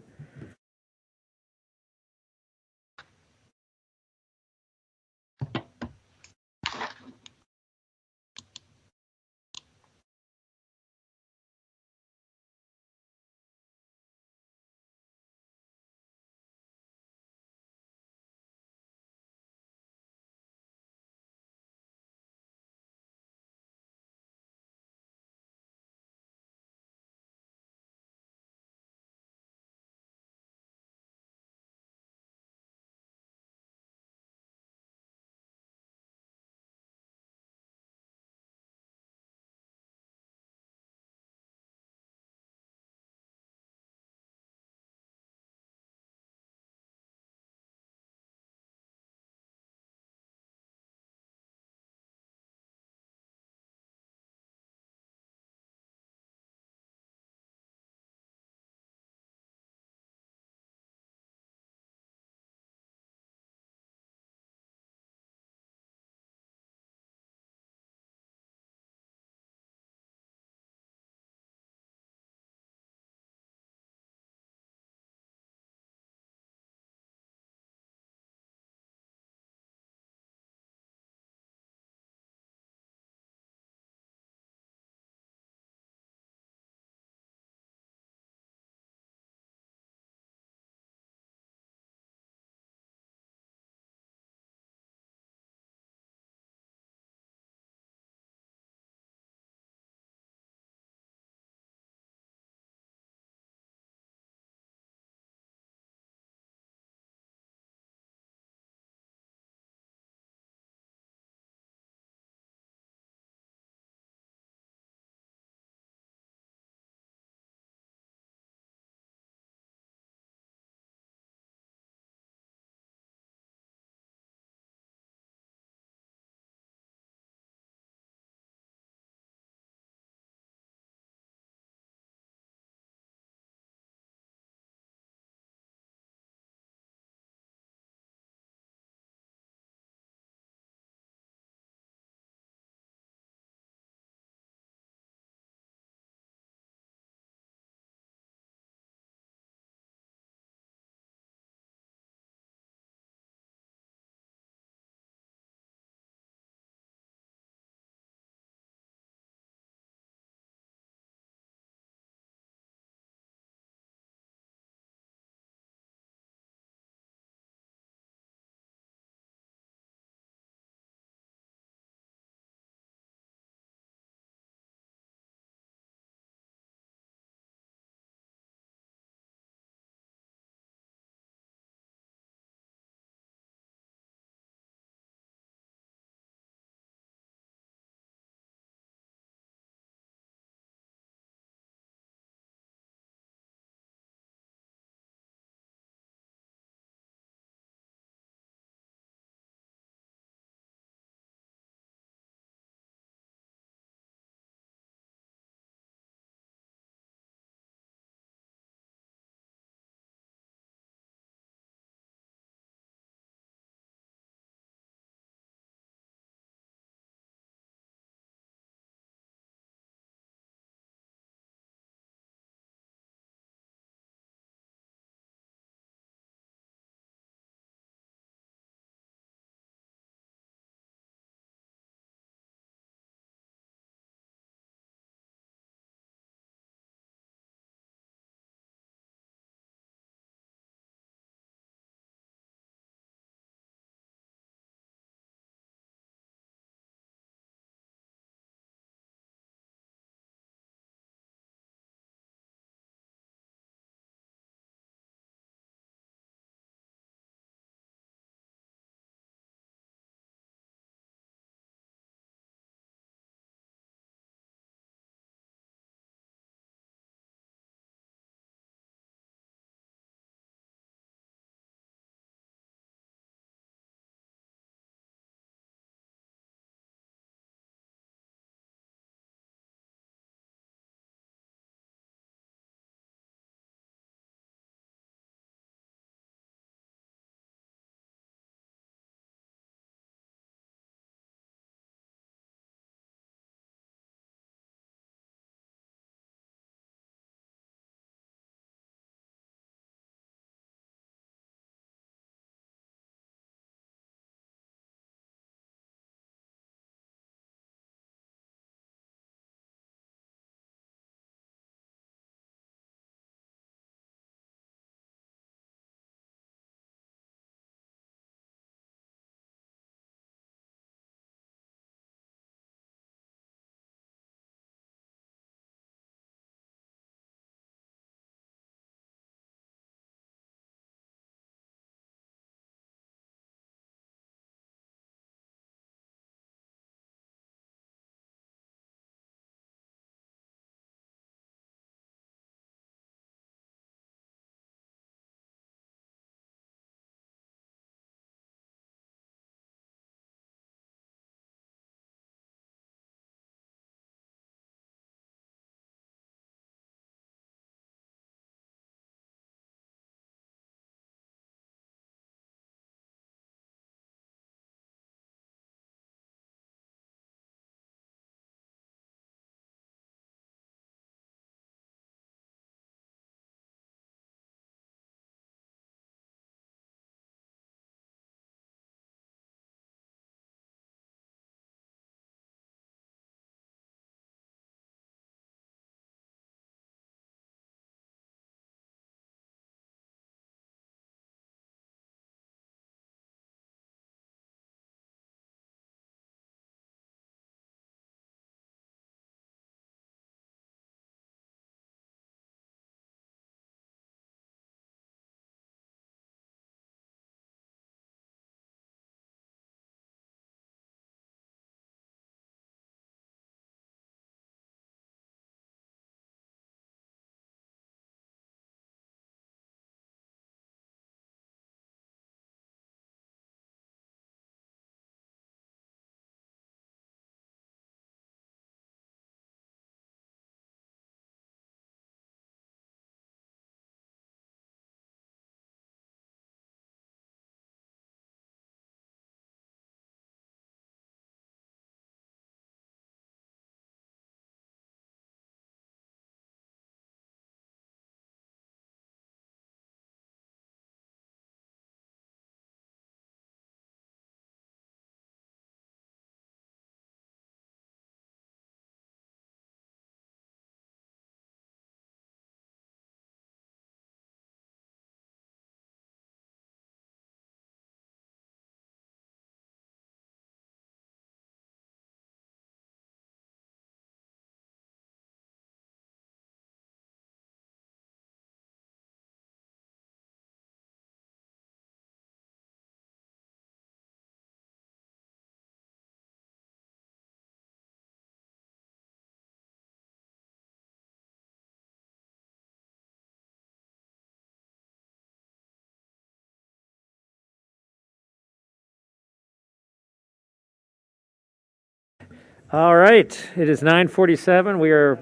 All right, it is 9:47. We are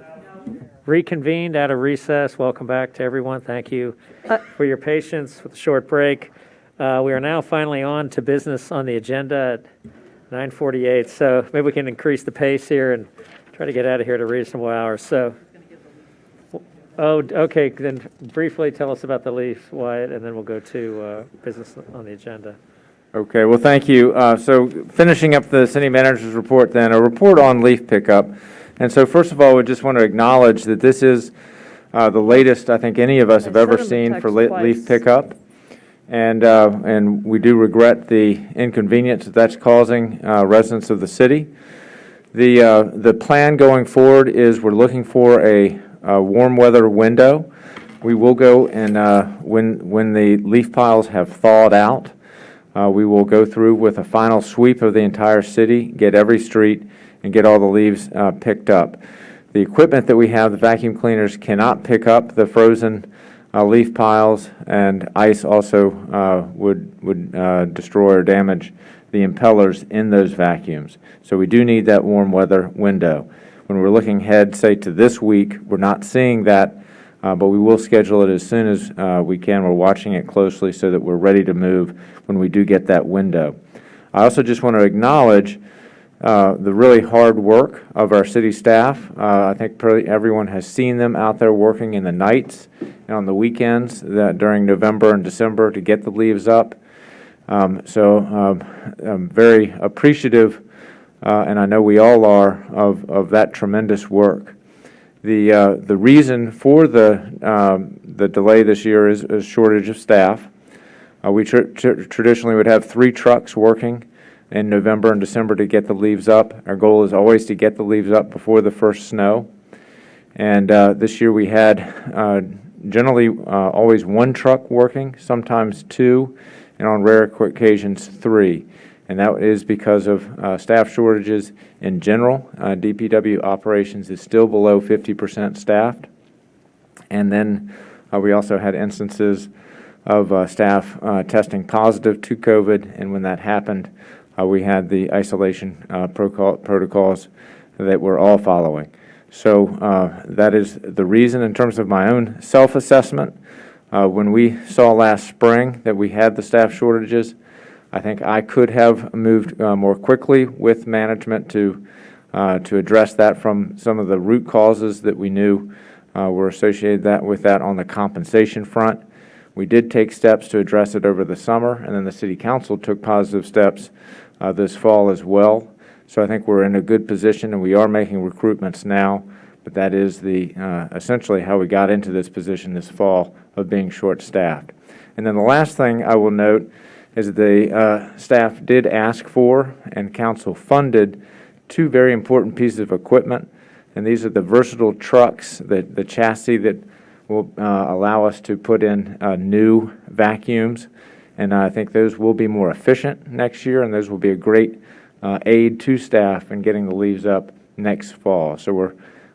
reconvened out of recess. Welcome back to everyone. Thank you for your patience with the short break. We are now finally on to business on the agenda at 9:48. So maybe we can increase the pace here and try to get out of here at a reasonable hour. So, okay, then briefly tell us about the leaf, Wyatt, and then we'll go to business on the agenda. Okay, well, thank you. So finishing up the city manager's report then, a report on leaf pickup. And so first of all, we just want to acknowledge that this is the latest I think any of us have ever seen for leaf pickup. And we do regret the inconvenience that's causing residents of the city. The plan going forward is we're looking for a warm weather window. We will go and when the leaf piles have thawed out, we will go through with a final sweep of the entire city, get every street, and get all the leaves picked up. The equipment that we have, the vacuum cleaners, cannot pick up the frozen leaf piles, and ice also would destroy or damage the impellers in those vacuums. So we do need that warm weather window. When we're looking ahead, say, to this week, we're not seeing that, but we will schedule it as soon as we can. We're watching it closely so that we're ready to move when we do get that window. I also just want to acknowledge the really hard work of our city staff. I think probably everyone has seen them out there working in the nights and on the weekends during November and December to get the leaves up. So I'm very appreciative, and I know we all are, of that tremendous work. The reason for the delay this year is a shortage of staff. We traditionally would have 3 trucks working in November and December to get the leaves up. Our goal is always to get the leaves up before the first snow. And this year we had generally always 1 truck working, sometimes 2, and on rare occasions 3. And that is because of staff shortages in general. DPW operations is still below 50% staffed. And then we also had instances of staff testing positive to COVID, and when that happened, we had the isolation protocols that we're all following. So that is the reason. In terms of my own self-assessment, when we saw last spring that we had the staff shortages, I think I could have moved more quickly with management to address that from some of the root causes that we knew were associated with that on the compensation front. We did take steps to address it over the summer, and then the City Council took positive steps this fall as well. So I think we're in a good position, and we are making recruitments now, but that is essentially how we got into this position this fall of being short-staffed. And then the last thing I will note is the staff did ask for and council funded 2 very important pieces of equipment, and these are the versatile trucks, the chassis that will allow us to put in new vacuums, and I think those will be more efficient next year, and those will be a great aid to staff in getting the leaves up next fall. So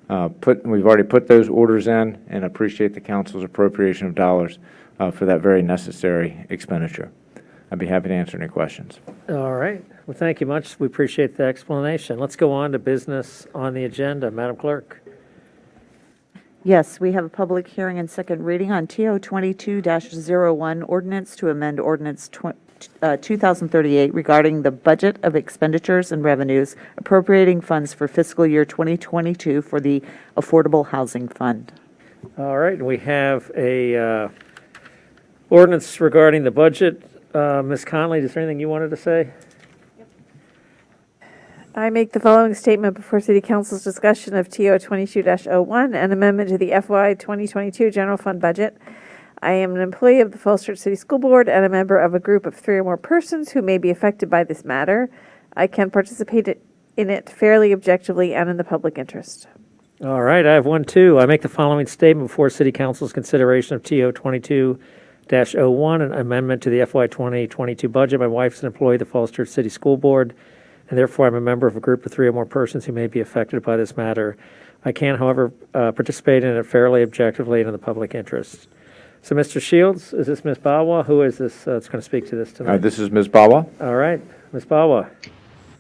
we've already put those orders in and appreciate the council's appropriation of dollars for that very necessary expenditure. I'd be happy to answer any questions. All right. Well, thank you much. We appreciate the explanation. Let's go on to business on the agenda. Madam Clerk. Yes, we have a public hearing and second reading on TO 22-01, ordinance to amend ordinance 2038 regarding the budget of expenditures and revenues, appropriating funds for fiscal year 2022 for the Affordable Housing Fund. All right. We have a ordinance regarding the budget. Ms. Conley, is there anything you wanted to say? I make the following statement before City Council's discussion of TO 22-01, an amendment to the FY 2022 General Fund budget. I am an employee of the Falls Church City School Board and a member of a group of 3 or more persons who may be affected by this matter. I can participate in it fairly, objectively, and in the public interest. All right. I have one, too. I make the following statement before City Council's consideration of TO 22-01, an amendment to the FY 2022 budget. My wife's an employee of the Falls Church City School Board, and therefore I'm a member of a group of 3 or more persons who may be affected by this matter. I can, however, participate in it fairly, objectively, and in the public interest. So, Mr. Shields, is this Ms. Bawa? Who is this that's going to speak to this tonight? This is Ms. Bawa. All right. Ms. Bawa.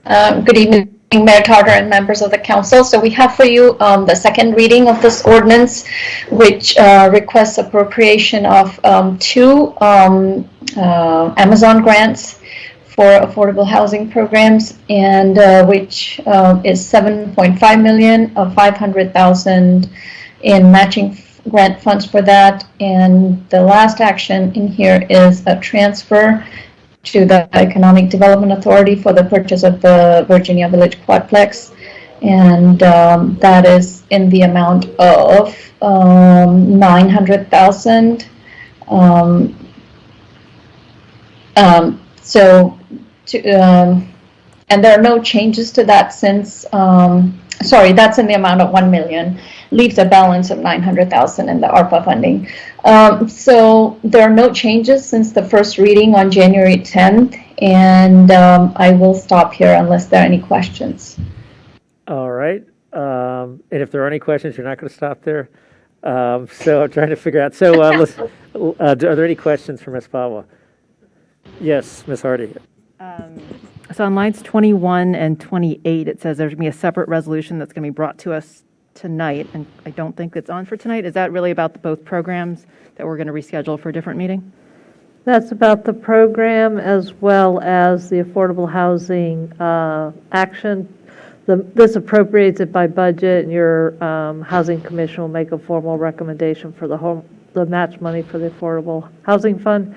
Good evening, Mayor Tarter and members of the council. So we have for you the second reading of this ordinance, which requests appropriation of two Amazon grants for affordable housing programs, and which is 7.5 million of 500,000 in matching grant funds for that. And the last action in here is a transfer to the Economic Development Authority for the purchase of the Virginia Village Quadplex, and that is in the amount of 900,000. And there are no changes to that since, sorry, that's in the amount of 1 million, leaves a balance of 900,000 in the ARPA funding. So there are no changes since the first reading on January 10th, and I will stop here unless there are any questions. All right. And if there are any questions, you're not going to stop there. So I'm trying to figure out. So are there any questions for Ms. Pawa? Yes, Ms. Hardy. So on lines 21 and 28, it says there's going to be a separate resolution that's going to be brought to us tonight, and I don't think it's on for tonight. Is that really about both programs that we're going to reschedule for a different meeting? That's about the program as well as the affordable housing action. This appropriates it by budget, and your housing commission will make a formal recommendation for the match money for the affordable housing fund.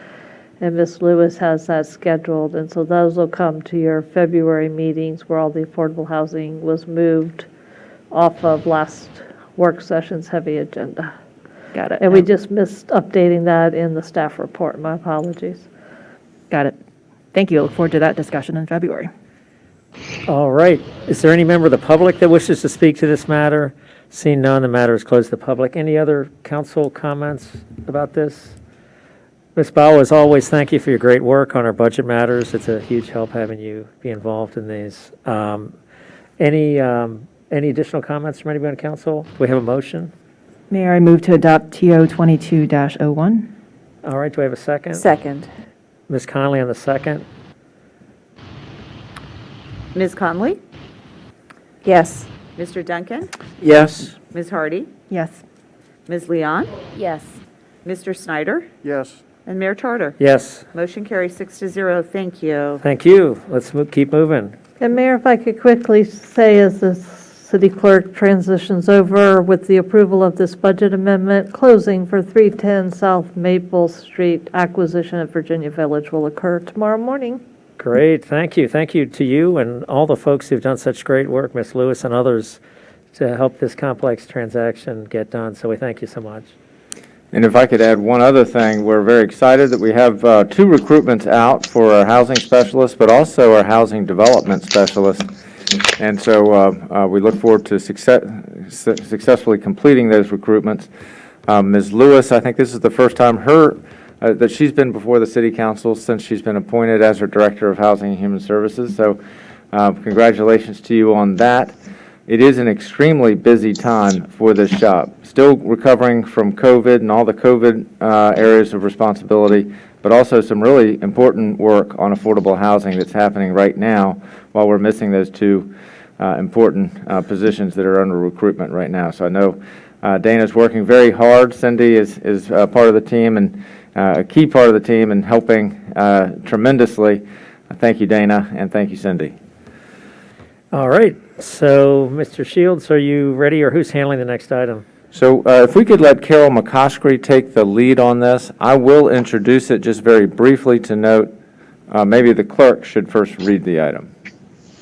And Ms. Lewis has that scheduled, and so those will come to your February meetings where all the affordable housing was moved off of last work session's heavy agenda. Got it. And we just missed updating that in the staff report. My apologies. Got it. Thank you. I look forward to that discussion in February. All right. Is there any member of the public that wishes to speak to this matter? Seeing none, the matter is closed to the public. Any other council comments about this? Ms. Bauer, as always, thank you for your great work on our budget matters. It's a huge help having you be involved in these. Any additional comments from anybody on council? Do we have a motion? Mayor, I move to adopt TO 22-01. All right, do I have a second? Second. Ms. Conley on the second. Ms. Conley? Yes. Mr. Duncan? Yes. Ms. Hardy? Yes. Ms. Leon? Yes. Mr. Snyder? Yes. And Mayor Tarter? Yes. Motion carries 6-0. Thank you. Thank you. Let's keep moving. And Mayor, if I could quickly say, as the city clerk transitions over with the approval of this budget amendment, closing for 310 South Maple Street acquisition at Virginia Village will occur tomorrow morning. Great. Thank you. Thank you to you and all the folks who've done such great work, Ms. Lewis and others, to help this complex transaction get done. So we thank you so much. And if I could add one other thing, we're very excited that we have 2 recruitments out for our housing specialists, but also our housing development specialists. And so we look forward to successfully completing those recruitments. Ms. Lewis, I think this is the first time that she's been before the City Council since she's been appointed as her Director of Housing and Human Services. So congratulations to you on that. It is an extremely busy time for this shop. Still recovering from COVID and all the COVID areas of responsibility, but also some really important work on affordable housing that's happening right now while we're missing those 2 important positions that are under recruitment right now. So I know Dana's working very hard. Cindy is part of the team and a key part of the team and helping tremendously. Thank you, Dana, and thank you, Cindy. All right. So, Mr. Shields, are you ready, or who's handling the next item? So if we could let Carol McCoskry take the lead on this, I will introduce it just very briefly to note maybe the clerk should first read the item.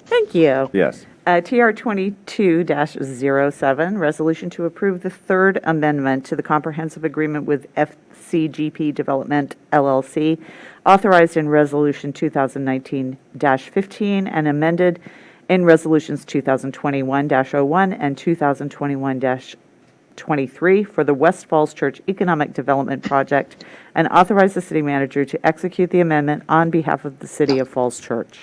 Thank you. Yes. TR 22-07, resolution to approve the third amendment to the comprehensive agreement with FCGP Development LLC, authorized in Resolution 2019-15 and amended in Resolutions 2021-01 and 2021-23 for the West Falls Church Economic Development Project, and authorize the city manager to execute the amendment on behalf of the City of Falls Church.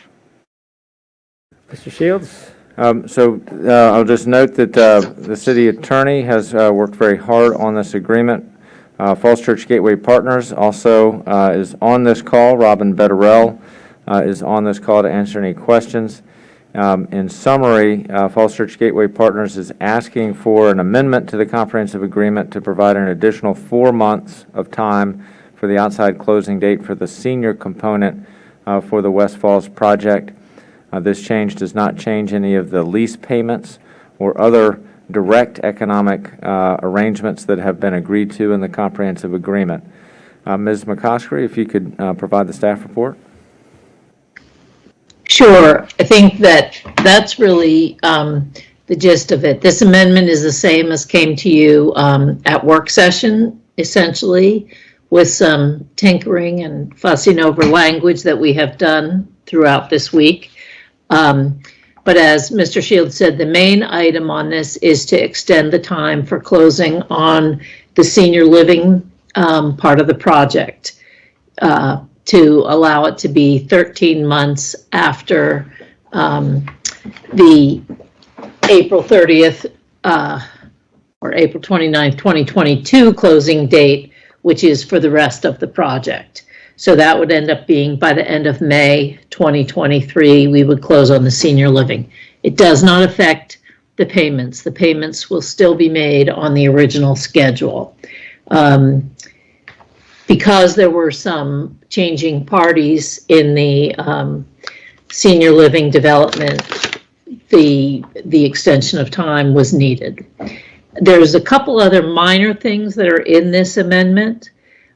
Mr. Shields? I'll just note that the city attorney has worked very hard on this agreement. Falls Church Gateway Partners also is on this call. Robin Betterell is on this call to answer any questions. In summary, Falls Church Gateway Partners is asking for an amendment to the comprehensive agreement to provide an additional 4 months of time for the outside closing date for the senior component for the West Falls project. This change does not change any of the lease payments or other direct economic arrangements that have been agreed to in the comprehensive agreement. Ms. McCoskey, if you could provide the staff report. Sure. I think that's really the gist of it. This amendment is the same as came to you at work session, essentially, with some tinkering and fussing over language that we have done throughout this week. But as Mr. Shields said, the main item on this is to extend the time for closing on the senior living part of the project to allow it to be 13 months after the April 30th or April 29th, 2022 closing date, which is for the rest of the project. So that would end up being by the end of May 2023, we would close on the senior living. It does not affect the payments. The payments will still be made on the original schedule. Because there were some changing parties in the senior living development, the extension of time was needed. There's a couple other minor things that are in this amendment.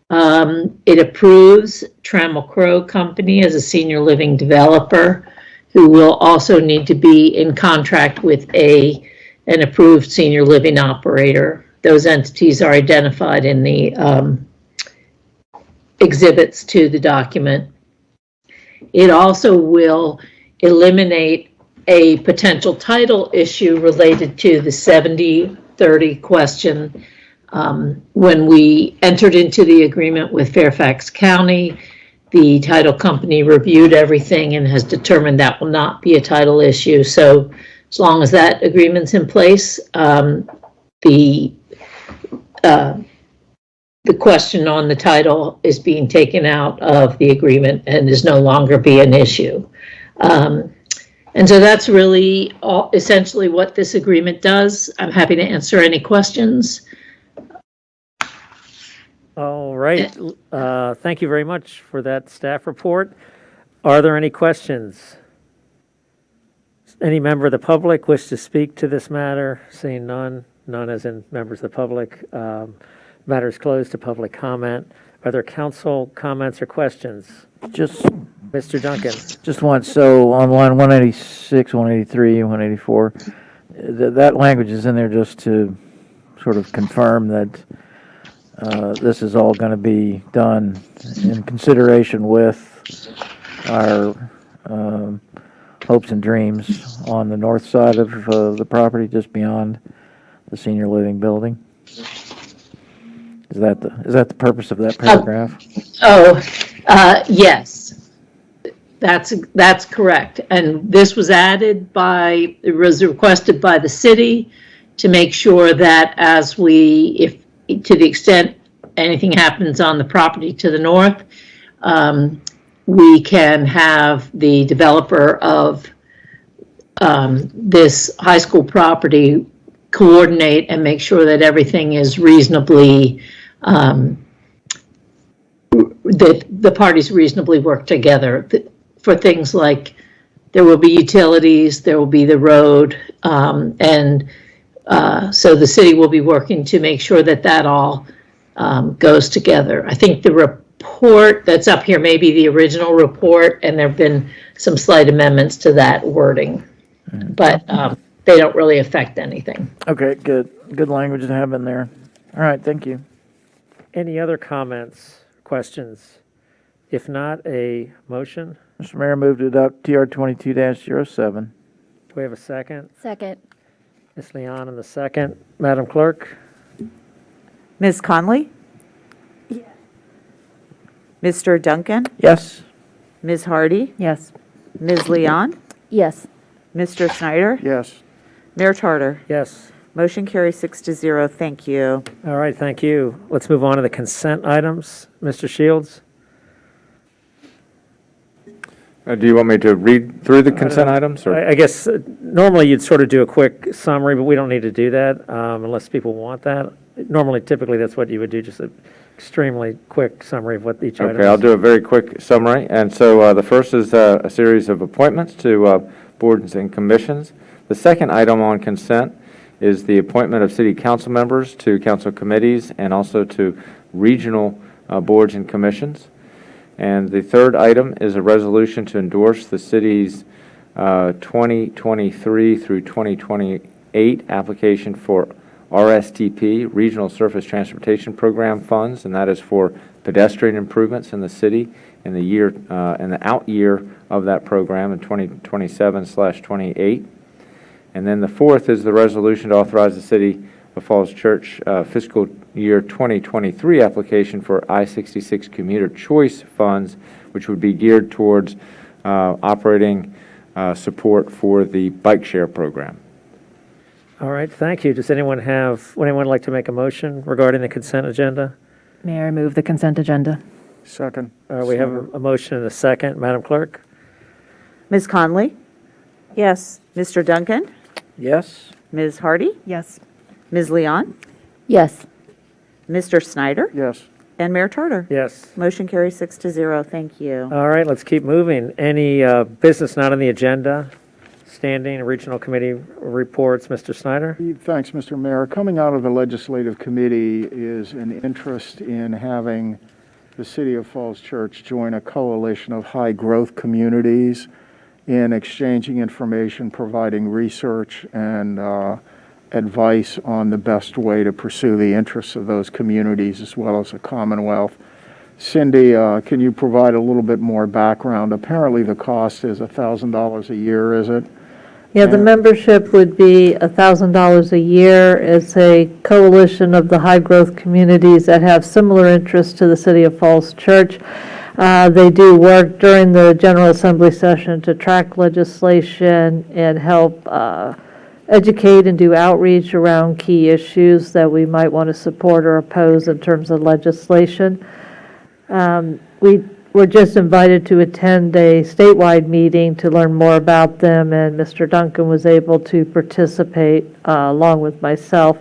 It approves Trammell Crow Company as a senior living developer, who will also need to be in contract with an approved senior living operator. Those entities are identified in the exhibits to the document. It also will eliminate a potential title issue related to the 70-30 question. When we entered into the agreement with Fairfax County, the title company reviewed everything and has determined that will not be a title issue. So as long as that agreement's in place, the question on the title is being taken out of the agreement and is no longer be an issue. And so that's really essentially what this agreement does. I'm happy to answer any questions. All right. Thank you very much for that staff report. Are there any questions? Any member of the public wish to speak to this matter? Seeing none, none as in members of the public. Matter is closed to public comment. Are there council comments or questions? Just Mr. Duncan. Just one. So on line 186, 183, and 184, that language is in there just to sort of confirm that this is all going to be done in consideration with our hopes and dreams on the north side of the property, just beyond the senior living building. Is that the purpose of that paragraph? Yes, that's correct. And this was it was requested by the city to make sure that if to the extent anything happens on the property to the north, we can have the developer of this high school property coordinate and make sure that everything is reasonably, that the parties reasonably work together for things like there will be utilities, there will be the road, and so the city will be working to make sure that all goes together. I think the report that's up here may be the original report, and there have been some slight amendments to that wording, but they don't really affect anything. Okay, good. Good language to have in there. All right, thank you. Any other comments, questions? If not, a motion? Mr. Mayor, move to adopt TR 22-07. Do we have a second? Second. Ms. Leon in the second. Madam Clerk? Ms. Conley? Yes. Mr. Duncan? Yes. Ms. Hardy? Yes. Ms. Leon? Yes. Mr. Snyder? Yes. Mayor Tarter? Yes. Motion carries 6-0. Thank you. All right, thank you. Let's move on to the consent items. Mr. Shields? Do you want me to read through the consent items? Or? I guess normally you'd sort of do a quick summary, but we don't need to do that unless people want that. Normally, typically, that's what you would do, just an extremely quick summary of what each item is. Okay, I'll do a very quick summary. And so the first is a series of appointments to boards and commissions. The second item on consent is the appointment of city council members to council committees and also to regional boards and commissions. And the third item is a resolution to endorse the city's 2023 through 2028 application for RSTP, Regional Surface Transportation Program funds, and that is for pedestrian improvements in the city in the year in the out year of that program in 2027/28. And then the fourth is the resolution to authorize the City of Falls Church fiscal year 2023 application for I-66 commuter choice funds, which would be geared towards operating support for the bike share program. All right, thank you. Does anyone like to make a motion regarding the consent agenda? Mayor, I move the consent agenda. Second. We have a motion and a second. Madam Clerk? Ms. Conley? Yes. Mr. Duncan? Yes. Ms. Hardy? Yes. Ms. Leon? Yes. Mr. Snyder? Yes. And Mayor Tarter? Yes. Motion carries 6-0. Thank you. All right, let's keep moving. Any business not on the agenda? Standing regional committee reports, Mr. Snyder? Thanks, Mr. Mayor. Coming out of the legislative committee is an interest in having the City of Falls Church join a coalition of high-growth communities in exchanging information, providing research, and advice on the best way to pursue the interests of those communities as well as the Commonwealth. Cindy, can you provide a little bit more background? Apparently the cost is $1,000 a year, is it? Yeah, the membership would be $1,000 a year. It's a coalition of the high-growth communities that have similar interests to the City of Falls Church. They do work during the General Assembly session to track legislation and help educate and do outreach around key issues that we might want to support or oppose in terms of legislation. We were just invited to attend a statewide meeting to learn more about them, and Mr. Duncan was able to participate along with myself.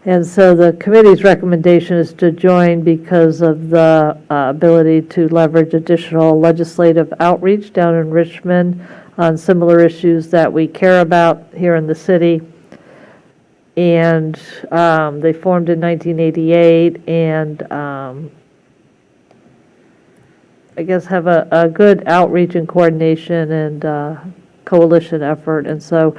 And so the committee's recommendation is to join because of the ability to leverage additional legislative outreach down in Richmond on similar issues that we care about here in the city. And they formed in 1988 and I guess have a good outreach and coordination and coalition effort. And so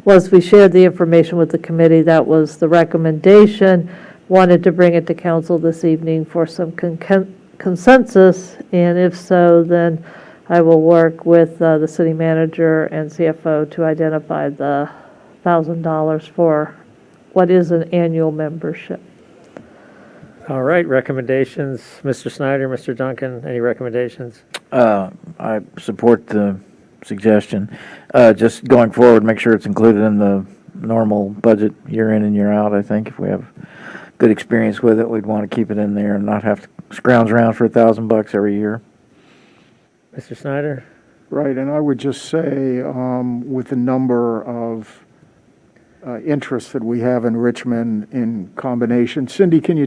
once we shared the information with the committee, that was the recommendation. Wanted to bring it to council this evening for some consensus, and if so, then I will work with the city manager and CFO to identify the $1,000 for what is an annual membership. All right, recommendations. Mr. Snyder, Mr. Duncan, any recommendations? I support the suggestion. Just going forward, make sure it's included in the normal budget year in and year out. I think if we have good experience with it, we'd want to keep it in there and not have to scrounge around for $1,000 every year. Mr. Snyder? Right, and I would just say with the number of interests that we have in Richmond in combination. Cindy, can you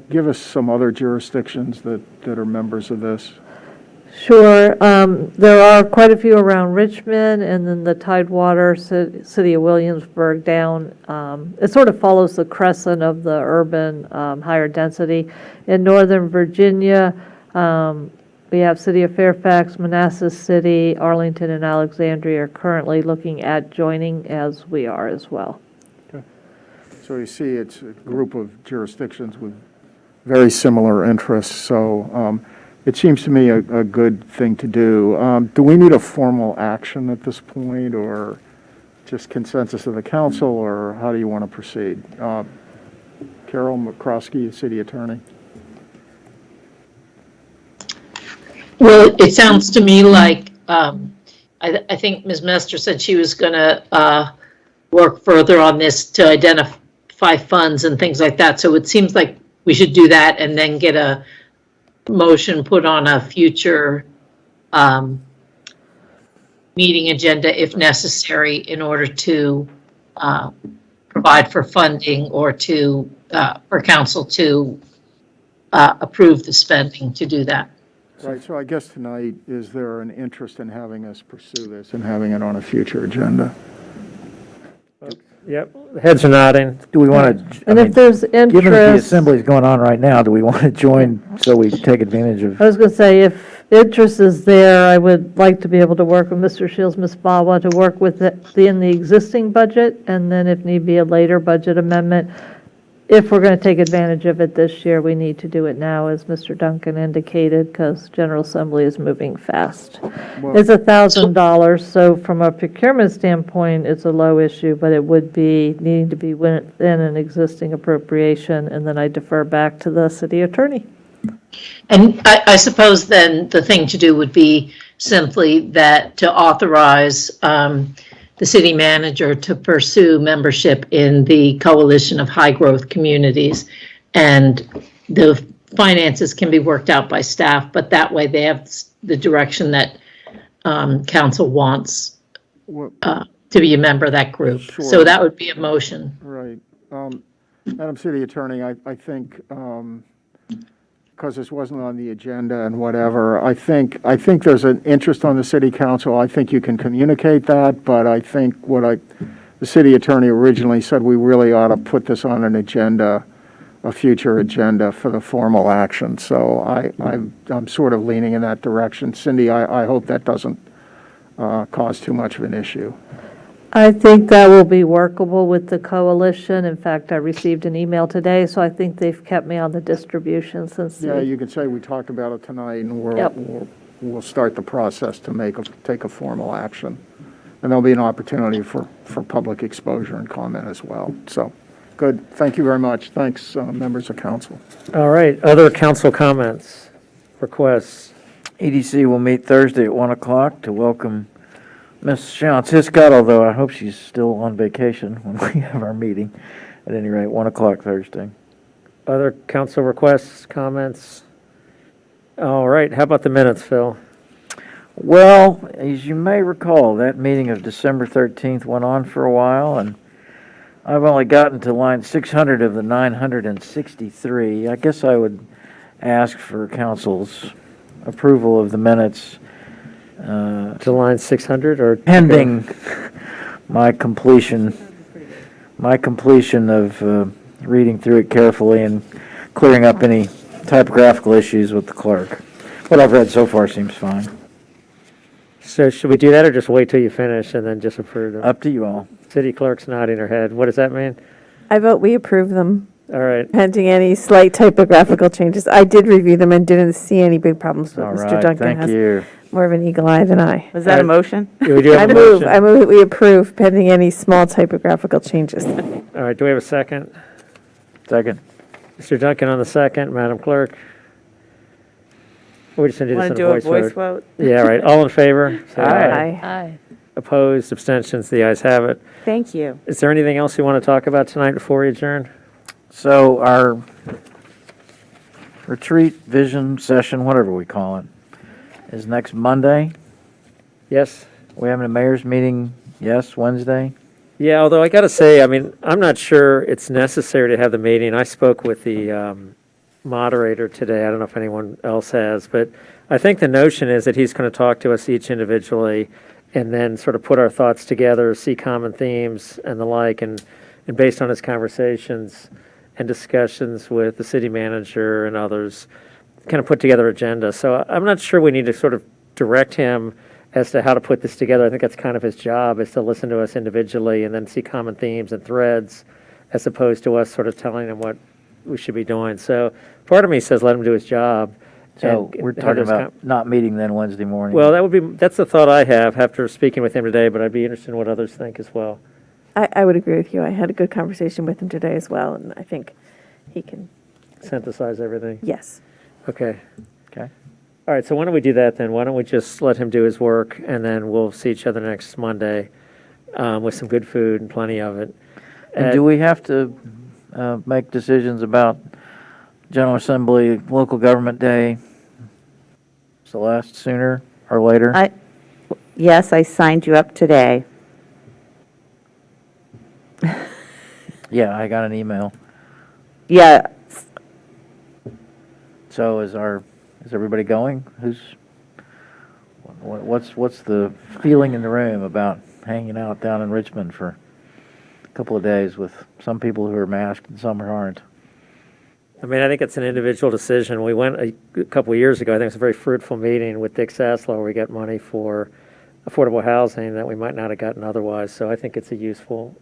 give us some other jurisdictions that are members of this? Sure. There are quite a few around Richmond, and then the Tidewater, City of Williamsburg down. It sort of follows the crescent of the urban higher density. In Northern Virginia, we have City of Fairfax, Manassas City, Arlington, and Alexandria are currently looking at joining, as we are as well. Okay. So you see it's a group of jurisdictions with very similar interests. So it seems to me a good thing to do. Do we need a formal action at this point, or just consensus of the council, or how do you want to proceed? Carol McCroskey, City Attorney. Well, it sounds to me like, I think Ms. Mester said she was going to work further on this to identify funds and things like that. So it seems like we should do that and then get a motion put on a future meeting agenda if necessary in order to provide for funding or to, for council to approve the spending to do that. Right, so I guess tonight, is there an interest in having us pursue this and having it on a future agenda? Yep, heads are nodding. Do we want to? And if there's Given that the interest, assembly's going on right now, do we want to join so we take advantage of? I was going to say, if interest is there, I would like to be able to work with Mr. Shields, Ms. Bawa, to work with in the existing budget, and then if need be, a later budget amendment. If we're going to take advantage of it this year, we need to do it now, as Mr. Duncan indicated, because General Assembly is moving fast. It's $1,000, so from a procurement standpoint, it's a low issue, but it would be needing to be within an existing appropriation, and then I defer back to the city attorney. And I suppose then the thing to do would be simply that to authorize the city manager to pursue membership in the Coalition of High Growth Communities. And the finances can be worked out by staff, but that way they have the direction that council wants to be a member of that group. Sure. So that would be a motion. Right. Madam City Attorney, I think, because this wasn't on the agenda and whatever, I think there's an interest on the city council. I think you can communicate that, but I think the city attorney originally said we really ought to put this on an agenda, a future agenda for the formal action. So I'm sort of leaning in that direction. Cindy, I hope that doesn't cause too much of an issue. I think that will be workable with the coalition. In fact, I received an email today, so I think they've kept me on the distribution since. Yeah, you could say we talked about it tonight, and Yep. we'll start the process to take a formal action. And there'll be an opportunity for public exposure and comment as well. So, good. Thank you very much. Thanks, members of council. All right, other council comments, requests? EDC will meet Thursday at 1 o'clock to welcome Ms. Sean Hiscott, although I hope she's still on vacation when we have our meeting. At any rate, 1 o'clock Thursday. Other council requests, comments? All right, how about the minutes, Phil? Well, as you may recall, that meeting of December 13th went on for a while, and I've only gotten to line 600 of the 963. I guess I would ask for council's approval of the minutes to line 600 or pending my completion of reading through it carefully and clearing up any typographical issues with the clerk. What I've read so far seems fine. So should we do that or just wait till you finish and then just approve them? Up to you all. City clerk's nodding her head. What does that mean? I vote we approve them, All right. pending any slight typographical changes. I did review them and didn't see any big problems, but All Mr. right, Duncan thank has you. more of an eagle eye than I. Was that a motion? We do have a motion. I move that we approve pending any small typographical changes. All right, do we have a second? Second. Mr. Duncan on the second, Madam Clerk. We're just going to do this Want in to a do a voice vote. vote? Yeah, all right. All in favor? Say Aye. Aye. Opposed, abstentions, the ayes have it. Thank you. Is there anything else you want to talk about tonight before we adjourn? So our retreat vision session, whatever we call it, is next Monday. Yes? We're having a mayor's meeting, yes, Wednesday. Yeah, although I got to say, I mean, I'm not sure it's necessary to have the meeting. I spoke with the moderator today. I don't know if anyone else has, but I think the notion is that he's going to talk to us each individually and then sort of put our thoughts together, see common themes and the like, and based on his conversations and discussions with the city manager and others, kind of put together agenda. So I'm not sure we need to sort of direct him as to how to put this together. I think that's kind of his job, is to listen to us individually and then see common themes and threads, as opposed to us sort of telling him what we should be doing. So part of me says let him do his job. So and we're have talking those about not meeting then Wednesday morning. Well, that's the thought I have after speaking with him today, but I'd be interested in what others think as well. I would agree with you. I had a good conversation with him today as well, and I think he can. Synthesize everything? Yes. Okay. Okay. All right, so why don't we do that then? Why don't we just let him do his work, and then we'll see each other next Monday with some good food and plenty of it. And do we have to make decisions about General Assembly, local government day, Celeste, sooner or later? Yes, I signed you up today. Yeah, I got an email. Yeah, So is everybody going? What's the feeling in the room about hanging out down in Richmond for a couple of days with some people who are masked and some who aren't? I mean, I think it's an individual decision. We went a couple of years ago. I think it was a very fruitful meeting with Dick Saslow where we got money for affordable housing that we might not have gotten otherwise. So I think it's a useful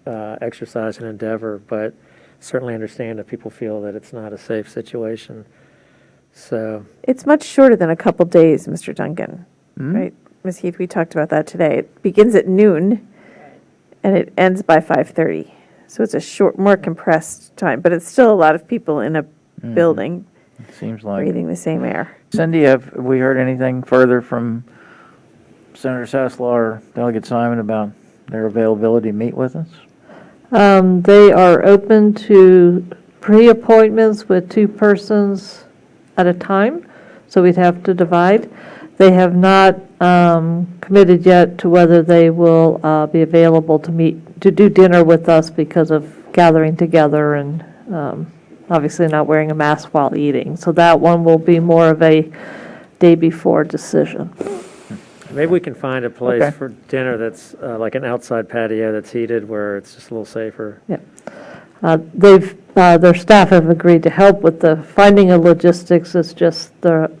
exercise and endeavor, but certainly understand if people feel that it's not a safe situation. So It's much shorter than a couple days, Mr. Duncan, right? Ms. Heath, we talked about that today. It begins at noon and it ends by 5:30. So it's a short, more compressed time, but it's still a lot of people in a building It seems like. breathing the same air. Cindy, have we heard anything further from Senator Sasslaw or Delegate Simon about their availability to meet with us? They are open to pre-appointments with 2 persons at a time, so we'd have to divide. They have not committed yet to whether they will be available to do dinner with us because of gathering together and obviously not wearing a mask while eating. So that one will be more of a day before decision. maybe we can find a place Okay. for dinner that's like an outside patio that's heated where it's just a little safer. Yeah. Their staff have agreed to help with the finding of logistics. It's just the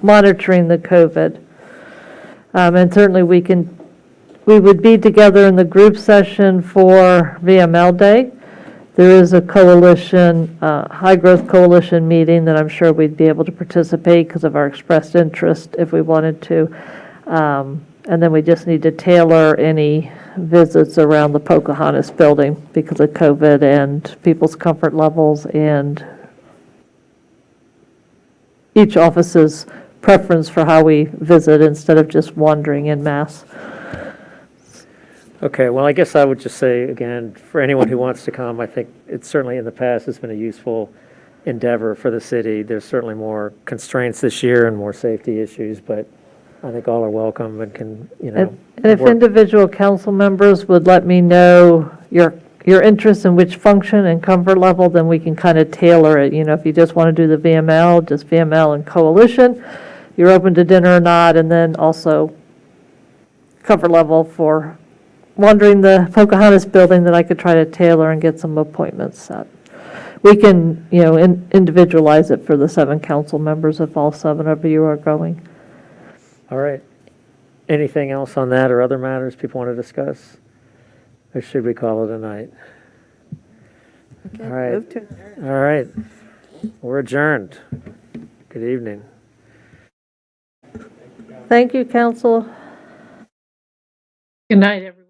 monitoring the COVID. And certainly we would be together in the group session for VML Day. There is a coalition, high growth coalition meeting that I'm sure we'd be able to participate because of our expressed interest if we wanted to. And then we just need to tailor any visits around the Pocahontas building because of COVID and people's comfort levels and each office's preference for how we visit instead of just wandering en masse. Okay, well, I guess I would just say, again, for anyone who wants to come, I think it's certainly in the past has been a useful endeavor for the city. There's certainly more constraints this year and more safety issues, but I think all are welcome and can, And if work. individual council members would let me know your interest in which function and comfort level, then we can kind of tailor it. If you just want to do the VML, just VML and coalition, you're open to dinner or not, and then also comfort level for wandering the Pocahontas building that I could try to tailor and get some appointments set. We can, individualize it for the 7 council members if all 7 of you are going. All right. Anything else on that or other matters people want to discuss? Or should we call it a night? Okay, All right. move to- All right. We're adjourned. Good evening. Thank you, council. Good night, everyone.